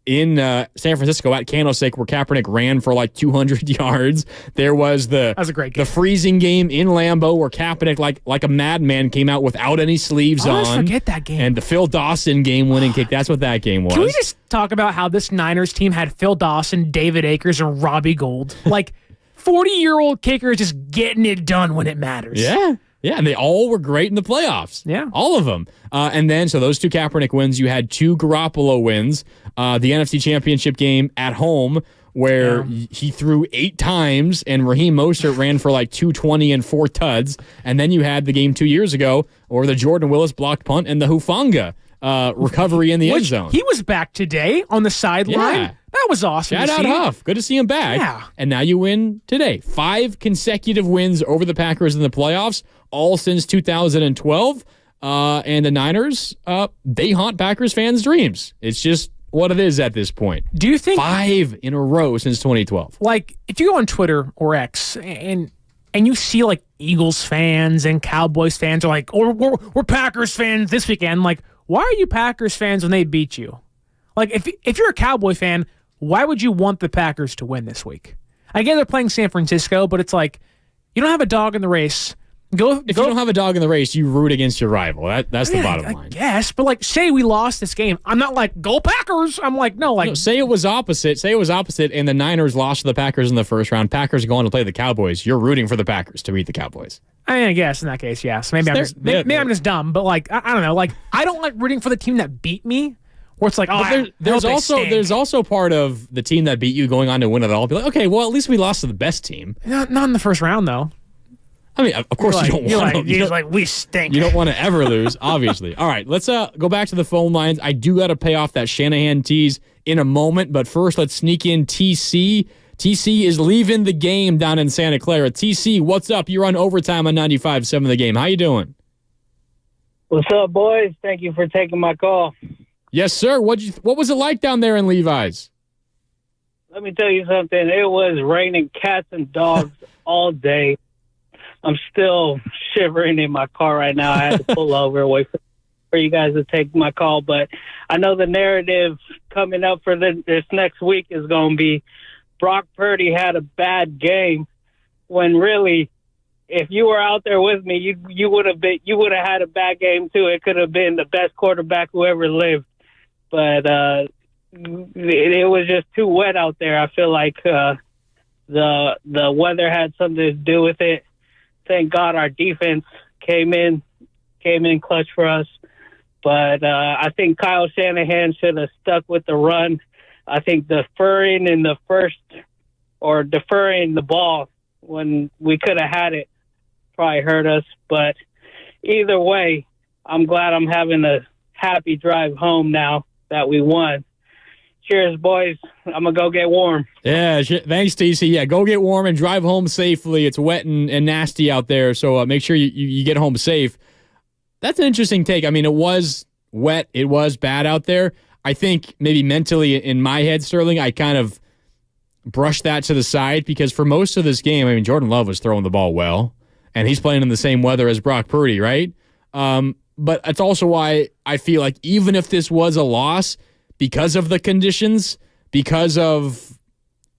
in San Francisco at Candlestick where Kaepernick ran for like 200 yards. There was that was a great game. The freezing game in Lambeau where Kaepernick, like a madman, came out without any sleeves on. I forget that game. And the Phil Dawson game-winning kick. That's what that game was. Can we just talk about how this Niners team had Phil Dawson, David Akers, and Robbie Gould? Like 40-year-old kickers just getting it done when it matters. Yeah. Yeah, and they all were great in the playoffs. Yeah. All of them. And then, so those 2 Kaepernick wins, you had 2 Garoppolo wins. The NFC Championship game at home where he threw 8 times and Raheem Mostert ran for like 220 and 4 tuds. And then you had the game 2 years ago or the Jordan Willis blocked punt and the Hufanga recovery in the end zone. He was back today on the sideline. Yeah. That was awesome. Shout out Huff. Good to see him back. Yeah. And now you win today. 5 consecutive wins over the Packers in the playoffs, all since 2012. And the Niners, they haunt Packers fans' dreams. It's just what it is at this point. Do you think 5 in a row since 2012? Like, if you go on Twitter or X and you see like Eagles fans and Cowboys fans are like, or we're Packers fans this weekend. Like, why are you Packers fans when they beat you? Like, if you're a Cowboy fan, why would you want the Packers to win this week? I get they're playing San Francisco, but it's like you don't have a dog in the race. If you don't have a dog in the race, you root against your rival. That's the bottom line. Yes, but like, say we lost this game. I'm not like, go Packers. I'm like, no, like. No, say it was opposite. Say it was opposite, and the Niners lost to the Packers in the first round. Packers go on to play the Cowboys. You're rooting for the Packers to beat the Cowboys. I guess in that case, yes. Maybe I'm just dumb, but like, I don't know. Like, I don't like rooting for the team that beat me. Where it's like, there's also part of the team that beat you going on to win it all. Be like, okay, well, at least we lost to the best team. Not in the first round, though. I mean, of course you don't want to. You're like, we stink. You don't want to ever lose, obviously. All right, let's go back to the phone lines. I do got to pay off that Shanahan tease in a moment, but first let's sneak in TC. TC is leaving the game down in Santa Clara. TC, what's up? You're on overtime on 95.7 The Game. How you doing? What's up, boys? Thank you for taking my call. Yes, sir. What was it like down there in Levi's? Let me tell you something. It was raining cats and dogs all day. I'm still shivering in my car right now. I had to pull over away for you guys to take my call. But I know the narrative coming up for this next week is going to be Brock Purdy had a bad game, when really, if you were out there with me, you would have had a bad game too. It could have been the best quarterback who ever lived. But it was just too wet out there. I feel like the weather had something to do with it. Thank God our defense came in clutch for us. But I think Kyle Shanahan should have stuck with the run. I think deferring the ball when we could have had it probably hurt us. But either way, I'm glad I'm having a happy drive home now that we won. Cheers, boys. I'm going to go get warm. Yeah, thanks, TC. Yeah, go get warm and drive home safely. It's wet and nasty out there, so make sure you get home safe. That's an interesting take. I mean, it was wet. It was bad out there. I think maybe mentally in my head, Sterling, I kind of brushed that to the side because for most of this game, I mean, Jordan Love was throwing the ball well, and he's playing in the same weather as Brock Purdy, right? But that's also why I feel like even if this was a loss because of the conditions, because of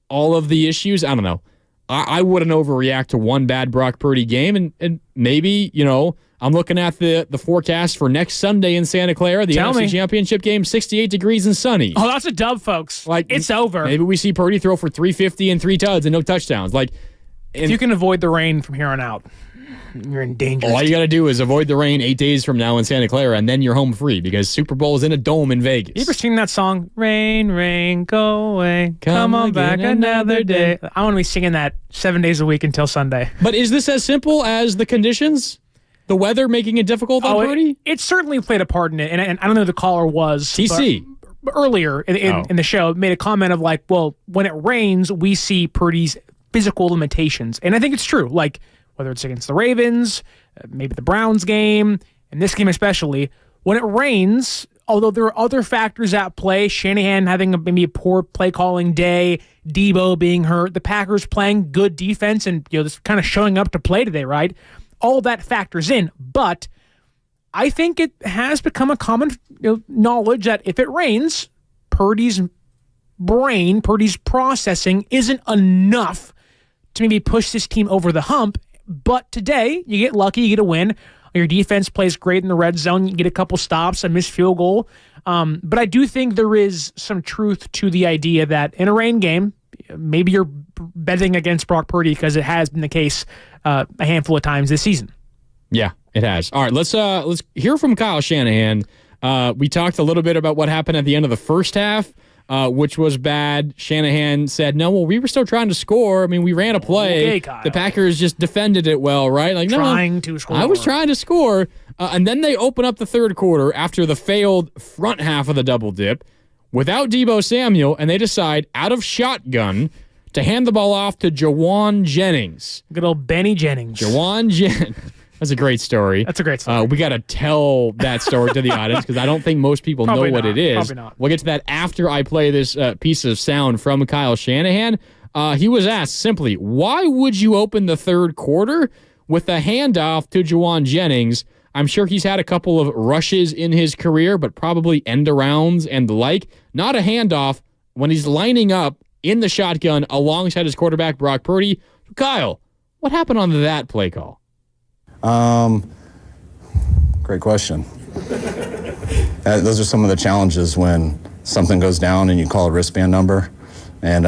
all of the issues, I don't know. I wouldn't overreact to one bad Brock Purdy game, and maybe, I'm looking at the forecast for next Sunday in Santa Clara, the NFC Championship game, 68 degrees and sunny. Oh, that's a dub, folks. It's over. Maybe we see Purdy throw for 350 and 3 tuds and no touchdowns. If you can avoid the rain from here on out, you're in danger. All you got to do is avoid the rain 8 days from now in Santa Clara, and then you're home free because Super Bowl is in a dome in Vegas. You ever sing that song, Rain, Rain, Go Away, Come on back another day? I want to be singing that 7 days a week until Sunday. But is this as simple as the conditions? The weather making it difficult on Purdy? It certainly played a part in it, and I don't know who the caller was. TC. But earlier in the show, made a comment of when it rains, we see Purdy's physical limitations. And I think it's true. Whether it's against the Ravens, maybe the Browns game, and this game especially, when it rains, although there are other factors at play, Shanahan having maybe a poor play calling day, Debo being hurt, the Packers playing good defense and just kind of showing up to play today, right? All that factors in, but I think it has become a common knowledge that if it rains, Purdy's brain, Purdy's processing isn't enough to maybe push this team over the hump. But today, you get lucky, you get a win. Your defense plays great in the red zone. You get a couple stops, a missed field goal. But I do think there is some truth to the idea that in a rain game, maybe you're betting against Brock Purdy because it has been the case a handful of times this season. Yeah, it has. All right, let's hear from Kyle Shanahan. We talked a little bit about what happened at the end of the first half, which was bad. Shanahan said, no, well, we were still trying to score. I mean, we ran a play. Okay, Kyle. The Packers just defended it well, right? Trying to score. I was trying to score. And then they open up the third quarter after the failed front half of the double dip without Debo Samuel, and they decide out of shotgun to hand the ball off to Jawan Jennings. Good old Benny Jennings. Jawan Jennings. That's a great story. That's a great story. We got to tell that story to the audience because I don't think most people know what it is. Probably not. We'll get to that after I play this piece of sound from Kyle Shanahan. He was asked simply, why would you open the third quarter with a handoff to Jawan Jennings? I'm sure he's had a couple of rushes in his career, but probably end-arounds and the like. Not a handoff when he's lining up in the shotgun alongside his quarterback, Brock Purdy. Kyle, what happened on that play call? Great question. Those are some of the challenges when something goes down and you call a wristband number, and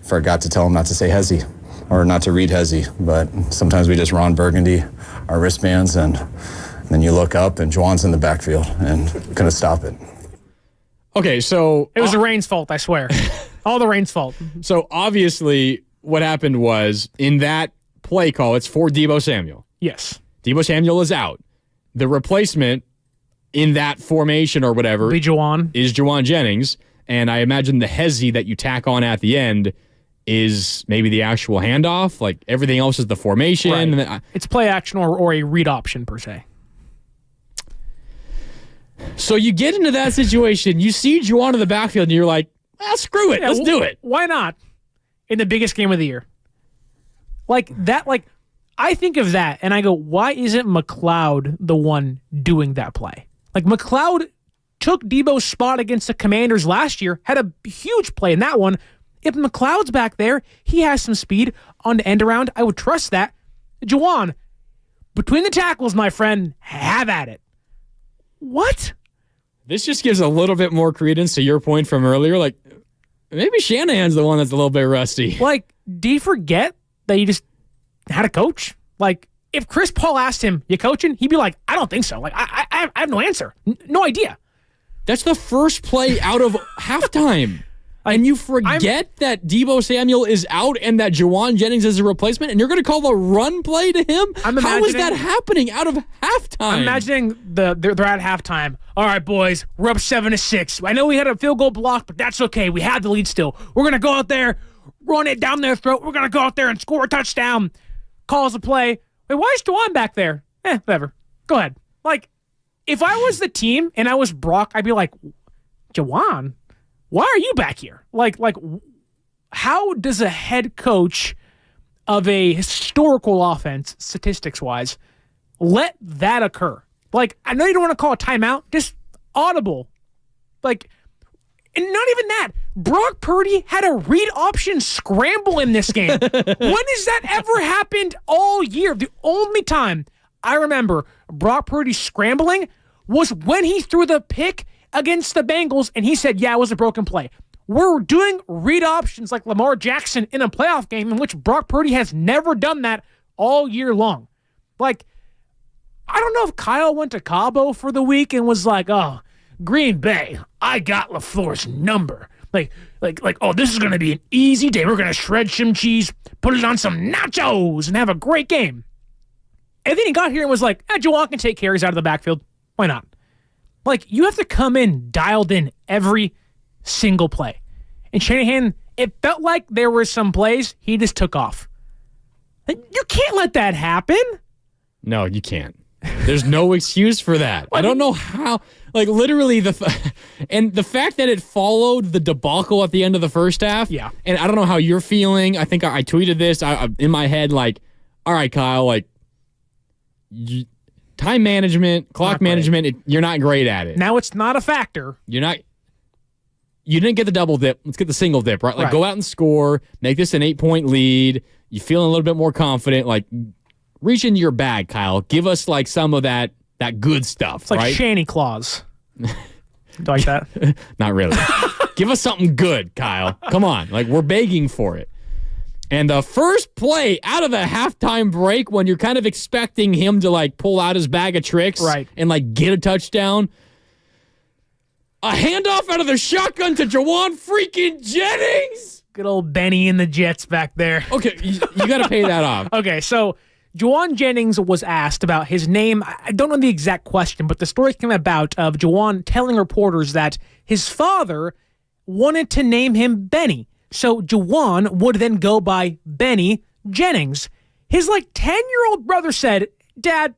forgot to tell him not to say Hezzy or not to read Hezzy, but sometimes we just Ron Burgundy our wristbands, and then you look up and Juwan's in the backfield and couldn't stop it. Okay, so it was the rain's fault, I swear. All the rain's fault. So obviously what happened was in that play call, it's for Debo Samuel. Yes. Debo Samuel is out. The replacement in that formation or whatever is Jawan Jennings, and I imagine the Hezzy that you tack on at the end is maybe the actual handoff. Like everything else is the formation. Right. It's play action or a read option per se. So you get into that situation, you see Jawan in the backfield, and you're like, screw it, let's do it. Why not? In the biggest game of the year. I think of that, and I go, why isn't McLeod the one doing that play? McLeod took Debo's spot against the Commanders last year, had a huge play in that one. If McLeod's back there, he has some speed on the end around. I would trust that. Jawan, between the tackles, my friend, have at it. What? This just gives a little bit more credence to your point from earlier. Maybe Shanahan's the one that's a little bit rusty. Do you forget that you just had a coach? If Chris Paul asked him, you coaching? He'd be like, I don't think so. I have no answer. No idea. That's the first play out of halftime. And you forget that Debo Samuel is out and that Jawan Jennings is a replacement, and you're going to call the run play to him? How is that happening out of halftime? I'm imagining they're at halftime. All right, boys, we're up 7-6. I know we had a field goal block, but that's okay. We had the lead still. We're going to go out there, run it down their throat. We're going to go out there and score a touchdown. Calls a play. Wait, why is Jawan back there? Whatever. Go ahead. If I was the team and I was Brock, I'd be like, Jawan, why are you back here? How does a head coach of a historical offense, statistics-wise, let that occur? I know you don't want to call a timeout, just audible. And not even that. Brock Purdy had a read option scramble in this game. When has that ever happened all year? The only time I remember Brock Purdy scrambling was when he threw the pick against the Bengals, and he said, yeah, it was a broken play. We're doing read options like Lamar Jackson in a playoff game in which Brock Purdy has never done that all year long. Like, I don't know if Kyle went to Cabo for the week and was like, oh, Green Bay, I got LaFleur's number. Like, oh, this is going to be an easy day. We're going to shred some cheese, put it on some nachos, and have a great game. And then he got here and was like, Juwan can take carries out of the backfield. Why not? Like, you have to come in dialed in every single play. And Shanahan, it felt like there were some plays he just took off. You can't let that happen. No, you can't. There's no excuse for that. I don't know how. Like, literally, and the fact that it followed the debacle at the end of the first half. Yeah. And I don't know how you're feeling. I think I tweeted this in my head, like, all right, Kyle, like, time management, clock management, you're not great at it. Now it's not a factor. You didn't get the double dip. Let's get the single dip, right? Like, go out and score, make this an 8-point lead. You feeling a little bit more confident. Like, reach into your bag, Kyle. Give us, like, some of that good stuff, it's like right? Shanty Claus. Do you like that? Not really. Give us something good, Kyle. Come on. Like, we're begging for it. And the first play out of the halftime break, when you're kind of expecting him to, like, pull out his bag of tricks and, like, get a touchdown, a handoff out of the shotgun to Juwan freaking Jennings. Good old Benny and the Jets back there. Okay, you got to pay that off. Okay, so Juwan Jennings was asked about his name. I don't know the exact question, but the story came about of Juwan telling reporters that his father wanted to name him Benny. So Juwan would then go by Benny Jennings. His, like, 10-year-old brother said, Dad,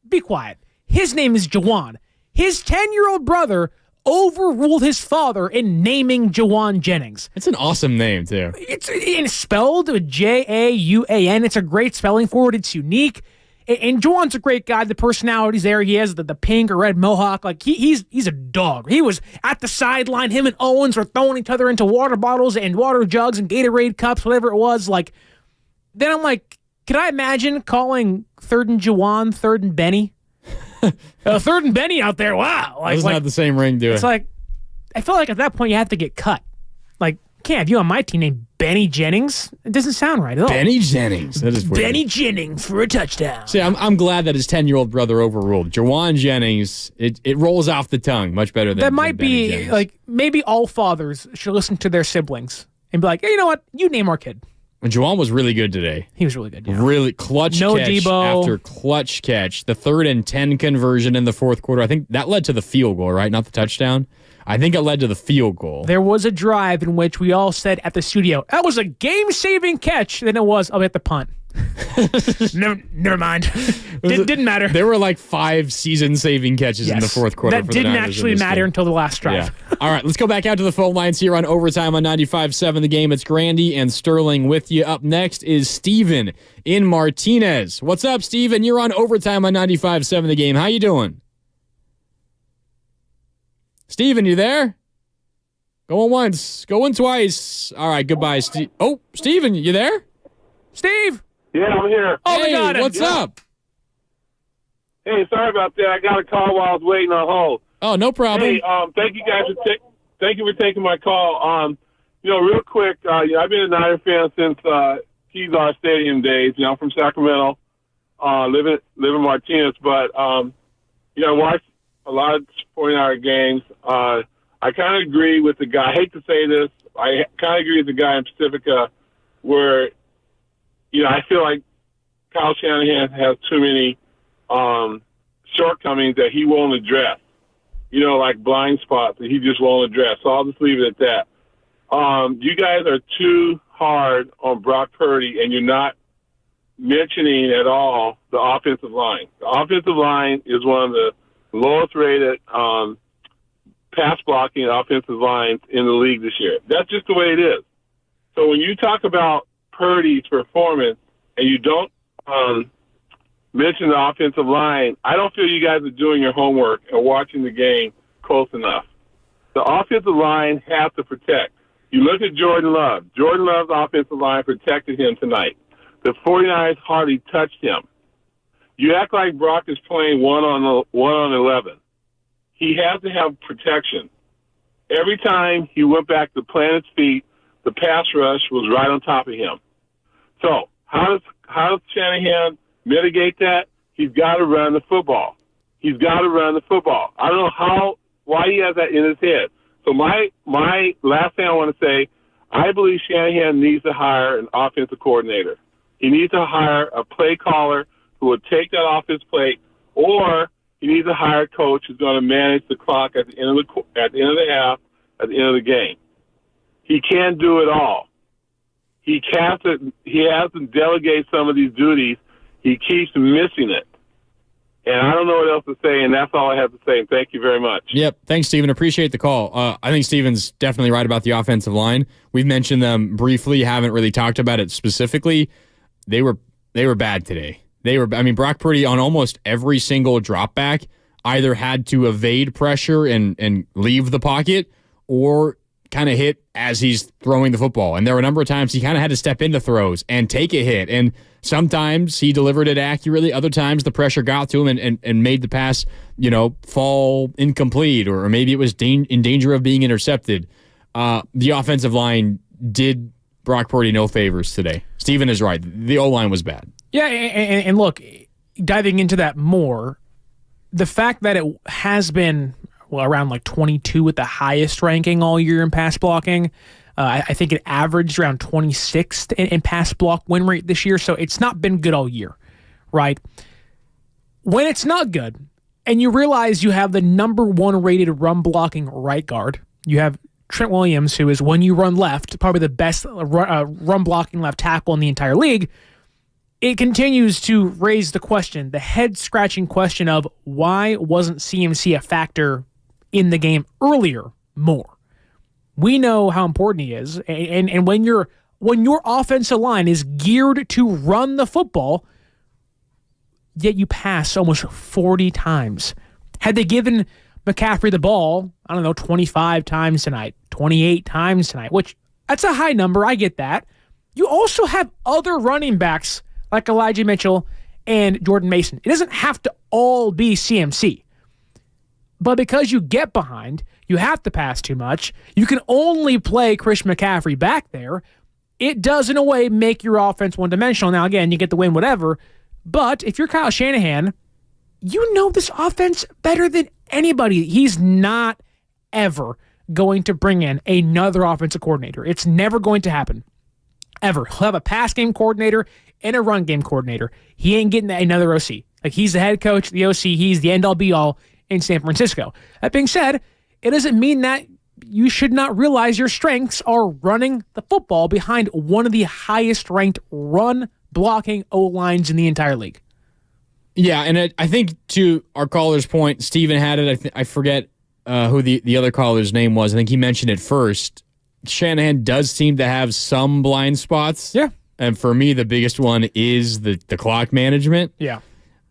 be quiet. His name is Juwan. His 10-year-old brother overruled his father in naming Juwan Jennings. It's an awesome name, too. It's spelled with Jauan. It's a great spelling for it. It's unique. And Juwan's a great guy. The personality's there. He has the pink or red mohawk. Like, he's a dog. He was at the sideline. Him and Owens were throwing each other into water bottles and water jugs and Gatorade cups, whatever it was. Like, then I'm like, can I imagine calling third and Juwan, third and Benny? Third and Benny out there. Wow. Like, doesn't have the same ring to it. It's like, I feel like at that point you have to get cut. Like, can't have you on my team named Benny Jennings. It doesn't sound right at all. Benny Jennings. That is weird. Benny Jennings for a touchdown. See, I'm glad that his 10-year-old brother overruled. Juwan Jennings, it rolls off the tongue much better than that might than Benny be, Jennings. like, maybe all fathers should listen to their siblings and be like, hey, you know what? You name our kid. And Juwan was really good today. He was really good, yeah. Really clutch No catch Debo. after clutch catch. The 3rd and 10 conversion in the fourth quarter. I think that led to the field goal, right? Not the touchdown. I think it led to the field goal. There was a drive in which we all said at the studio, that was a game-saving catch. Then it was, I'll hit the punt. Never mind. Didn't matter. There were like 5 season-saving catches in the fourth quarter. That for the didn't Niners actually in this matter game. until the last drive. Yeah. All right, let's go back out to the phone lines here on Overtime on 95.7 The Game. It's Grandy and Sterling with you. Up next is Steven in Martinez. What's up, Steven? You're on Overtime on 95.7 The Game. How you doing? Steven, you there? Going once, going twice. All right, goodbye, Steve. Oh, Steven, you there? Steve! Yeah, I'm here. Oh, hey, my God. What's up? Hey, sorry about that. I got a call while I was waiting on hold. Oh, no problem. Hey, thank you guys thank you for taking my call. Real quick, I've been a Niner fan since Kezar Stadium days. I'm from Sacramento, live in Martinez, but I watched a lot of 49er games. I kind of agree with the guy. I hate to say this. I kind of agree with the guy in Pacifica where, I feel like Kyle Shanahan has too many shortcomings that he won't address. Like blind spots that he just won't address. So I'll just leave it at that. You guys are too hard on Brock Purdy, and you're not mentioning at all the offensive line. The offensive line is one of the lowest rated pass blocking offensive lines in the league this year. That's just the way it is. So when you talk about Purdy's performance and you don't mention the offensive line, I don't feel you guys are doing your homework and watching the game close enough. The offensive line has to protect. You look at Jordan Love. Jordan Love's offensive line protected him tonight. The 49ers hardly touched him. You act like Brock is playing 1-on-11. He has to have protection. Every time he went back to plant his feet, the pass rush was right on top of him. So how does Shanahan mitigate that? He's got to run the football. I don't know why he has that in his head. So my last thing I want to say, I believe Shanahan needs to hire an offensive coordinator. He needs to hire a play caller who will take that off his plate, or he needs to hire a coach who's going to manage the clock at the end of the half, at the end of the game. He can't do it all. He has to delegate some of these duties. He keeps missing it. And I don't know what else to say, and that's all I have to say. And thank you very much. Yep. Thanks, Steven. Appreciate the call. I think Steven's definitely right about the offensive line. We've mentioned them briefly, haven't really talked about it specifically. They were bad today. Brock Purdy on almost every single drop back either had to evade pressure and leave the pocket or kind of hit as he's throwing the football. And there were a number of times he kind of had to step into throws and take a hit. And sometimes he delivered it accurately. Other times the pressure got to him and made the pass, fall incomplete, or maybe it was in danger of being intercepted. The offensive line did Brock Purdy no favors today. Steven is right. The O-line was bad. Yeah, and look, diving into that more, the fact that it has been around like 22 at the highest ranking all year in pass blocking. I think it averaged around 26th in pass block win rate this year, so it's not been good all year, right? When it's not good, and you realize you have the number 1 rated run blocking right guard, you have Trent Williams, who is, when you run left, probably the best run blocking left tackle in the entire league, it continues to raise the question, the head-scratching question of why wasn't CMC a factor in the game earlier more? We know how important he is, and when your offensive line is geared to run the football, yet you pass almost 40 times. Had they given McCaffrey the ball, 25 times tonight, 28 times tonight, which that's a high number, I get that. You also have other running backs like Elijah Mitchell and Jordan Mason. It doesn't have to all be CMC. But because you get behind, you have to pass too much, you can only play Chris McCaffrey back there, it does in a way make your offense one-dimensional. Now, again, you get the win, whatever, but if you're Kyle Shanahan, you know this offense better than anybody. He's not ever going to bring in another offensive coordinator. It's never going to happen. Ever. He'll have a pass game coordinator and a run game coordinator. He ain't getting another OC. Like, he's the head coach, the OC, he's the end-all be-all in San Francisco. That being said, it doesn't mean that you should not realize your strengths are running the football behind one of the highest-ranked run-blocking O-lines in the entire league. Yeah, and I think to our caller's point, Steven had it. I forget who the other caller's name was. I think he mentioned it first. Shanahan does seem to have some blind spots. Yeah. And for me, the biggest one is the clock management. Yeah.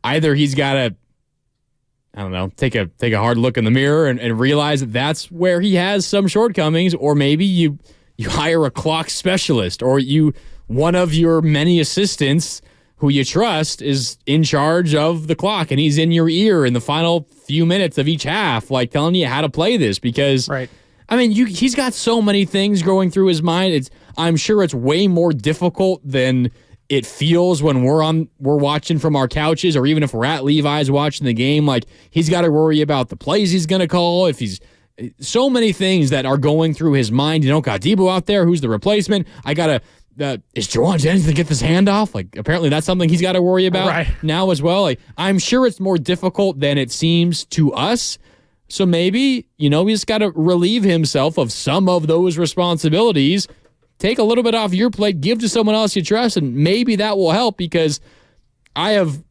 Either he's got to, take a hard look in the mirror and realize that that's where he has some shortcomings, or maybe you hire a clock specialist, or one of your many assistants who you trust is in charge of the clock, and he's in your ear in the final few minutes of each half, like telling you how to play this, because right. He's got so many things going through his mind. I'm sure it's way more difficult than it feels when we're watching from our couches, or even if we're at Levi's watching the game. Like, he's got to worry about the plays he's going to call. If he's so many things that are going through his mind. Got Debo out there. Who's the replacement? I got to. Is Jawan Jennings to get this handoff? Like, apparently that's something he's got to worry about now as well. Like, I'm sure it's more difficult than it seems to us. So maybe, he's got to relieve himself of some of those responsibilities, take a little bit off your plate, give to someone else you trust, and maybe that will help, because I have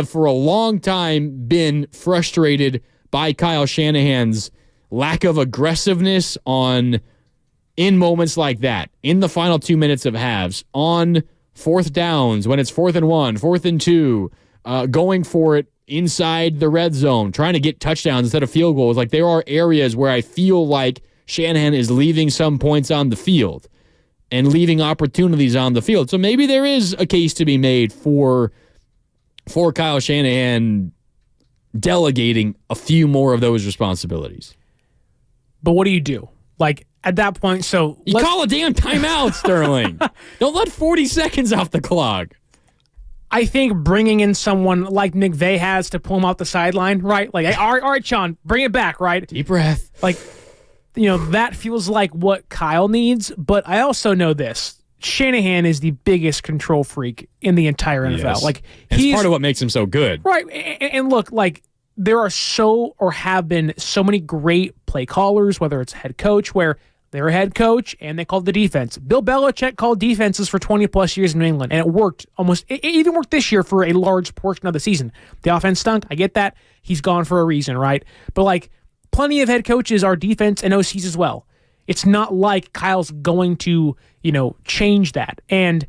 for a long time been frustrated by Kyle Shanahan's lack of aggressiveness in moments like that, in the final 2 minutes of halves, on fourth downs, when it's 4th and 1, 4th and 2, going for it inside the red zone, trying to get touchdowns instead of field goals. Like, there are areas where I feel like Shanahan is leaving some points on the field and leaving opportunities on the field. So maybe there is a case to be made for Kyle Shanahan delegating a few more of those responsibilities. But what do you do? Like, at that point, so... You call a damn timeout, Sterling. Don't let 40 seconds off the clock. I think bringing in someone like McVay has to pull him off the sideline, right? Like, hey, all right, Sean, bring it back, right? Deep breath. Like, that feels like what Kyle needs. But I also know this. Shanahan is the biggest control freak in the entire NFL. Yes. Like, it's part of what makes him so good. Right. And look, like, there are have been so many great play callers, whether it's head coach, where they're a head coach and they called the defense. Bill Belichick called defenses for 20-plus years in New England, and it worked almost. It even worked this year for a large portion of the season. The offense stunk. I get that. He's gone for a reason, right? But, like, plenty of head coaches are defense and OCs as well. It's not like Kyle's going to, change that. And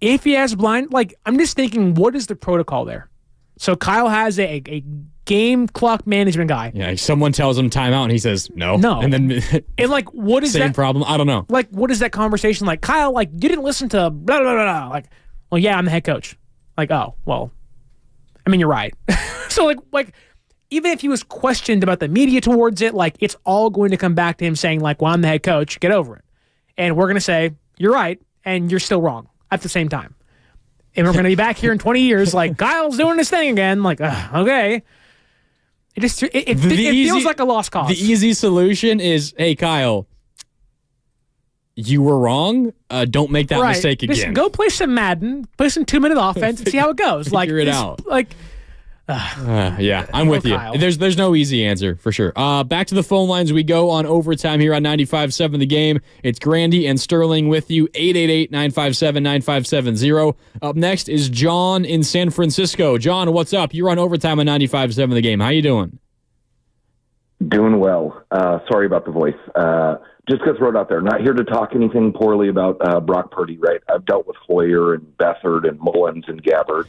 if he has blind, like, I'm just thinking, what is the protocol there? So Kyle has a game clock management guy. Yeah, someone tells him timeout and he says no. No. And then and like, what is same that problem? I don't know. Like, what is that conversation like? Kyle, like, you didn't listen to blah, blah, blah, blah. Like, well, yeah, I'm the head coach. Like, oh, well, I mean, you're right. So like, even if he was questioned about the media towards it, like, it's all going to come back to him saying, like, well, I'm the head coach. Get over it. And we're going to say, you're right, and you're still wrong at the same time. And we're going to be back here in 20 years, like, Kyle's doing his thing again. Like, okay. It feels like a lost cause. The easy solution is, hey, Kyle, you were wrong. Don't make that mistake again. Just go play some Madden, play some 2-minute offense, and see how it goes. Figure it out. Like, yeah, I'm with you. Kyle. There's no easy answer for sure. Back to the phone lines we go on overtime here on 95.7 The Game. It's Grandy and Sterling with you. 888-957-9570. Up next is John in San Francisco. John, what's up? You're on overtime on 95.7 The Game. How you doing? Doing well. Sorry about the voice. Just to throw it out there, not here to talk anything poorly about Brock Purdy, right? I've dealt with Hoyer and Beathard and Mullins and Gabbard.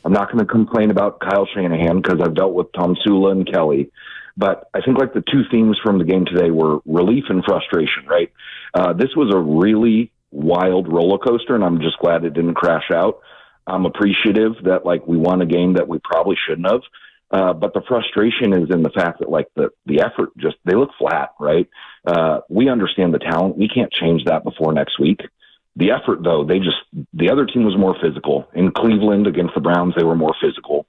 I'm not going to complain about Kyle Shanahan because I've dealt with Tom Sula and Kelly. But I think like the two themes from the game today were relief and frustration, right? This was a really wild roller coaster, and I'm just glad it didn't crash out. I'm appreciative that like we won a game that we probably shouldn't have. But the frustration is in the fact that like the effort they look flat, right? We understand the talent. We can't change that before next week. The effort though, the other team was more physical. In Cleveland against the Browns, they were more physical.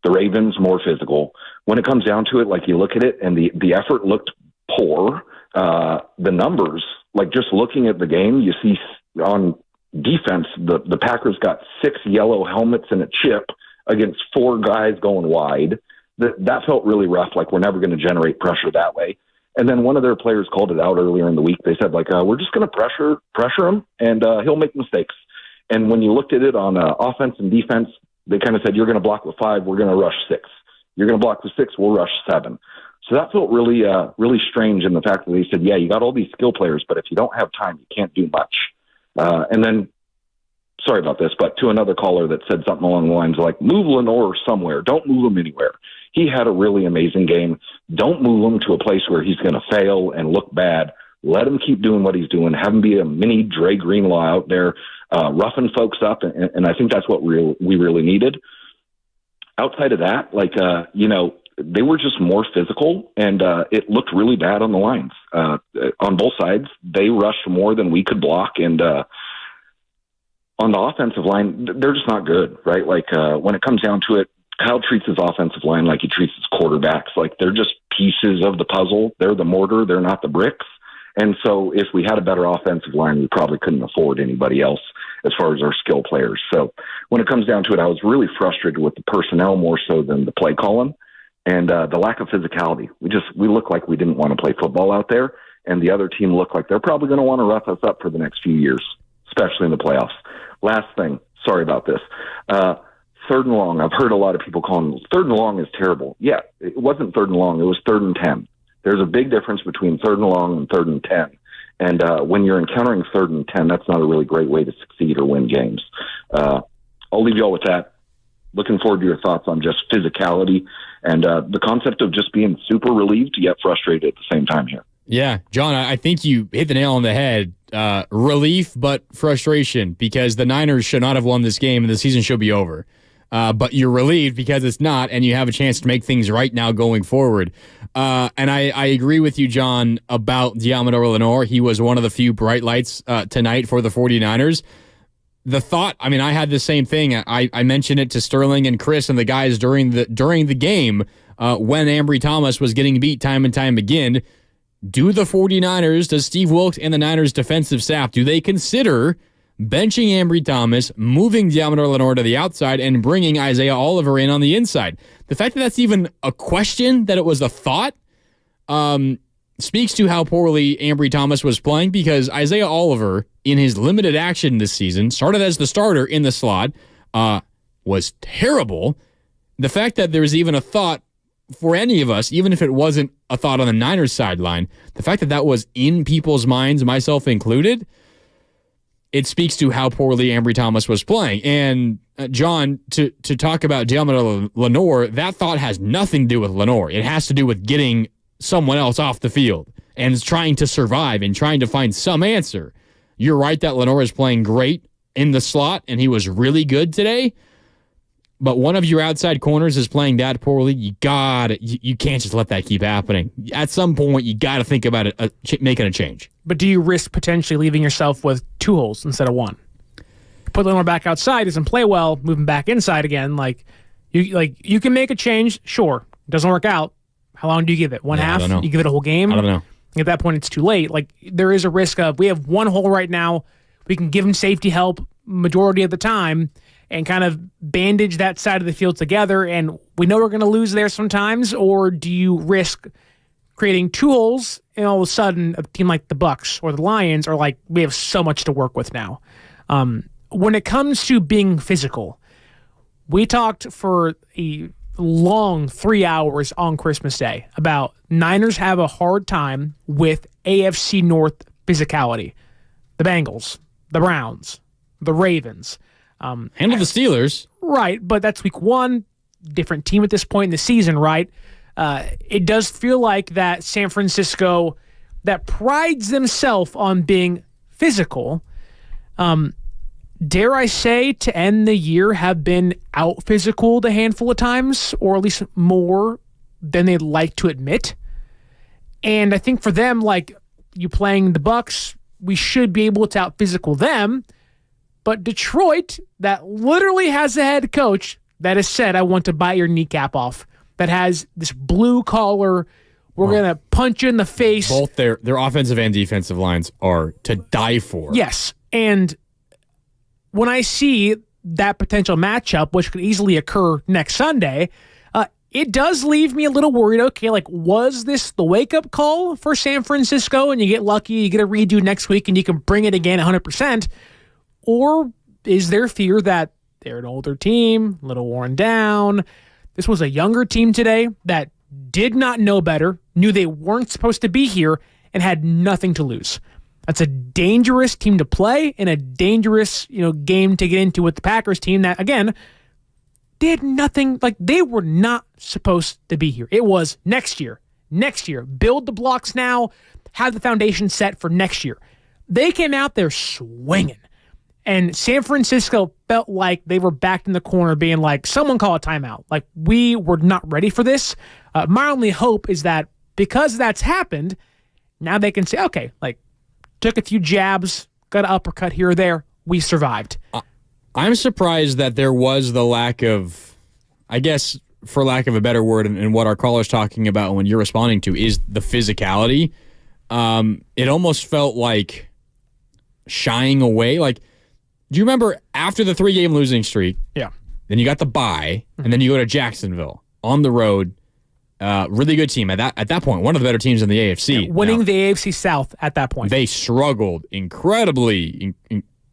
The Ravens more physical. When it comes down to it, like you look at it and the effort looked poor. The numbers, like just looking at the game, you see on defense, the Packers got 6 yellow helmets and a chip against 4 guys going wide. That felt really rough, like we're never going to generate pressure that way. And then one of their players called it out earlier in the week. They said, like, we're just going to pressure him, and he'll make mistakes. And when you looked at it on offense and defense, they kind of said, you're going to block with 5, we're going to rush 6. You're going to block with 6, we'll rush 7. So that felt really, really strange in the fact that they said, yeah, you got all these skill players, but if you don't have time, you can't do much. And then, sorry about this, but to another caller that said something along the lines like, move Lenore somewhere. Don't move him anywhere. He had a really amazing game. Don't move him to a place where he's going to fail and look bad. Let him keep doing what he's doing. Have him be a mini Dre Greenlaw out there, roughing folks up. And I think that's what we really needed. Outside of that, like, they were just more physical, and it looked really bad on the lines. On both sides, they rushed more than we could block, and on the offensive line, they're just not good, right? Like, when it comes down to it, Kyle treats his offensive line like he treats his quarterbacks. Like, they're just pieces of the puzzle. They're the mortar. They're not the bricks. And so if we had a better offensive line, we probably couldn't afford anybody else as far as our skill players. So when it comes down to it, I was really frustrated with the personnel more so than the play calling and the lack of physicality. We look like we didn't want to play football out there, and the other team looked like they're probably going to want to rough us up for the next few years, especially in the playoffs. Last thing, sorry about this. 3rd and long. I've heard a lot of people calling 3rd and long is terrible. Yeah, it wasn't 3rd and long. It was 3rd and 10. There's a big difference between 3rd and long and 3rd and 10. And when you're encountering 3rd and 10, that's not a really great way to succeed or win games. I'll leave you all with that. looking forward to your thoughts on just physicality and the concept of just being super relieved yet frustrated at the same time here. Yeah, John, I think you hit the nail on the head. Relief, but frustration, because the Niners should not have won this game and the season should be over. But you're relieved because it's not, and you have a chance to make things right now going forward. And I agree with you, John, about Diamador Lenore. He was one of the few bright lights tonight for the 49ers. The thought, I mean, I had the same thing. I mentioned it to Sterling and Chris and the guys during the game when Ambry Thomas was getting beat time and time again. Do the 49ers, does Steve Wilkes and the Niners defensive staff, do they consider benching Ambry Thomas, moving Diamador Lenore to the outside, and bringing Isaiah Oliver in on the inside? The fact that that's even a question, that it was a thought, speaks to how poorly Ambry Thomas was playing, because Isaiah Oliver, in his limited action this season, started as the starter in the slot, was terrible. The fact that there's even a thought for any of us, even if it wasn't a thought on the Niners sideline, the fact that that was in people's minds, myself included, it speaks to how poorly Ambry Thomas was playing. And John, to talk about Diamador Lenore, that thought has nothing to do with Lenore. It has to do with getting someone else off the field and trying to survive and trying to find some answer. You're right that Lenore is playing great in the slot, and he was really good today. But one of your outside corners is playing that poorly. You can't just let that keep happening. At some point, you got to think about it, making a change. But do you risk potentially leaving yourself with 2 holes instead of 1? Put Lenore back outside, doesn't play well, move him back inside again. You can make a change, sure. It doesn't work out. How long do you give it? One half? You give it a whole game? I don't know. At that point, it's too late. There is a risk of, we have 1 hole right now. We can give him safety help majority of the time and kind of bandage that side of the field together, and we know we're going to lose there sometimes. Or do you risk creating 2 holes, and all of a sudden a team like the Bucs or the Lions are like, we have so much to work with now? When it comes to being physical, we talked for a long 3 hours on Christmas Day about Niners have a hard time with AFC North physicality. The Bengals, the Browns, the Ravens. Handle the Steelers. Right, but that's week 1, different team at this point in the season, right? It does feel like that San Francisco, that prides themselves on being physical, dare I say, to end the year, have been out-physicaled a handful of times, or at least more than they'd like to admit. And I think for them, you playing the Bucs, we should be able to out-physical them. But Detroit, that literally has a head coach that has said, I want to bite your kneecap off, that has this blue collar, we're going to punch you in the face. Both their offensive and defensive lines are to die for. Yes. And when I see that potential matchup, which could easily occur next Sunday, it does leave me a little worried. Okay, was this the wake-up call for San Francisco, and you get lucky, you get a redo next week, and you can bring it again 100%? Or is there fear that they're an older team, a little worn down? This was a younger team today that did not know better, knew they weren't supposed to be here, and had nothing to lose. That's a dangerous team to play and a dangerous, game to get into with the Packers team that, again, did nothing. They were not supposed to be here. It was next year. Build the blocks now, have the foundation set for next year. They came out there swinging. And San Francisco felt like they were backed in the corner being like, someone call a timeout. We were not ready for this. My only hope is that because that's happened, now they can say, okay, took a few jabs, got an uppercut here or there, we survived. I'm surprised that there was the lack of, I guess, for lack of a better word, and what our caller's talking about when you're responding to is the physicality. It almost felt like shying away. Do you remember after the 3-game losing streak? Yeah. Then you got the bye, and then you go to Jacksonville on the road. Really good team at that point. One of the better teams in the AFC. Yeah, winning the AFC South at that point. They struggled incredibly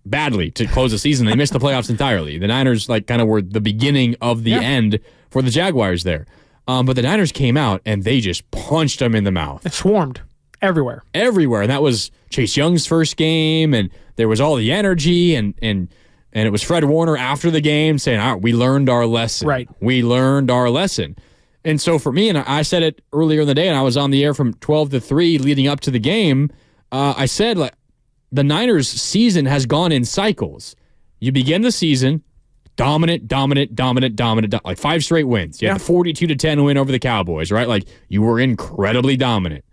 badly to close the season. They missed the playoffs entirely. The Niners kind of were the beginning of the end for the Jaguars there. But the Niners came out and they just punched them in the mouth. It swarmed everywhere. And that was Chase Young's first game, and there was all the energy, and And it was Fred Warner after the game saying, all right, we learned our lesson. Right. We learned our lesson. And so for me, and I said it earlier in the day, and I was on the air from 12 to 3 leading up to the game, I said, like, the Niners' season has gone in cycles. You begin the season dominant, like 5 straight wins. You had the 42-10 win over the Cowboys, right? Like, you were incredibly dominant.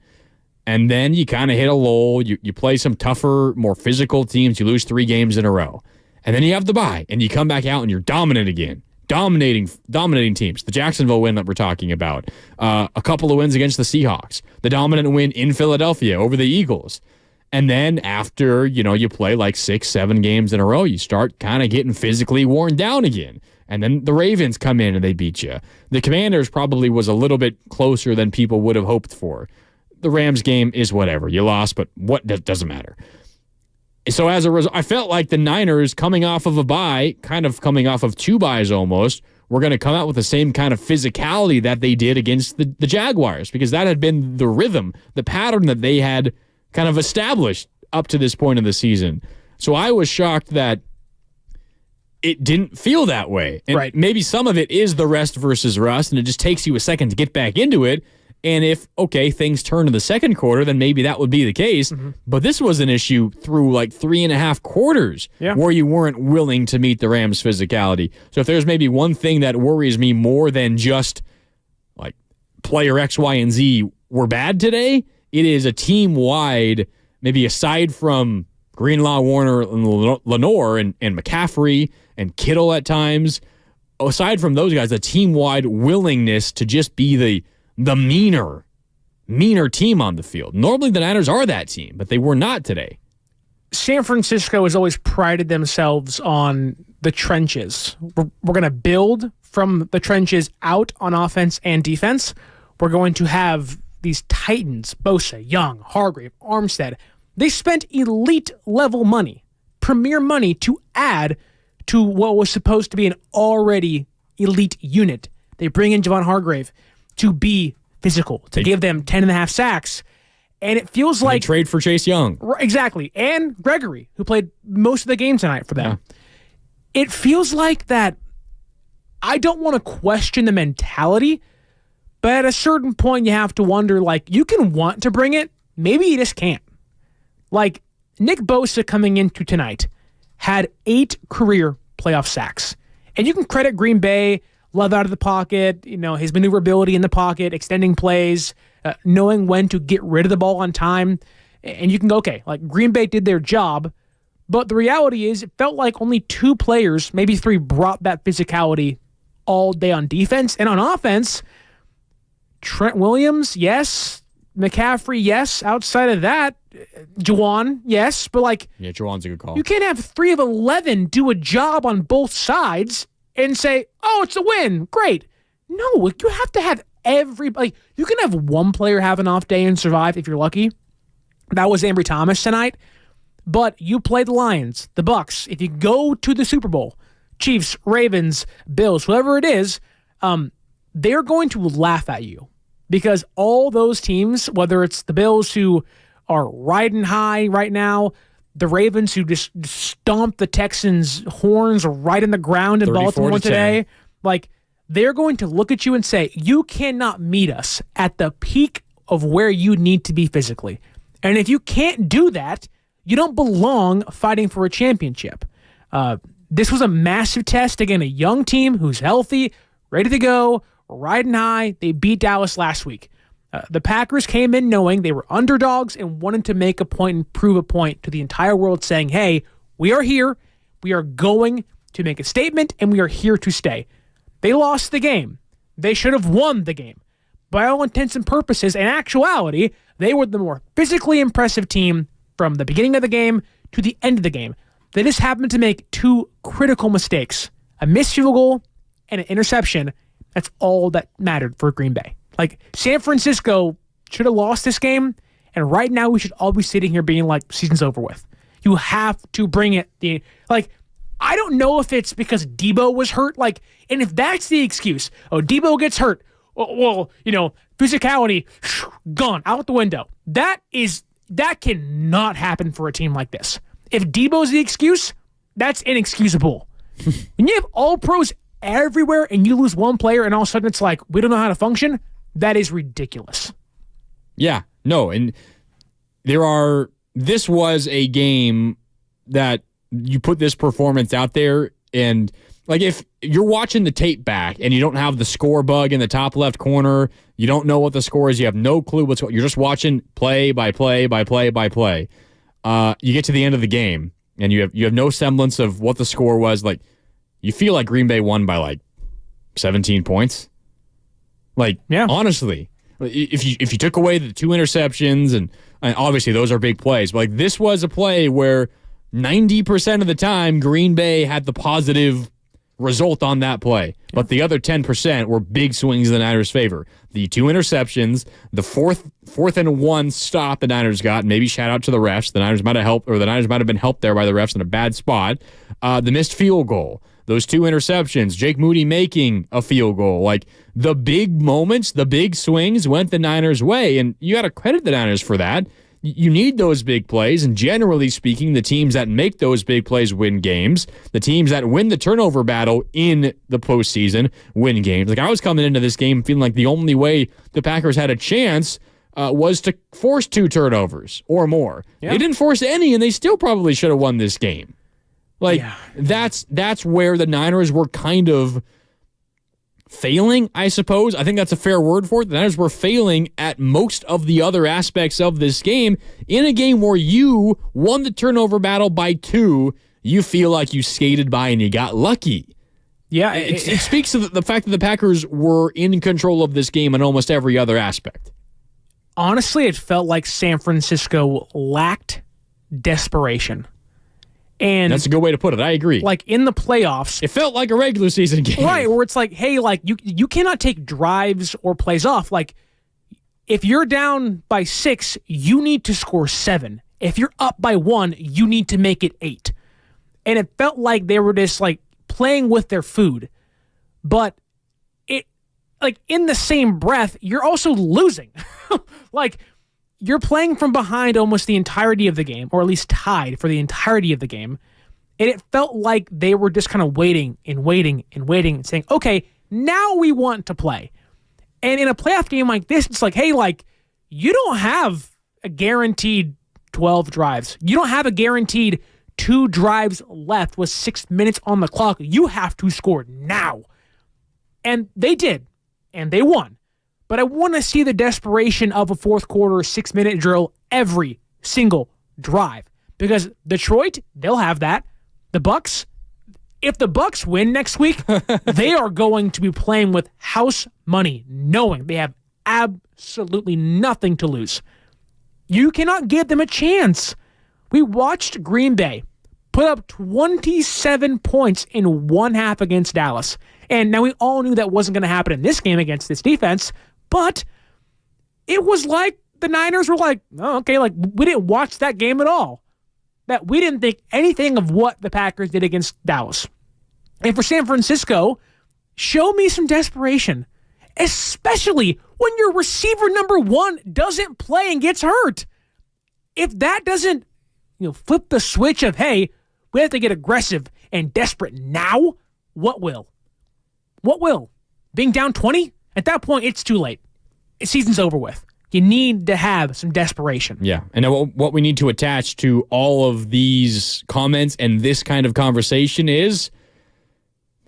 And then you kind of hit a lull. You play some tougher, more physical teams. You lose 3 games in a row. And then you have the bye, and you come back out and you're dominant again. Dominating teams. The Jacksonville win that we're talking about. A couple of wins against the Seahawks. The dominant win in Philadelphia over the Eagles. And then after, you play like 6-7 games in a row, you start kind of getting physically worn down again. And then the Ravens come in and they beat you. The Commanders probably was a little bit closer than people would have hoped for. The Rams game is whatever. You lost, but what doesn't matter. So as a result, I felt like the Niners coming off of a bye, kind of coming off of 2 byes almost, were going to come out with the same kind of physicality that they did against the Jaguars, because that had been the rhythm, the pattern that they had kind of established up to this point of the season. So I was shocked that it didn't feel that way. And maybe some of it is the rest versus rust, and it just takes you a second to get back into it. And if, things turn in the second quarter, then maybe that would be the case. Mm-hmm. But this was an issue through like 3.5 quarters where you weren't willing to meet the Rams' physicality. So if there's maybe one thing that worries me more than just like player X, Y, and Z were bad today, it is a team-wide, maybe aside from Greenlaw, Warner, and Lenore, and McCaffrey, and Kittle at times, aside from those guys, a team-wide willingness to just be the meaner team on the field. Normally the Niners are that team, but they were not today. San Francisco has always prided themselves on the trenches. We're going to build from the trenches out on offense and defense. We're going to have these titans, Bosa, Young, Hargrave, Armstead. They spent elite-level money, premier money, to add to what was supposed to be an already elite unit. They bring in Javon Hargrave to be physical, to give them 10.5 sacks. And it feels like... They trade for Chase Young. Exactly. And Gregory, who played most of the game tonight for them. Yeah. It feels like that I don't want to question the mentality, but at a certain point you have to wonder, like, you can want to bring it, maybe you just can't. Like, Nick Bosa coming into tonight had 8 career playoff sacks. And you can credit Green Bay, love out of the pocket, his maneuverability in the pocket, extending plays, knowing when to get rid of the ball on time. And you can go, okay, like Green Bay did their job. But the reality is it felt like only 2 players, maybe 3, brought that physicality all day on defense. And on offense, Trent Williams, yes. McCaffrey, yes. Outside of that, Juwan, yes. But yeah, Juwan's a good call. You can't have 3 of 11 do a job on both sides and say, oh, it's a win. Great. No, you have to have you can have one player have an off day and survive if you're lucky. That was Ambry Thomas tonight. But you play the Lions, the Bucks. If you go to the Super Bowl, Chiefs, Ravens, Bills, whoever it is, they're going to laugh at you because all those teams, whether it's the Bills who are riding high right now, the Ravens who just stomped the Texans' horns right in the ground in Baltimore today, they're going to look at you and say, you cannot meet us at the peak of where you need to be physically. And if you can't do that, you don't belong fighting for a championship. This was a massive test. Again, a young team who's healthy, ready to go, riding high. They beat Dallas last week. The Packers came in knowing they were underdogs and wanted to make a point and prove a point to the entire world, saying, hey, we are here. We are going to make a statement, and we are here to stay. They lost the game. They should have won the game. By all intents and purposes, in actuality, they were the more physically impressive team from the beginning of the game to the end of the game. They just happened to make 2 critical mistakes, a missed field goal and an interception. That's all that mattered for Green Bay. San Francisco should have lost this game, and right now we should all be sitting here being like, season's over with. You have to bring it. I don't know if it's because Debo was hurt, and if that's the excuse, Debo gets hurt, well, physicality, gone, out the window. That cannot happen for a team like this. If Debo's the excuse, That's inexcusable. When you have all pros everywhere and you lose one player and all of a sudden it's like, we don't know how to function, that is ridiculous. Yeah, no, and this was a game that you put this performance out there, and like if you're watching the tape back and you don't have the score bug in the top left corner, you don't know what the score is, you have no clue what's going on, you're just watching play by play by play by play. You get to the end of the game and you have no semblance of what the score was. Like, you feel like Green Bay won by like 17 points. Like, yeah. Honestly, if you took away the 2 interceptions and obviously those are big plays, but like this was a play where 90% of the time Green Bay had the positive result on that play, but the other 10% were big swings in the Niners' favor. The 2 interceptions, the fourth and 1 stop the Niners got, maybe shout out to the refs. The Niners might have helped, or the Niners might have been helped there by the refs in a bad spot. The missed field goal, those 2 interceptions, Jake Moody making a field goal. Like, the big moments, the big swings went the Niners' way, and you got to credit the Niners for that. You need those big plays, and generally speaking, the teams that make those big plays win games. The teams that win the turnover battle in the postseason win games. Like, I was coming into this game feeling like the only way the Packers had a chance was to force 2 turnovers or more. Yeah. They didn't force any, and they still probably should have won this game. Like, that's where the Niners were kind of failing, I suppose. I think that's a fair word for it. The Niners were failing at most of the other aspects of this game. In a game where you won the turnover battle by 2, you feel like you skated by and you got lucky. Yeah, it speaks to the fact that the Packers were in control of this game in almost every other aspect. Honestly, it felt like San Francisco lacked desperation. And that's a good way to put it. I agree. Like, in the playoffs, it felt like a regular season game. Right, where it's like, hey, like, you cannot take drives or plays off. Like, if you're down by 6, you need to score 7. If you're up by 1, you need to make it 8. And it felt like they were just, like, playing with their food. But it, like, in the same breath, you're also losing. Like, you're playing from behind almost the entirety of the game, or at least tied for the entirety of the game. And it felt like they were just kind of waiting and saying, okay, now we want to play. And in a playoff game like this, it's like, hey, like, you don't have a guaranteed 12 drives. You don't have a guaranteed 2 drives left with 6 minutes on the clock. You have to score now. And they did. And they won. But I want to see the desperation of a fourth quarter 6-minute drill every single drive. Because Detroit, they'll have that. The Bucs, if the Bucs win next week, they are going to be playing with house money, knowing they have absolutely nothing to lose. You cannot give them a chance. We watched Green Bay put up 27 points in one half against Dallas. And now we all knew that wasn't going to happen in this game against this defense. But it was like the Niners were like, oh, okay, like, we didn't watch that game at all. That we didn't think anything of what the Packers did against Dallas. And for San Francisco, show me some desperation, especially when your receiver number 1 doesn't play and gets hurt. If that doesn't, flip the switch of, hey, we have to get aggressive and desperate now, what will? What will? Being down 20? At that point, it's too late. Season's over with. You need to have some desperation. Yeah. And what we need to attach to all of these comments and this kind of conversation is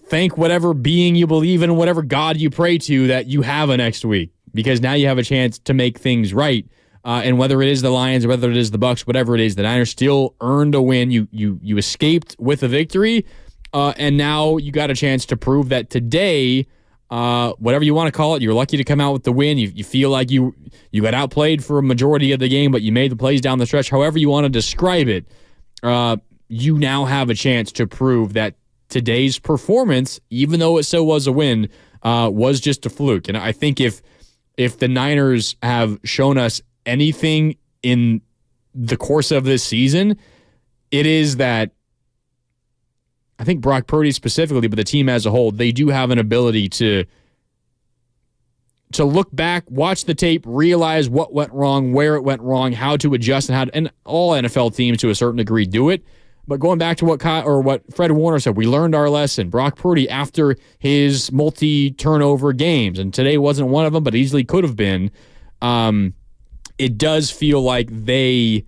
thank whatever being you believe in, whatever God you pray to, that you have a next week. Because now you have a chance to make things right. And whether it is the Lions or whether it is the Bucs, whatever it is, the Niners still earned a win. You escaped with a victory. And now you got a chance to prove that today, whatever you want to call it, you're lucky to come out with the win. You feel like you got outplayed for a majority of the game, but you made the plays down the stretch. However you want to describe it, you now have a chance to prove that today's performance, even though it still was a win, was just a fluke. And I think if the Niners have shown us anything in the course of this season, it is that I think Brock Purdy specifically, but the team as a whole, they do have an ability to look back, watch the tape, realize what went wrong, where it went wrong, how to adjust, and all NFL teams to a certain degree do it. But going back to what Fred Warner said, we learned our lesson. Brock Purdy, after his multi-turnover games, and today wasn't one of them, but easily could have been, it does feel like they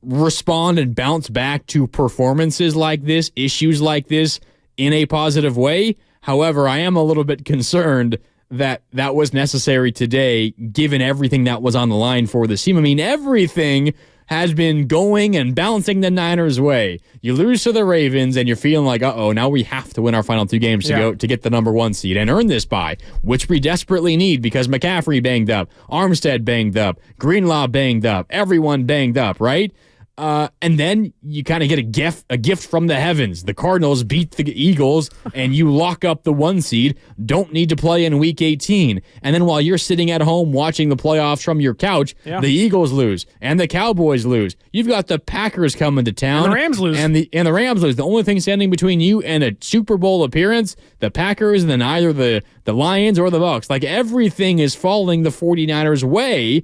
respond and bounce back to performances like this, issues like this, in a positive way. However, I am a little bit concerned that was necessary today, given everything that was on the line for the team. I mean, everything has been going and bouncing the Niners' way. You lose to the Ravens, and you're feeling like, now we have to win our final 2 games to get the number 1 seed and earn this bye, which we desperately need because McCaffrey banged up, Armstead banged up, Greenlaw banged up, everyone banged up, right? And then you kind of get a gift from the heavens. The Cardinals beat the Eagles, and you lock up the 1 seed. Don't need to play in Week 18. And then while you're sitting at home watching the playoffs from your couch, the Eagles lose and the Cowboys lose. You've got the Packers coming to town, and the Rams lose, and the Rams lose. The only thing standing between you and a Super Bowl appearance, the Packers, and then either the Lions or the Bucs. Like, everything is falling the 49ers' way,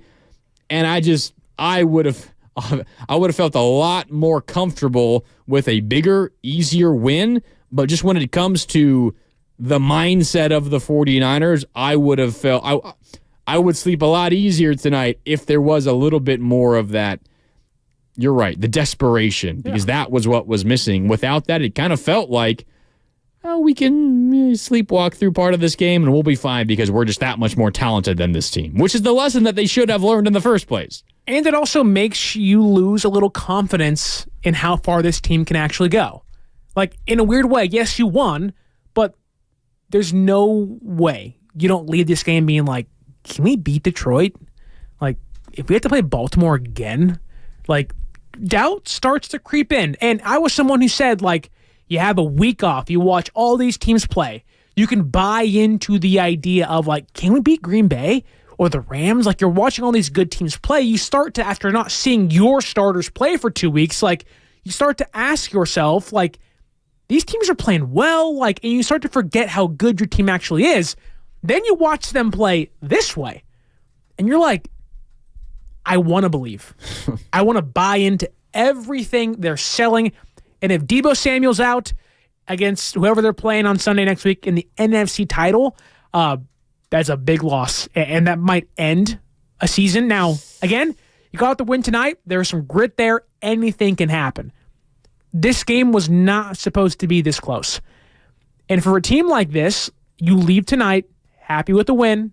and I would have felt a lot more comfortable with a bigger, easier win. But just when it comes to the mindset of the 49ers, I would have felt I would sleep a lot easier tonight if there was a little bit more of that. You're right, the desperation, because that was what was missing. Without that, it kind of felt like, we can sleepwalk through part of this game and we'll be fine because we're just that much more talented than this team, which is the lesson that they should have learned in the first place. And it also makes you lose a little confidence in how far this team can actually go. Like, in a weird way, yes, you won, but there's no way you don't leave this game being like, can we beat Detroit? Like, if we have to play Baltimore again, like, doubt starts to creep in. And I was someone who said, like, you have a week off, you watch all these teams play, you can buy into the idea of, like, can we beat Green Bay or the Rams? Like, you're watching all these good teams play, you start to, after not seeing your starters play for 2 weeks, like, you start to ask yourself, like, these teams are playing well, like, and you start to forget how good your team actually is. Then you watch them play this way, and you're like, I want to believe. I want to buy into everything they're selling. And if Deebo Samuel's out against whoever they're playing on Sunday next week in the NFC title, that's a big loss. And that might end a season. Now, again, you got the win tonight. There's some grit there. Anything can happen. This game was not supposed to be this close. And for a team like this, you leave tonight happy with the win,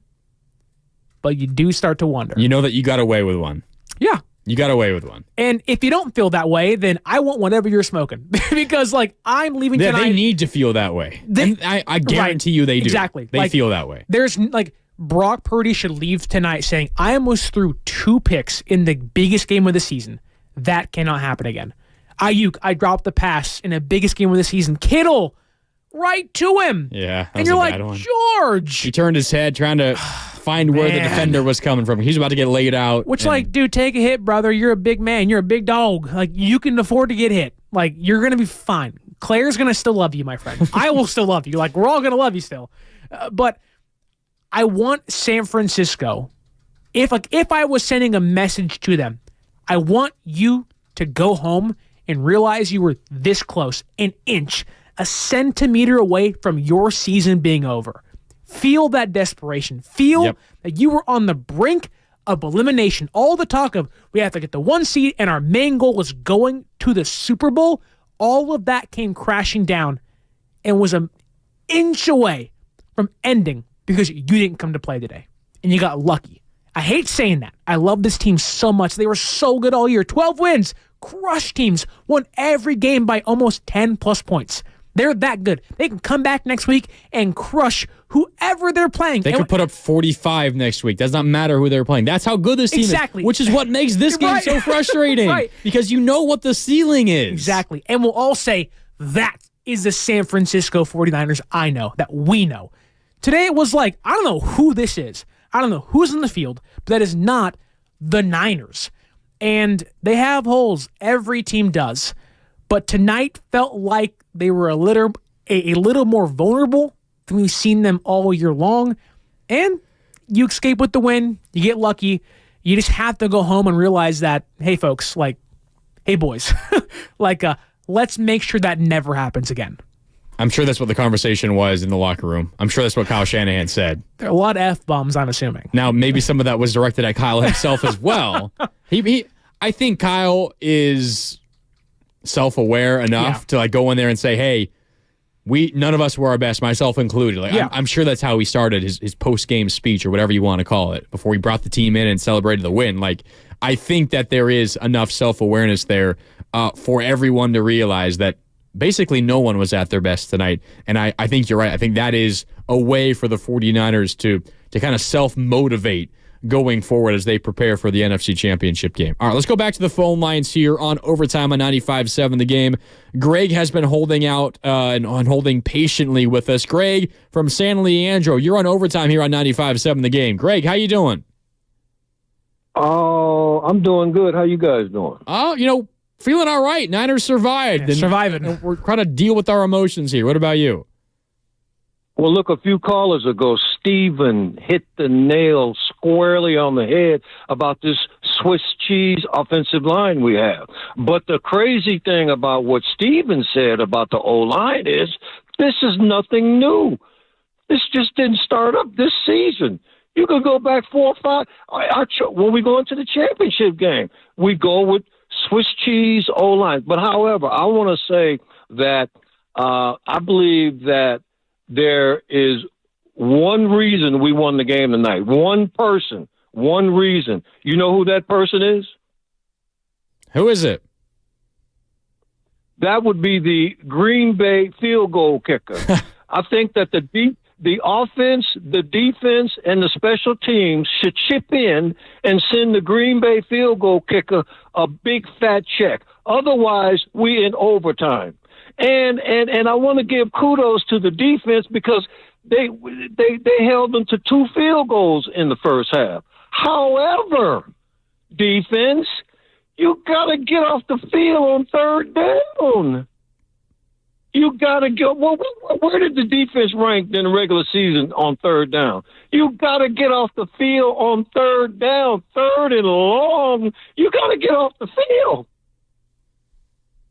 but you do start to wonder. You know that you got away with one. Yeah. You got away with one. And if you don't feel that way, then I want whatever you're smoking. Because, like, I'm leaving tonight. They need to feel that way. I guarantee you they do. Exactly. They feel that way. There's, like, Brock Purdy should leave tonight saying, I almost threw 2 picks in the biggest game of the season. That cannot happen again. Ayuk, I dropped the pass in the biggest game of the season. Kittle, right to him. Yeah. And you're like, George. He turned his head trying to find where the defender was coming from. He's about to get laid out. Which, like, dude, take a hit, brother. You're a big man. You're a big dog. Like, you can afford to get hit. Like, you're going to be fine. Claire's going to still love you, my friend. I will still love you. Like, we're all going to love you still. But I want San Francisco, if I was sending a message to them, I want you to go home and realize you were this close, an inch, a centimeter away from your season being over. Feel that desperation. Feel that you were on the brink of elimination. All the talk of we have to get the 1 seed and our main goal is going to the Super Bowl, all of that came crashing down and was an inch away from ending because you didn't come to play today. And you got lucky. I hate saying that. I love this team so much. They were so good all year. 12 wins. Crushed teams. Won every game by almost 10-plus points. They're that good. They can come back next week and crush whoever they're playing. They could put up 45 next week. Does not matter who they're playing. That's how good this team is. Which is what makes this game so frustrating. Right. Because you know what the ceiling is. Exactly. And we'll all say that is the San Francisco 49ers I know, that we know. Today it was like, I don't know who this is. I don't know who's in the field, but that is not the Niners. And they have holes. Every team does. But tonight felt like they were a little more vulnerable than we've seen them all year long. And you escape with the win. You get lucky. You just have to go home and realize that, hey, folks, like, hey, boys, let's make sure that never happens again. I'm sure that's what the conversation was in the locker room. I'm sure that's what Kyle Shanahan said. There are a lot of F-bombs, I'm assuming. Now, maybe some of that was directed at Kyle himself as well. I think Kyle is self-aware enough to go in there and say, hey, none of us were our best, myself included. I'm sure that's how he started his post-game speech or whatever you want to call it before he brought the team in and celebrated the win. I think that there is enough self-awareness there for everyone to realize that basically no one was at their best tonight. And I think you're right. I think that is a way for the 49ers to kind of self-motivate going forward as they prepare for the NFC Championship game. All right, let's go back to the phone lines here on Overtime on 95.7 The Game. Greg has been holding out and holding patiently with us. Greg from San Leandro, you're on Overtime here on 95.7 The Game. Greg, how you doing? Oh, I'm doing good. How you guys doing? Oh, feeling all right. Niners survived. Surviving. And we're trying to deal with our emotions here. What about you? Well, look, a few callers ago, Steven hit the nail squarely on the head about this Swiss cheese offensive line we have. But the crazy thing about what Steven said about the O-line is this is nothing new. This just didn't start up this season. You could go back 4 or 5. When we go into the championship game, we go with Swiss cheese O-line. But however, I want to say that I believe that there is one reason we won the game tonight. One person, one reason. You know who that person is? Who is it? That would be the Green Bay field goal kicker. I think that the offense, the defense, and the special teams should chip in and send the Green Bay field goal kicker a big fat check. Otherwise, we in overtime. And I want to give kudos to the defense because they held them to 2 field goals in the first half. However, defense, you got to get off the field on third down. You got to go. Well, where did the defense rank in the regular season on third down? You got to get off the field on third down, third and long. You got to get off the field.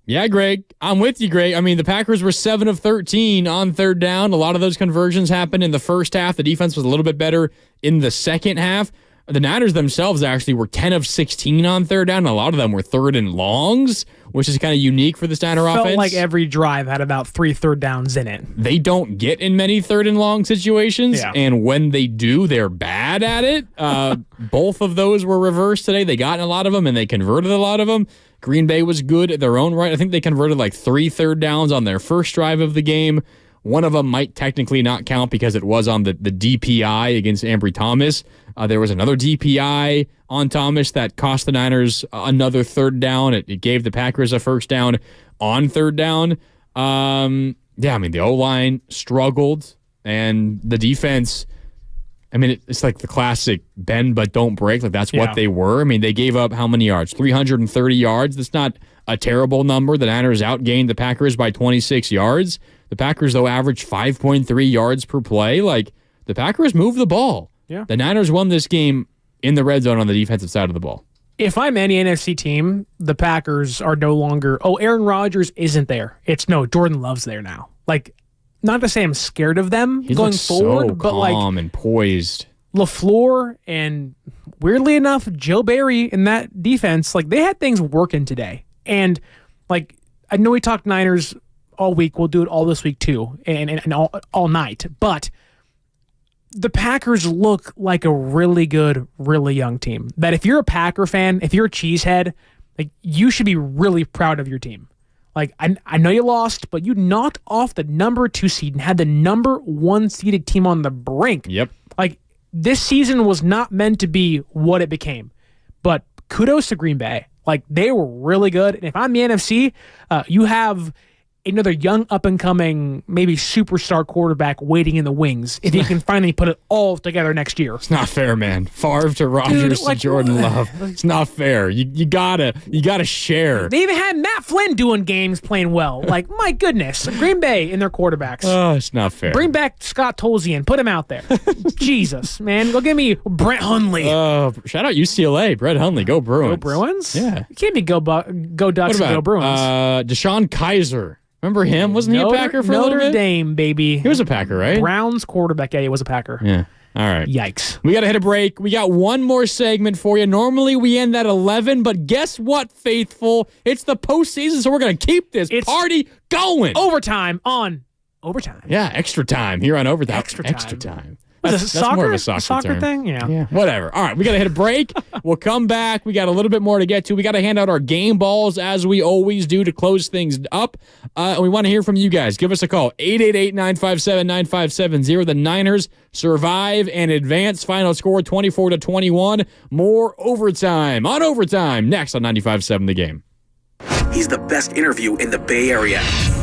Yeah, Greg, I'm with you, Greg. I mean, the Packers were 7 of 13 on third down. A lot of those conversions happened in the first half. The defense was a little bit better in the second half. The Niners themselves actually were 10 of 16 on third down. A lot of them were third and longs, which is kind of unique for the Niner offense. Felt like every drive had about 3 third downs in it. They don't get in many third and long situations, and when they do, they're bad at it. Both of those were reversed today. They got in a lot of them, and they converted a lot of them. Green Bay was good at their own right. I think they converted 3 third downs on their first drive of the game. One of them might technically not count because it was on the DPI against Ambry Thomas. There was another DPI on Thomas that cost the Niners another third down. It gave the Packers a first down on third down. The O-line struggled, and the defense, it's like the classic bend but don't break. That's what they were. They gave up how many yards? 330 yards. That's not a terrible number. The Niners outgained the Packers by 26 yards. The Packers, though, averaged 5.3 yards per play. The Packers moved the ball. Yeah. The Niners won this game in the red zone on the defensive side of the ball. If I'm any NFC team, the Packers are no longer, Aaron Rodgers isn't there. It's no, Jordan Love's there now. Not to say I'm scared of them going forward, so but calm and poised. LaFleur and, weirdly enough, Joe Barry in that defense, they had things working today. And, I know we talked Niners all week. We'll do it all this week, too, and all night. But the Packers look like a really good, really young team. That if you're a Packer fan, if you're a cheesehead, you should be really proud of your team. I know you lost, but you knocked off the number 2 seed and had the number 1 seeded team on the brink. Yep. This season was not meant to be what it became. But kudos to Green Bay. They were really good. And if I'm the NFC, you have another young up-and-coming, maybe superstar quarterback waiting in the wings if he can finally put it all together next year. It's not fair, man. Favre to Rodgers to Jordan Love. It's not fair. You gotta share. They even had Matt Flynn doing games playing well. Like, my goodness. Green Bay in their quarterbacks. Oh, it's not fair. Bring back Scott Tolzien. Put him out there. Jesus, man. Go give me Brett Hundley. Shout out UCLA. Brett Hundley. Go Bruins. Go Bruins? Yeah. You can't be go Ducks and go Bruins. Deshaun Kaiser. Remember him? Wasn't he a Packer for a little bit? Notre Dame, baby. He was a Packer, right? Browns quarterback. Yeah, he was a Packer. Yeah. All right. Yikes. We got to hit a break. We got one more segment for you. Normally we end at 11, but guess what, faithful? It's the postseason, so we're going to keep this party going. Overtime on Overtime. Yeah, extra time here on Overtime. Extra time. Extra time. That's more of a soccer term. thing? Yeah. Whatever. All right, we got to hit a break. We'll come back. We got a little bit more to get to. We got to hand out our game balls as we always do to close things up. And we want to hear from you guys. Give us a call. 888-957-9570. The Niners survive and advance. Final score 24-21. More overtime on Overtime next on 95.7 The Game. He's the best interview in the Bay Area.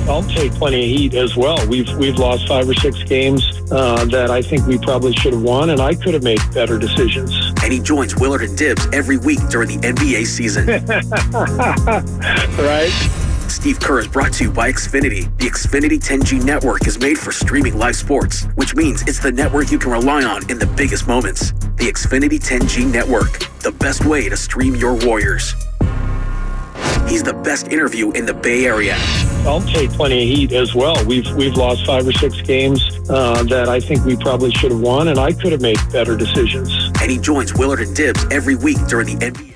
I'll take plenty of heat as well. We've lost 5 or 6 games that I think we probably should have won, and I could have made better decisions. And he joins Willard and Dibbs every week during the NBA season. Right? Steve Kerr is brought to you by Xfinity. The Xfinity 10G network is made for streaming live sports, which means it's the network you can rely on in the biggest moments. The Xfinity 10G network, the best way to stream your Warriors. He's the best interview in the Bay Area. I'll take plenty of heat as well. We've lost 5 or 6 games that I think we probably should have won, and I could have made better decisions. And he joins Willard and Dibbs every week during the NBA.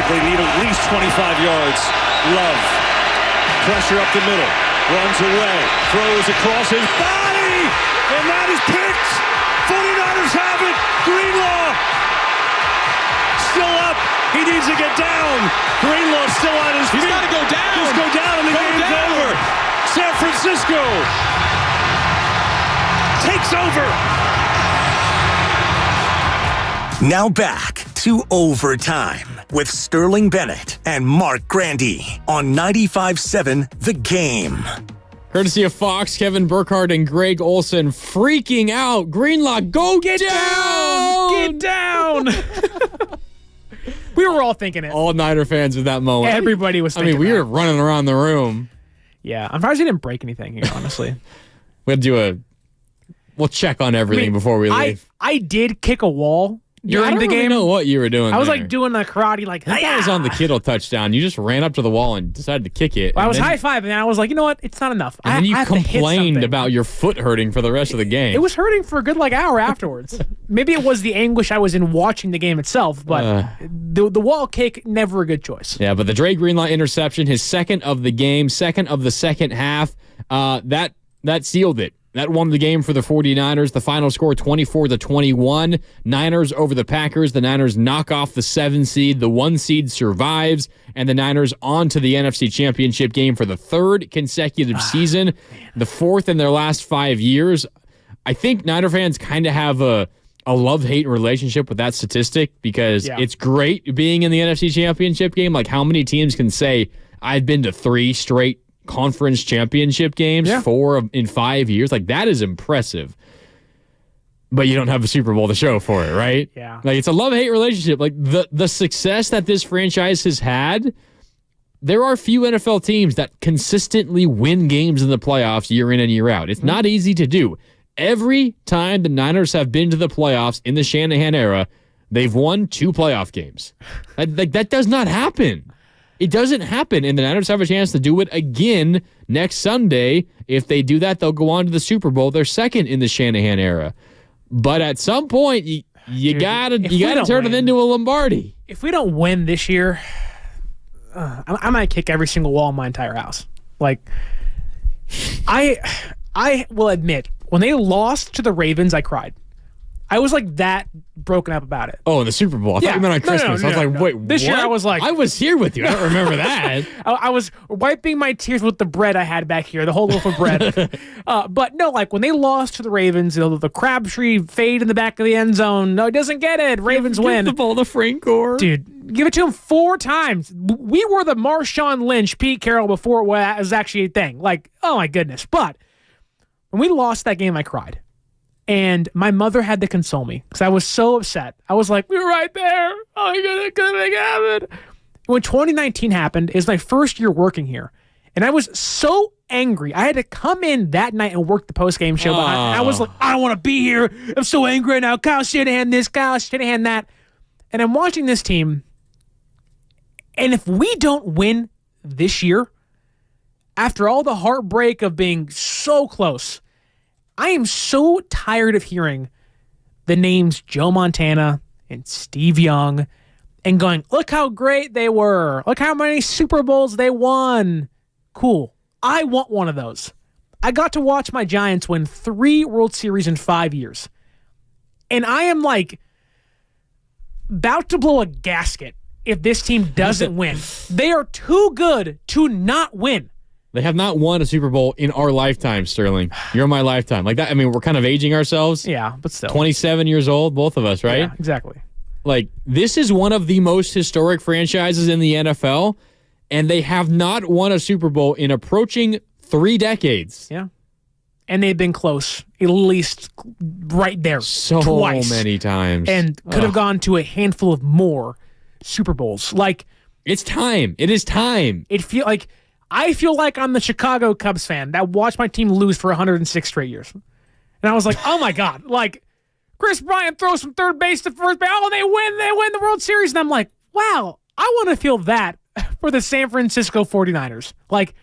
Realistically, need at least 25 yards. Love. Pressure up the middle. Runs away. Throws across his body. And that is picked. 49ers have it. Greenlaw. Still up. He needs to get down. Greenlaw still on his feet. He's got to go down. Just go down and the game's over. San Francisco takes over. Now back to Overtime with Sterling Bennett and Mark Grandy on 95.7 The Game. Courtesy of Fox, Kevin Burkhardt and Greg Olson freaking out. Greenlaw, go get down! Get down! We were all thinking it. All Niner fans at that moment. Everybody was thinking we were running around the room. Yeah, I'm surprised he didn't break anything here, honestly. We'll check on everything before we leave. I did kick a wall during the game. I don't know what you were doing. I was there. like doing the karate, like, that was on the Kittle touchdown. You just ran up to the wall and decided to kick it. Well, I was high-fiving, and I was like, you know what? It's not enough. And then you complained about your foot hurting for the rest of the game. It was hurting for a good hour afterwards. Maybe it was the anguish I was in watching the game itself, but the wall kick, never a good choice. Yeah, but the Dre Greenlaw interception, his second of the game, second of the second half, that sealed it. That won the game for the 49ers. The final score, 24-21. Niners over the Packers. The Niners knock off the 7 seed. The 1 seed survives. And the Niners on to the NFC Championship game for the third consecutive season. The fourth in their last 5 years. I think Niner fans kind of have a love-hate relationship with that statistic because it's great being in the NFC Championship game. Like, how many teams can say, I've been to 3 straight conference championship games, 4 in 5 years? Like, that is impressive. But you don't have a Super Bowl to show for it, right? Yeah. Like, it's a love-hate relationship. Like, the success that this franchise has had, there are few NFL teams that consistently win games in the playoffs year in and year out. It's not easy to do. Every time the Niners have been to the playoffs in the Shanahan era, they've won 2 playoff games. That does not happen. It doesn't happen, and the Niners have a chance to do it again next Sunday. If they do that, they'll go on to the Super Bowl. They're second in the Shanahan era. But at some point, you gotta turn it into a Lombardi. If we don't win this year, I might kick every single wall in my entire house. Like, I will admit, when they lost to the Ravens, I cried. I was like that broken up about it. Oh, in the Super Bowl. I thought you meant on Christmas. I was like, wait, this year I was like, I was here with you. I don't remember that. I was wiping my tears with the bread I had back here, the whole loaf of bread. But no, like when they lost to the Ravens, the Crabtree fade in the back of the end zone. No, he doesn't get it. Ravens win. Give the ball to Frank Gore. Dude, give it to him 4 times. We were the Marshawn Lynch, Pete Carroll before it was actually a thing. Like, oh my goodness. But when we lost that game, I cried. And my mother had to console me because I was so upset. I was like, we were right there. Oh my God, it couldn't make it happen. When 2019 happened, it was my first year working here. And I was so angry. I had to come in that night and work the post-game show. But I was like, I don't want to be here. I'm so angry right now. Kyle Shanahan this, Kyle Shanahan that. And I'm watching this team. And if we don't win this year, after all the heartbreak of being so close, I am so tired of hearing the names Joe Montana and Steve Young and going, look how great they were. Look how many Super Bowls they won. Cool. I want one of those. I got to watch my Giants win 3 World Series in 5 years. And I am like about to blow a gasket if this team doesn't win. They are too good to not win. They have not won a Super Bowl in our lifetime, Sterling. You're in my lifetime. Like that. I mean, we're kind of aging ourselves. Yeah, but still. 27 years old, both of us, right? Yeah, exactly. Like, this is one of the most historic franchises in the NFL, and they have not won a Super Bowl in approaching 3 decades. Yeah. And they've been close, at least right there. So twice. many times. And could have gone to a handful of more Super Bowls. Like, it's time. It is time. I feel like I'm the Chicago Cubs fan that watched my team lose for 106 straight years. And I was like, oh my God. Like, Chris Bryant throws from third base to first base. Oh, they win the World Series. And I'm like, wow, I want to feel that for the San Francisco 49ers. Like,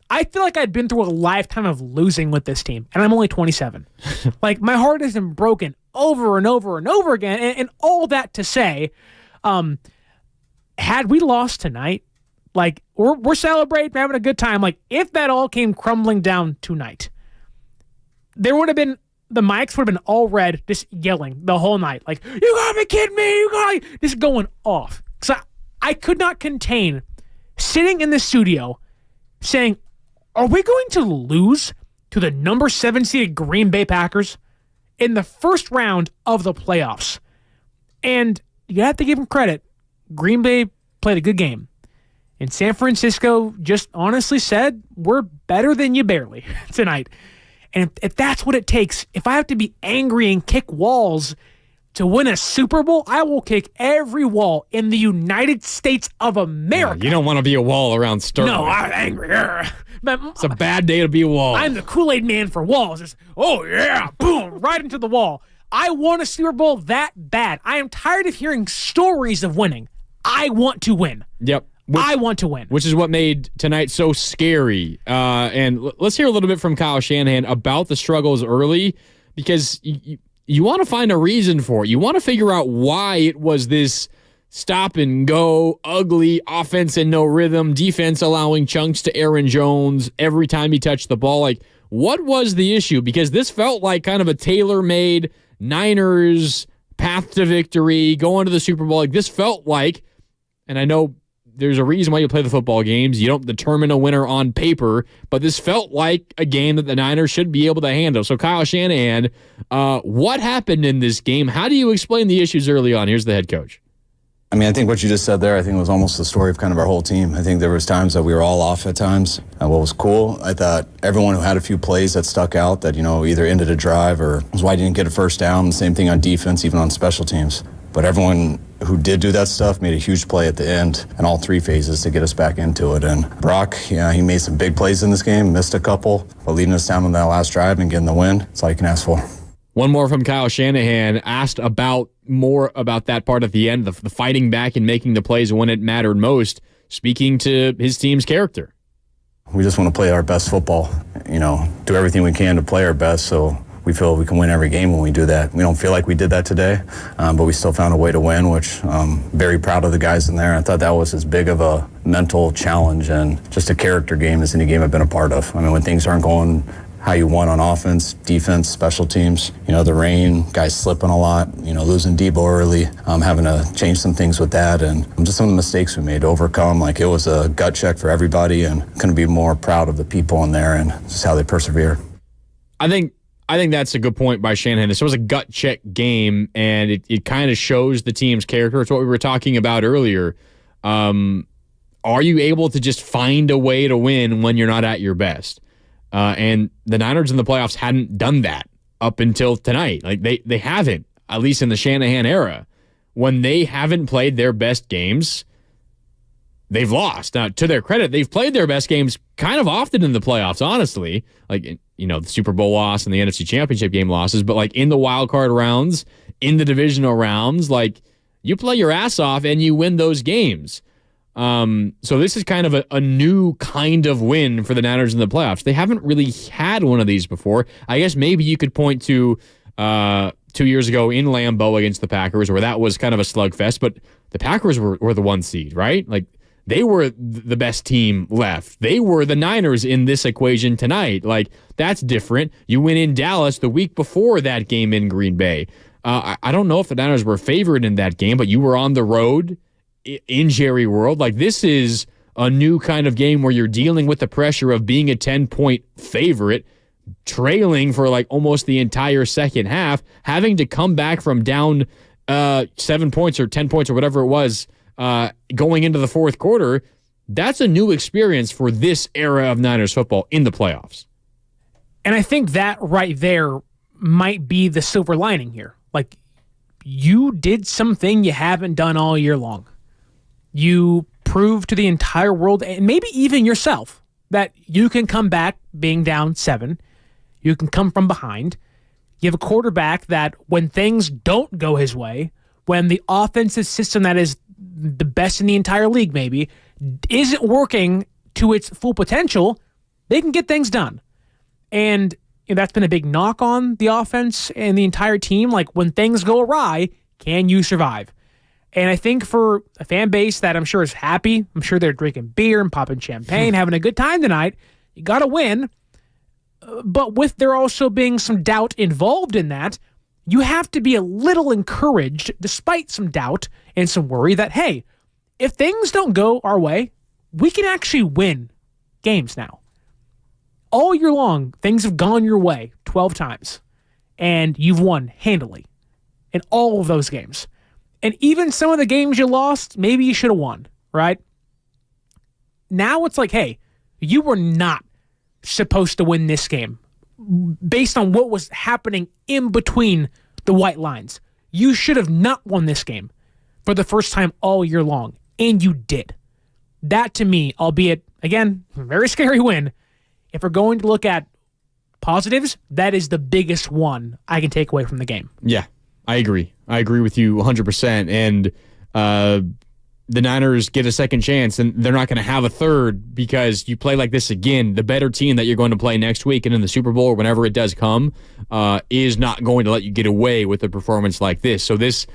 I feel like I'd been through a lifetime of losing with this team, and I'm only 27. Like, my heart has been broken over and over and over again, and all that to say, had we lost tonight, like we're celebrating, having a good time. Like if that all came crumbling down tonight, there would have been the mics would have been all red, just yelling the whole night. Like, you gotta be kidding me! You gotta just going off. So I could not contain sitting in the studio saying, "Are we going to lose to the number 7 seeded Green Bay Packers in the first round of the playoffs?" And you have to give them credit. Green Bay played a good game. And San Francisco just honestly said, we're better than you barely tonight. And if that's what it takes, if I have to be angry and kick walls to win a Super Bowl, I will kick every wall in the United States of America. Yeah, you don't want to be a wall around Sterling. No, I'm angry. It's a bad day to be a wall. I'm the Kool-Aid man for walls. It's, oh, yeah, boom, right into the wall. I want a Super Bowl that bad. I am tired of hearing stories of winning. I want to win. Yep. I want to win. Which is what made tonight so scary. And let's hear a little bit from Kyle Shanahan about the struggles early, because you want to find a reason for it. You want to figure out why it was this stop and go, ugly offense and no rhythm, defense allowing chunks to Aaron Jones every time he touched the ball. Like, what was the issue? Because this felt like kind of a tailor-made Niners path to victory, going to the Super Bowl. Like, this felt like, and I know there's a reason why you play the football games. You don't determine a winner on paper, but this felt like a game that the Niners should be able to handle. So, Kyle Shanahan, what happened in this game? How do you explain the issues early on? Here's the head coach. I mean, I think what you just said there, I think was almost the story of kind of our whole team. I think there was times that we were all off at times. And what was cool, I thought everyone who had a few plays that stuck out that, either ended a drive or was why I didn't get a first down. The same thing on defense, even on special teams. But everyone who did do that stuff made a huge play at the end in all three phases to get us back into it. And Brock, he made some big plays in this game, missed a couple, but leading us down on that last drive and getting the win, that's all you can ask for. One more from Kyle Shanahan, asked more about that part at the end, the fighting back and making the plays when it mattered most, speaking to his team's character. We just want to play our best football, do everything we can to play our best, so we feel we can win every game when we do that. We don't feel like we did that today, but we still found a way to win, which I'm very proud of the guys in there. I thought that was as big of a mental challenge and just a character game as any game I've been a part of. I mean, when things aren't going how you want on offense, defense, special teams, the rain, guys slipping a lot, losing Debo early, having to change some things with that, and just some of the mistakes we made to overcome. Like, it was a gut check for everybody, and couldn't be more proud of the people in there and just how they persevere. I think that's a good point by Shanahan. This was a gut check game, and it kind of shows the team's character. It's what we were talking about earlier. Are you able to just find a way to win when you're not at your best? And the Niners in the playoffs hadn't done that up until tonight. Like, they haven't, at least in the Shanahan era. When they haven't played their best games, they've lost. Now, to their credit, they've played their best games kind of often in the playoffs, honestly. Like, the Super Bowl loss and the NFC Championship game losses, but like in the wild card rounds, in the divisional rounds, like, you play your ass off and you win those games. So this is kind of a new kind of win for the Niners in the playoffs. They haven't really had one of these before. I guess maybe you could point to 2 years ago in Lambeau against the Packers, where that was kind of a slugfest, but the Packers were the 1 seed, right? Like, they were the best team left. They were the Niners in this equation tonight. Like, that's different. You win in Dallas the week before that game in Green Bay. I don't know if the Niners were favored in that game, but you were on the road in Jerry World. Like, this is a new kind of game where you're dealing with the pressure of being a 10-point favorite, trailing for like almost the entire second half, having to come back from down 7 points or 10 points or whatever it was going into the fourth quarter. That's a new experience for this era of Niners football in the playoffs. And I think that right there might be the silver lining here. Like, you did something you haven't done all year long. You proved to the entire world, and maybe even yourself, that you can come back being down 7. You can come from behind. You have a quarterback that when things don't go his way, when the offensive system that is the best in the entire league maybe isn't working to its full potential, they can get things done. And that's been a big knock on the offense and the entire team. Like, when things go awry, can you survive? And I think for a fan base that I'm sure is happy, I'm sure they're drinking beer and popping champagne, having a good time tonight, you got to win. But with there also being some doubt involved in that, you have to be a little encouraged, despite some doubt and some worry that, hey, if things don't go our way, we can actually win games now. All year long, things have gone your way 12 times, and you've won handily in all of those games. And even some of the games you lost, maybe you should have won, right? Now it's like, hey, you were not supposed to win this game based on what was happening in between the white lines. You should have not won this game for the first time all year long, and you did. That, to me, albeit, again, a very scary win, if we're going to look at positives, that is the biggest one I can take away from the game. Yeah, I agree. I agree with you 100%. And the Niners get a second chance, and they're not going to have a third because you play like this again. The better team that you're going to play next week and in the Super Bowl or whenever it does come is not going to let you get away with a performance like this. So this,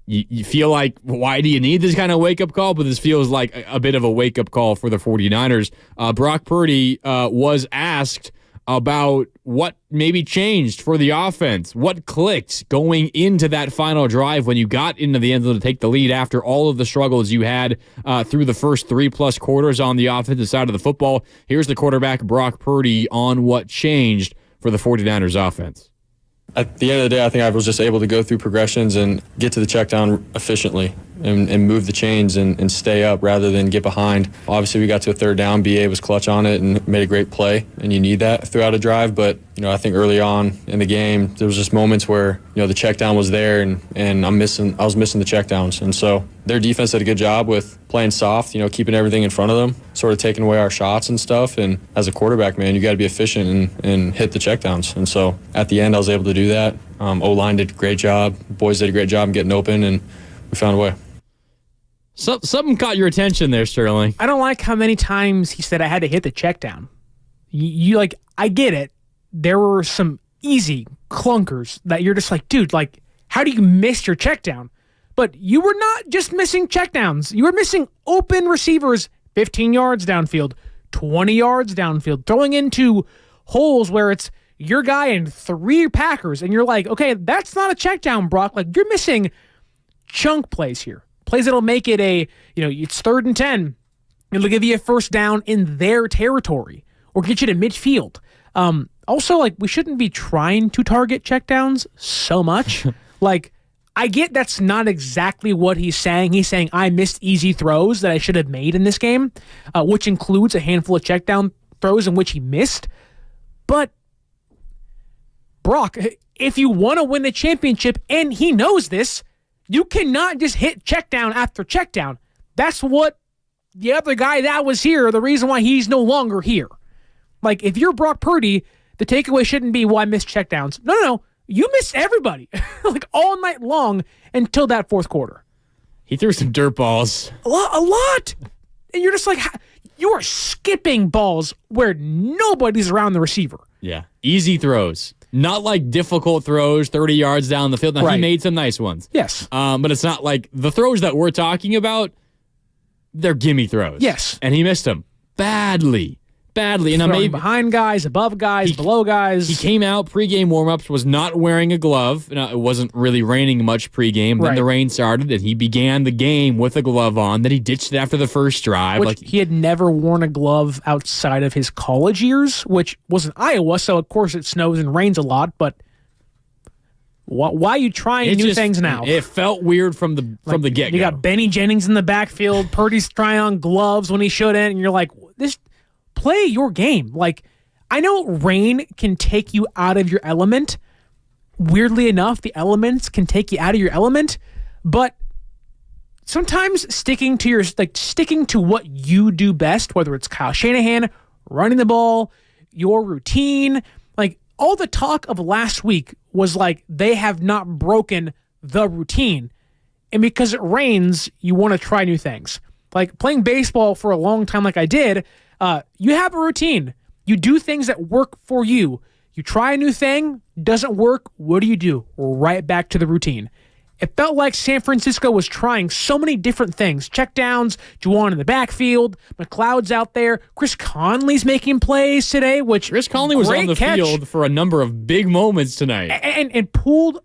you feel like, why do you need this kind of wake-up call? But this feels like a bit of a wake-up call for the 49ers. Brock Purdy was asked about what maybe changed for the offense, what clicked going into that final drive when you got into the end zone to take the lead after all of the struggles you had through the first 3+ quarters on the offensive side of the football. Here's the quarterback, Brock Purdy, on what changed for the 49ers offense. At the end of the day, I think I was just able to go through progressions and get to the check down efficiently and move the chains and stay up rather than get behind. Obviously, we got to a third down. BA was clutch on it and made a great play, and you need that throughout a drive. But, I think early on in the game, there was just moments where, the check down was there and I was missing the check downs. And so their defense did a good job with playing soft, keeping everything in front of them, sort of taking away our shots and stuff. And as a quarterback, man, you got to be efficient and hit the check downs. And so at the end, I was able to do that. O-line did a great job. Boys did a great job in getting open, and we found a way. Something caught your attention there, Sterling. I don't like how many times he said I had to hit the check down. I get it. There were some easy clunkers that you're just like, dude, how do you miss your check down? But you were not just missing check downs. You were missing open receivers 15 yards downfield, 20 yards downfield, throwing into holes where it's your guy and 3 Packers, and you're like, okay, that's not a check down, Brock. You're missing chunk plays here. Plays that'll make it it's 3rd and 10. It'll give you a first down in their territory or get you to midfield. Also, we shouldn't be trying to target checkdowns so much. I get that's not exactly what he's saying. He's saying I missed easy throws that I should have made in this game, which includes a handful of checkdown throws in which he missed. But, Brock, if you want to win the championship, and he knows this, you cannot just hit checkdown after checkdown. That's what the other guy that was here, the reason why he's no longer here. If you're Brock Purdy, the takeaway shouldn't be, I missed checkdowns. No. You missed everybody, all night long until that 4th quarter. He threw some dirt balls. A lot. And you're just you are skipping balls where nobody's around the receiver. Yeah. Easy throws. Not difficult throws 30 yards down the field. Now, He made some nice ones. Yes. But it's not the throws that we're talking about, they're gimme throws. Yes. And he missed them badly. And maybe behind guys, above guys, below guys. He came out pregame warmups, was not wearing a glove. It wasn't really raining much pregame. Then the rain started, and he began the game with a glove on. Then he ditched it after the first drive. Which he had never worn a glove outside of his college years, which was in Iowa, so of course it snows and rains a lot. But why are you trying new things now? It felt weird from the get-go. You got Benny Jennings in the backfield. Purdy's trying on gloves when he shouldn't, and you're like, this. Play your game. I know rain can take you out of your element. Weirdly enough, the elements can take you out of your element, but sometimes sticking to what you do best, whether it's Kyle Shanahan, running the ball, your routine, all the talk of last week was they have not broken the routine. And because it rains, you want to try new things. Playing baseball for a long time I did, you have a routine. You do things that work for you. You try a new thing, doesn't work, what do? Right back to the routine. it felt like San Francisco was trying so many different things. Checkdowns, Juwan in the backfield, McLeod's out there. Chris Conley's making plays today, which Chris Conley was on the field for a number of big moments tonight. And pulled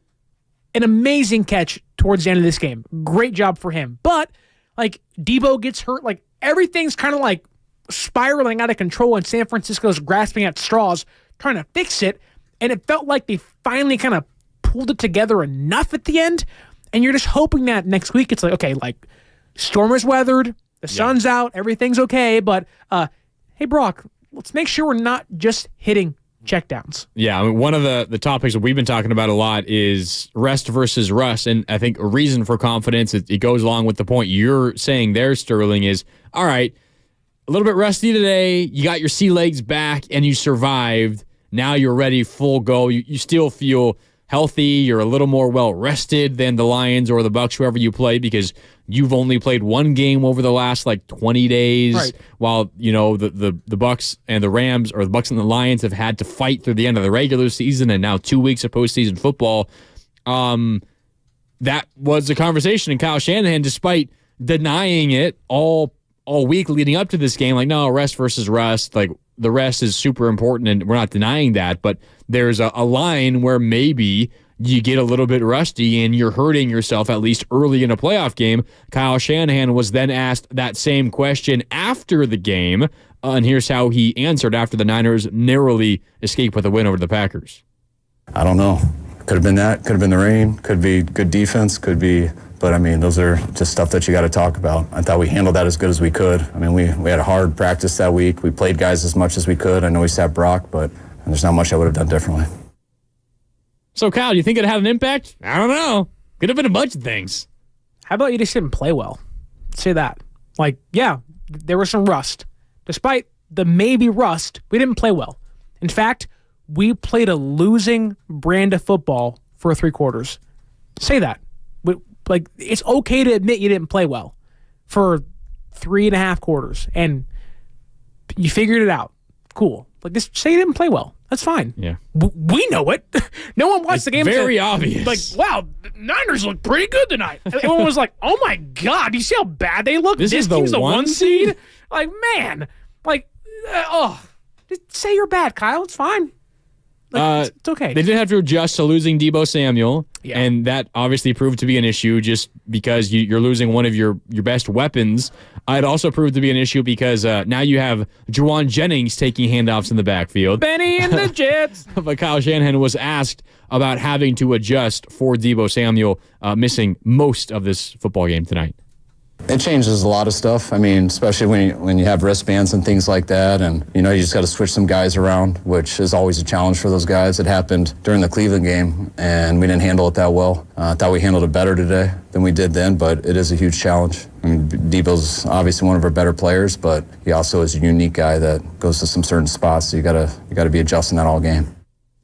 an amazing catch towards the end of this game. Great job for him. But, like, Debo gets hurt. Like, everything's kind of, like, spiraling out of control, and San Francisco's grasping at straws, trying to fix it. And it felt like they finally kind of pulled it together enough at the end, and you're just hoping that next week it's like, okay, like, storm is weathered, the sun's out, everything's okay, but hey, Brock, let's make sure we're not just hitting checkdowns. Yeah, I mean, one of the topics that we've been talking about a lot is rest versus rust, and I think a reason for confidence, it goes along with the point you're saying there, Sterling, is, all right, a little bit rusty today, you got your sea legs back, and you survived. Now you're ready, full go. You still feel healthy. You're a little more well-rested than the Lions or the Bucs, whoever you play, because you've only played one game over the last, 20 days, right, while, the Bucs and the Rams, or the Bucs and the Lions, have had to fight through the end of the regular season and now 2 weeks of postseason football. That was a conversation, and Kyle Shanahan, despite denying it all week leading up to this game, like, no, rest versus rust, like, the rest is super important, and we're not denying that, but there's a line where maybe you get a little bit rusty and you're hurting yourself, at least early in a playoff game. Kyle Shanahan was then asked that same question after the game, and here's how he answered after the Niners narrowly escaped with a win over the Packers. I don't know. Could have been that. Could have been the rain. Could be good defense. Could be... But, I mean, those are just stuff that you got to talk about. I thought we handled that as good as we could. I mean, we had a hard practice that week. We played guys as much as we could. I know we sat Brock, but there's not much I would have done differently. So, Kyle, do you think it had an impact? I don't know. Could have been a bunch of things. How about you just didn't play well? Say that. Like, yeah, there was some rust. Despite the maybe rust, we didn't play well. In fact, we played a losing brand of football for 3 quarters. Say that. Like, it's okay to admit you didn't play well for 3.5 quarters, and you figured it out. Cool. Like, just say you didn't play well. That's fine. Yeah. We know it. No one watched the game. Very obvious. Like, wow, the Niners look pretty good tonight. Everyone was like, oh my God, do you see how bad they look? This is team's the one seed? Like, man. Like, just say you're bad, Kyle. It's fine. Like, it's okay. They did have to adjust to losing Deebo Samuel, and that obviously proved to be an issue just because you're losing one of your best weapons. It also proved to be an issue because now you have Juwan Jennings taking handoffs in the backfield. Benny and the Jets. But Kyle Shanahan was asked about having to adjust for Deebo Samuel missing most of this football game tonight. It changes a lot of stuff. I mean, especially when you have wristbands and things like that, and you just got to switch some guys around, which is always a challenge for those guys. It happened during the Cleveland game, and we didn't handle it that well. I thought we handled it better today than we did then, but it is a huge challenge. I mean, Debo's obviously one of our better players, but he also is a unique guy that goes to some certain spots, so you got to be adjusting that all game.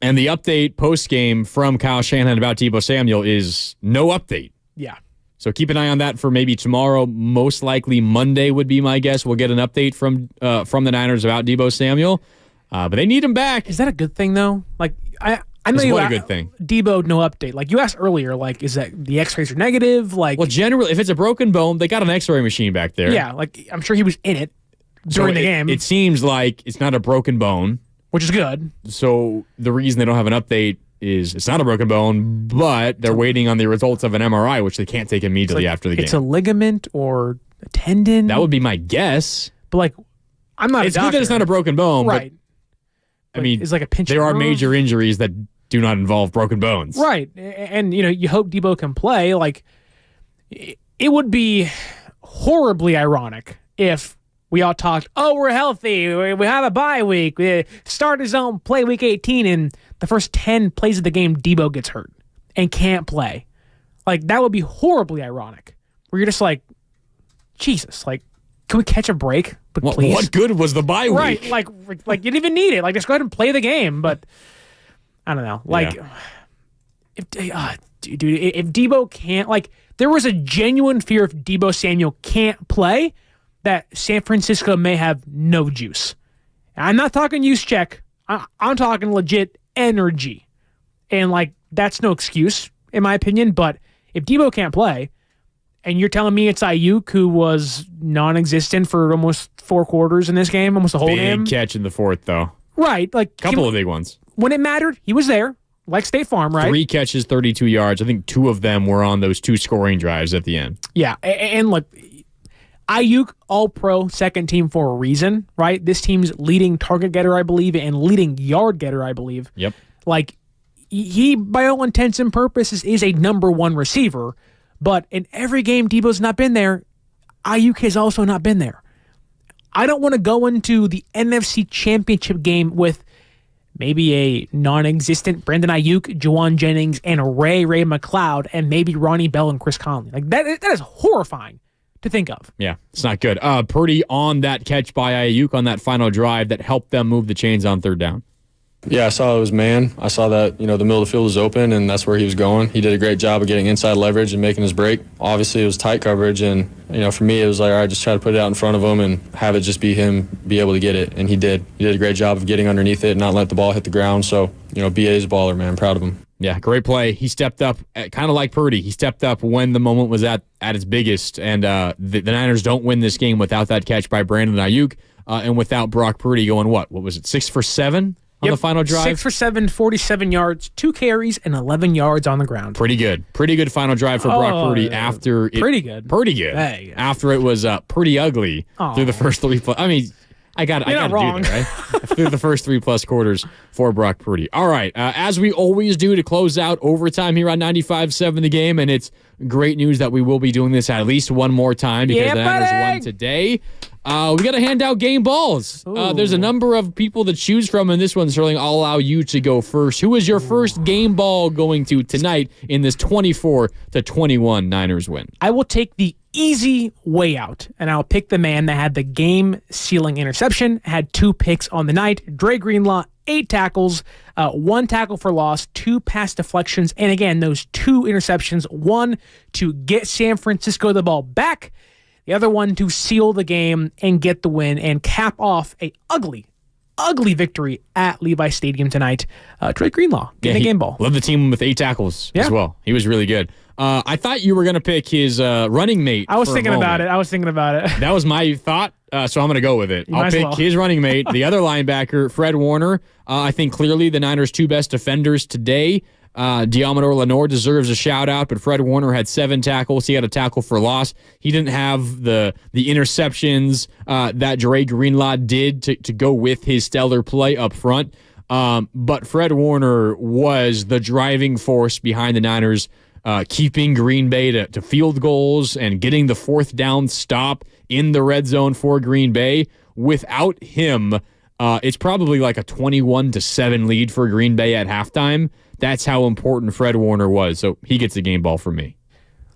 And the update post-game from Kyle Shanahan about Deebo Samuel is no update. Yeah. So keep an eye on that for maybe tomorrow. Most likely Monday would be my guess. We'll get an update from the Niners about Deebo Samuel, but they need him back. Is that a good thing though? Like I know you. What a good thing. Deebo, no update. Like you asked earlier, like is that the X-rays are negative? Like, well, generally, if it's a broken bone, they got an X-ray machine back there. Yeah, like I'm sure he was in it during the game. It seems like it's not a broken bone, which is good. So the reason they don't have an update is it's not a broken bone, but they're waiting on the results of an MRI, which they can't take immediately after the game. It's a ligament or a tendon. That would be my guess. But like, I'm not. It's good that it's not a broken bone, right? But, I mean, it's like a pinch. There are major injuries that do not involve broken bones, right? And you hope Deebo can play. Like, it would be horribly ironic if we all talked, oh, we're healthy, we have a bye week, we start his own play week 18, and the first 10 plays of the game, Deebo gets hurt and can't play. Like, that would be horribly ironic. Where you're just like, Jesus, like, can we catch a break? But please. What good was the bye week? Right, like you didn't even need it. Like, just go ahead and play the game. But I don't know. Like, if Deebo can't, like, there was a genuine fear if Deebo Samuel can't play, that San Francisco may have no juice. I'm not talking use check. I'm talking legit energy. And, like, that's no excuse, in my opinion. But if Debo can't play, and you're telling me it's Ayuk who was non-existent for almost 4 quarters in this game, almost the whole game. Big catch in the fourth, though. Right. Like Couple of big ones. When it mattered, he was there, like State Farm, right? 3 catches, 32 yards. I think 2 of them were on those 2 scoring drives at the end. Yeah, and look, Ayuk, all-pro, second team for a reason, right? This team's leading target getter, I believe, and leading yard getter, I believe. Yep. Like, he, by all intents and purposes, is a number 1 receiver, but in every game Debo's not been there, Ayuk has also not been there. I don't want to go into the NFC Championship game with maybe a non-existent Brandon Ayuk, Juwan Jennings, and Ray McLeod, and maybe Ronnie Bell and Chris Conley. Like, that is horrifying to think of. Yeah, it's not good. Purdy on that catch by Ayuk on that final drive that helped them move the chains on third down. Yeah, I saw it was man. I saw that, the middle of the field was open, and that's where he was going. He did a great job of getting inside leverage and making his break. Obviously, it was tight coverage, and, for me, it was like, all right, just try to put it out in front of him and have it just be him be able to get it, and he did. He did a great job of getting underneath it and not let the ball hit the ground. So, BA's a baller, man. I'm proud of him. Yeah, great play. He stepped up, kind of like Purdy. He stepped up when the moment was at its biggest, and the Niners don't win this game without that catch by Brandon Ayuk and without Brock Purdy going, what was it, 6 for 7? On the final drive? 6 for 7, 47 yards, 2 carries, and 11 yards on the ground. Pretty good. Pretty good final drive for Brock Purdy after it. Pretty good. Pretty good. Hey. After it was pretty ugly through the first 3 plays. I mean, I got to do that, right? Through the first 3+ quarters for Brock Purdy. All right. As we always do to close out overtime here on 95.7 The Game, and it's great news that we will be doing this at least one more time because the Niners won today. We got to hand out game balls. There's a number of people to choose from in this one, Sterling. I'll allow you to go first. Who is your first game ball going to tonight in this 24-21 Niners win? I will take the easy way out, and I'll pick the man that had the game-sealing interception, had 2 picks on the night. Dre Greenlaw, 8 tackles, 1 tackle for loss, 2 pass deflections, and again, those 2 interceptions, one to get San Francisco the ball back, the other one to seal the game and get the win and cap off a ugly victory at Levi Stadium tonight. Dre Greenlaw getting a game ball. Led the team with 8 tackles as well. He was really good. I thought you were going to pick his running mate. I was thinking about it. That was my thought, so I'm going to go with it. I'll pick his running mate, the other linebacker, Fred Warner. I think clearly the Niners' 2 best defenders today. Diamador Lenore deserves a shout-out, but Fred Warner had 7 tackles. He had a tackle for loss. He didn't have the interceptions that Dre Greenlaw did to go with his stellar play up front. But Fred Warner was the driving force behind the Niners keeping Green Bay to field goals and getting the 4th down stop in the red zone for Green Bay. Without him, it's probably like a 21-7 lead for Green Bay at halftime. That's how important Fred Warner was. So he gets a game ball from me.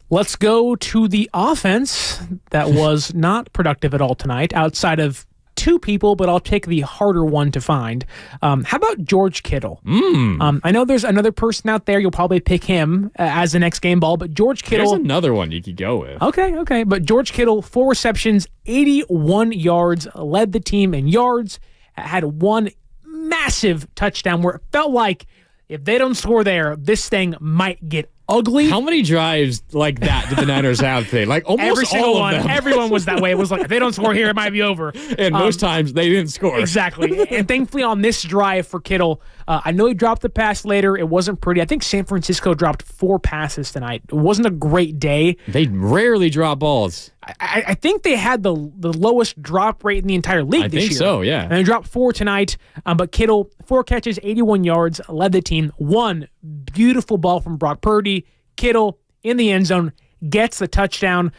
Let's go to the offense that was not productive at all tonight, outside of 2 people, but I'll take the harder one to find. How about George Kittle? I know there's another person out there. You'll probably pick him as the next game ball, but George Kittle... There's another one you could go with. Okay. But George Kittle, 4 receptions, 81 yards, led the team in yards, had 1 massive touchdown where it felt like if they don't score there, this thing might get ugly. How many drives like that did the Niners have today? Like almost every single all of one. them. Everyone was that way. It was like, if they don't score here, it might be over. And most times they didn't score. Exactly. And thankfully on this drive for Kittle, I know he dropped the pass later. It wasn't pretty. I think San Francisco dropped 4 passes tonight. It wasn't a great day. They rarely drop balls. I think they had the lowest drop rate in the entire league this year. I think so, yeah. And they dropped 4 tonight. But Kittle, 4 catches, 81 yards, led the team. 1 beautiful ball from Brock Purdy. Kittle in the end zone gets the touchdown.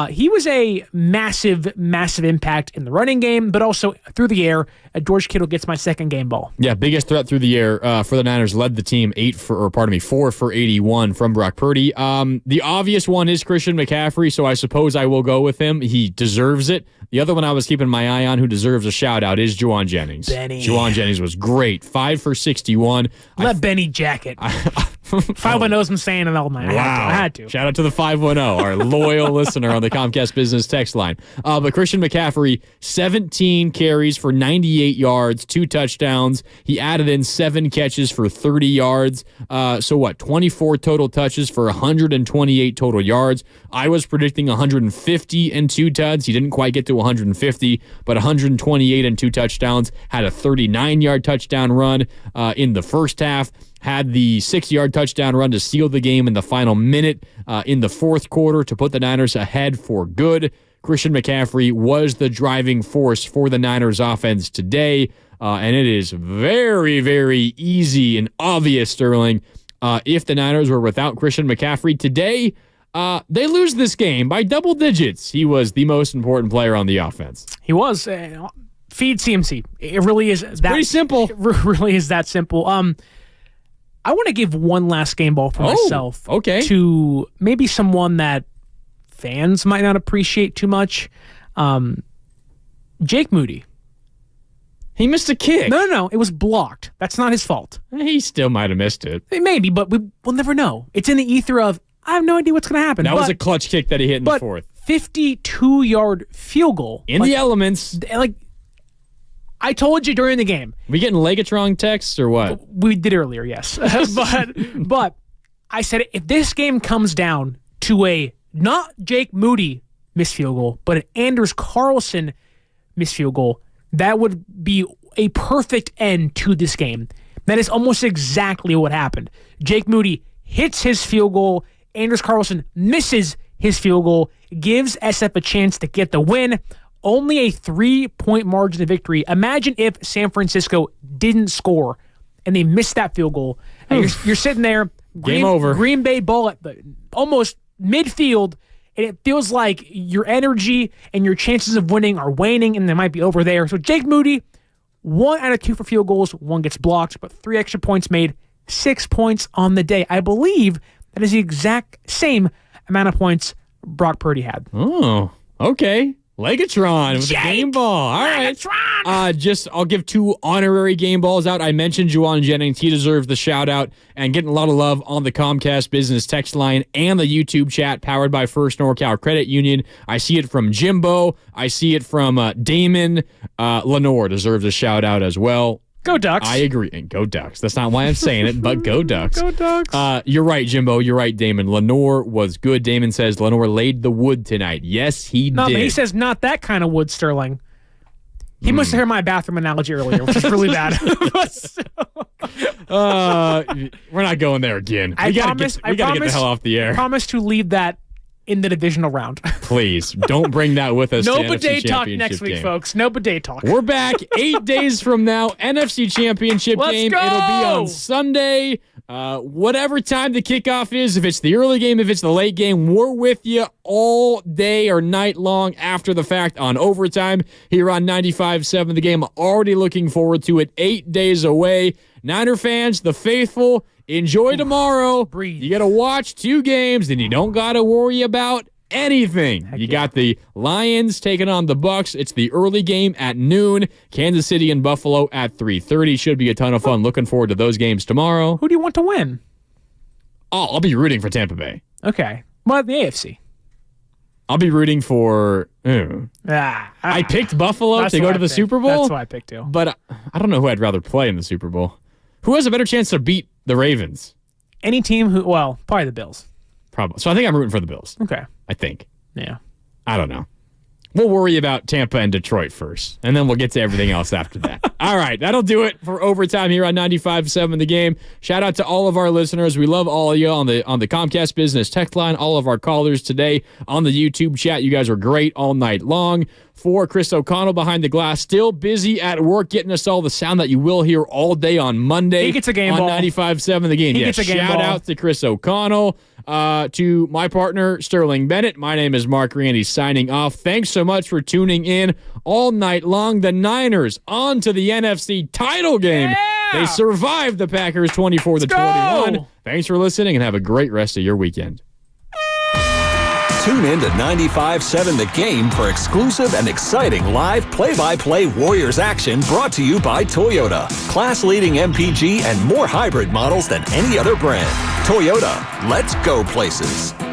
He was a massive impact in the running game, but also through the air. George Kittle gets my second game ball. Yeah, biggest threat through the air for the Niners. Led the team 4 for 81 from Brock Purdy. The obvious one is Christian McCaffrey, so I suppose I will go with him. He deserves it. The other one I was keeping my eye on who deserves a shout-out is Juwan Jennings. Benny. Juwan Jennings was great. 5 for 61. Let Benny jacket. 510's been saying it all night. Wow. I had to. Shout out to the 510, our loyal listener on the Comcast Business text line. But Christian McCaffrey, 17 carries for 98 yards, 2 touchdowns. He added in 7 catches for 30 yards. 24 total touches for 128 total yards. I was predicting 150 and 2 tuds. He didn't quite get to 150, but 128 and 2 touchdowns. Had a 39-yard touchdown run in the first half. Had the 6-yard touchdown run to seal the game in the final minute in the fourth quarter to put the Niners ahead for good. Christian McCaffrey was the driving force for the Niners offense today, and it is very, very easy and obvious, Sterling, if the Niners were without Christian McCaffrey today, they lose this game by double digits. He was the most important player on the offense. He was. Feed CMC. It really is. It's pretty simple. It really is that simple. I want to give one last game ball for myself. Okay. To maybe someone that fans might not appreciate too much. Jake Moody. He missed a kick. No. It was blocked. That's not his fault. He still might have missed it. Maybe, but we'll never know. It's in the ether of, I have no idea what's going to happen. That was a clutch kick that he hit in the fourth. 52-yard field goal. In the elements. I told you during the game. We getting Legatron texts or what? We did earlier, yes. but I said if this game comes down to a not Jake Moody missed field goal, but an Anders Carlson missed field goal, that would be a perfect end to this game. That is almost exactly what happened. Jake Moody hits his field goal. Anders Carlson misses his field goal, gives SF a chance to get the win. Only a 3-point margin of victory. Imagine if San Francisco didn't score and they missed that field goal. And you're sitting there, game over. Green Bay ball at almost midfield, and it feels like your energy and your chances of winning are waning, and they might be over there. So Jake Moody, 1 out of 2 for field goals, 1 gets blocked, but 3 extra points made, 6 points on the day. I believe that is the exact same amount of points Brock Purdy had. Oh, okay. Legatron with the game ball. All right. I'll give 2 honorary game balls out. I mentioned Juwan Jennings. He deserves the shout out and getting a lot of love on the Comcast Business text line and the YouTube chat powered by First NorCal Credit Union. I see it from Jimbo. I see it from Damon. Lenore deserves a shout out as well. Go Ducks. I agree. And go Ducks. That's not why I'm saying it, but go Ducks. Go Ducks. You're right, Jimbo. You're right, Damon. Lenore was good. Damon says Lenore laid the wood tonight. Yes, he did. He says not that kind of wood, Sterling. He must have heard my bathroom analogy earlier, which is really bad. We're not going there again. We gotta get the hell off the air. I promise to leave that in the divisional round. Please, don't bring that with us. No to bidet NFC talk Championship next week, game. folks. No bidet talk. We're back 8 days from now. NFC Championship game. Go! It'll be on Sunday. Whatever time the kickoff is, if it's the early game, if it's the late game, we're with you all day or night long after the fact on Overtime here on 95.7 The Game. Already looking forward to it. 8 days away. Niner fans, the faithful, enjoy tomorrow. Breathe. You got to watch 2 games, and you don't got to worry about anything. You got the Lions taking on the Bucks. It's the early game at noon. Kansas City and Buffalo at 3:30. Should be a ton of fun. Looking forward to those games tomorrow. Who do you want to win? Oh, I'll be rooting for Tampa Bay. Okay. What the AFC? I'll be rooting for... I picked Buffalo to go to the Super Bowl. That's why I picked you. But I don't know who I'd rather play in the Super Bowl. Who has a better chance to beat the Ravens? Any team who... Well, probably the Bills. Probably. So I think I'm rooting for the Bills. Okay. I think. Yeah. I don't know. We'll worry about Tampa and Detroit first, and then we'll get to everything else after that. All right, that'll do it for Overtime here on 95.7 The Game. Shout out to all of our listeners. We love all of you on the Comcast Business text line, all of our callers today on the YouTube chat. You guys were great all night long. For Chris O'Connell behind the glass, still busy at work getting us all the sound that you will hear all day on Monday. He gets a game on ball. 95.7 The Game. He gets a game shout ball. out to Chris O'Connell. To my partner, Sterling Bennett. My name is Mark Randy signing off. Thanks so much for tuning in all night long. The Niners on to the NFC title game. Yeah! They survived the Packers 24-21. Thanks for listening and have a great rest of your weekend. Tune in to 95.7 The Game for exclusive and exciting live play-by-play Warriors action brought to you by Toyota. Class-leading MPG and more hybrid models than any other brand. Toyota, let's go places.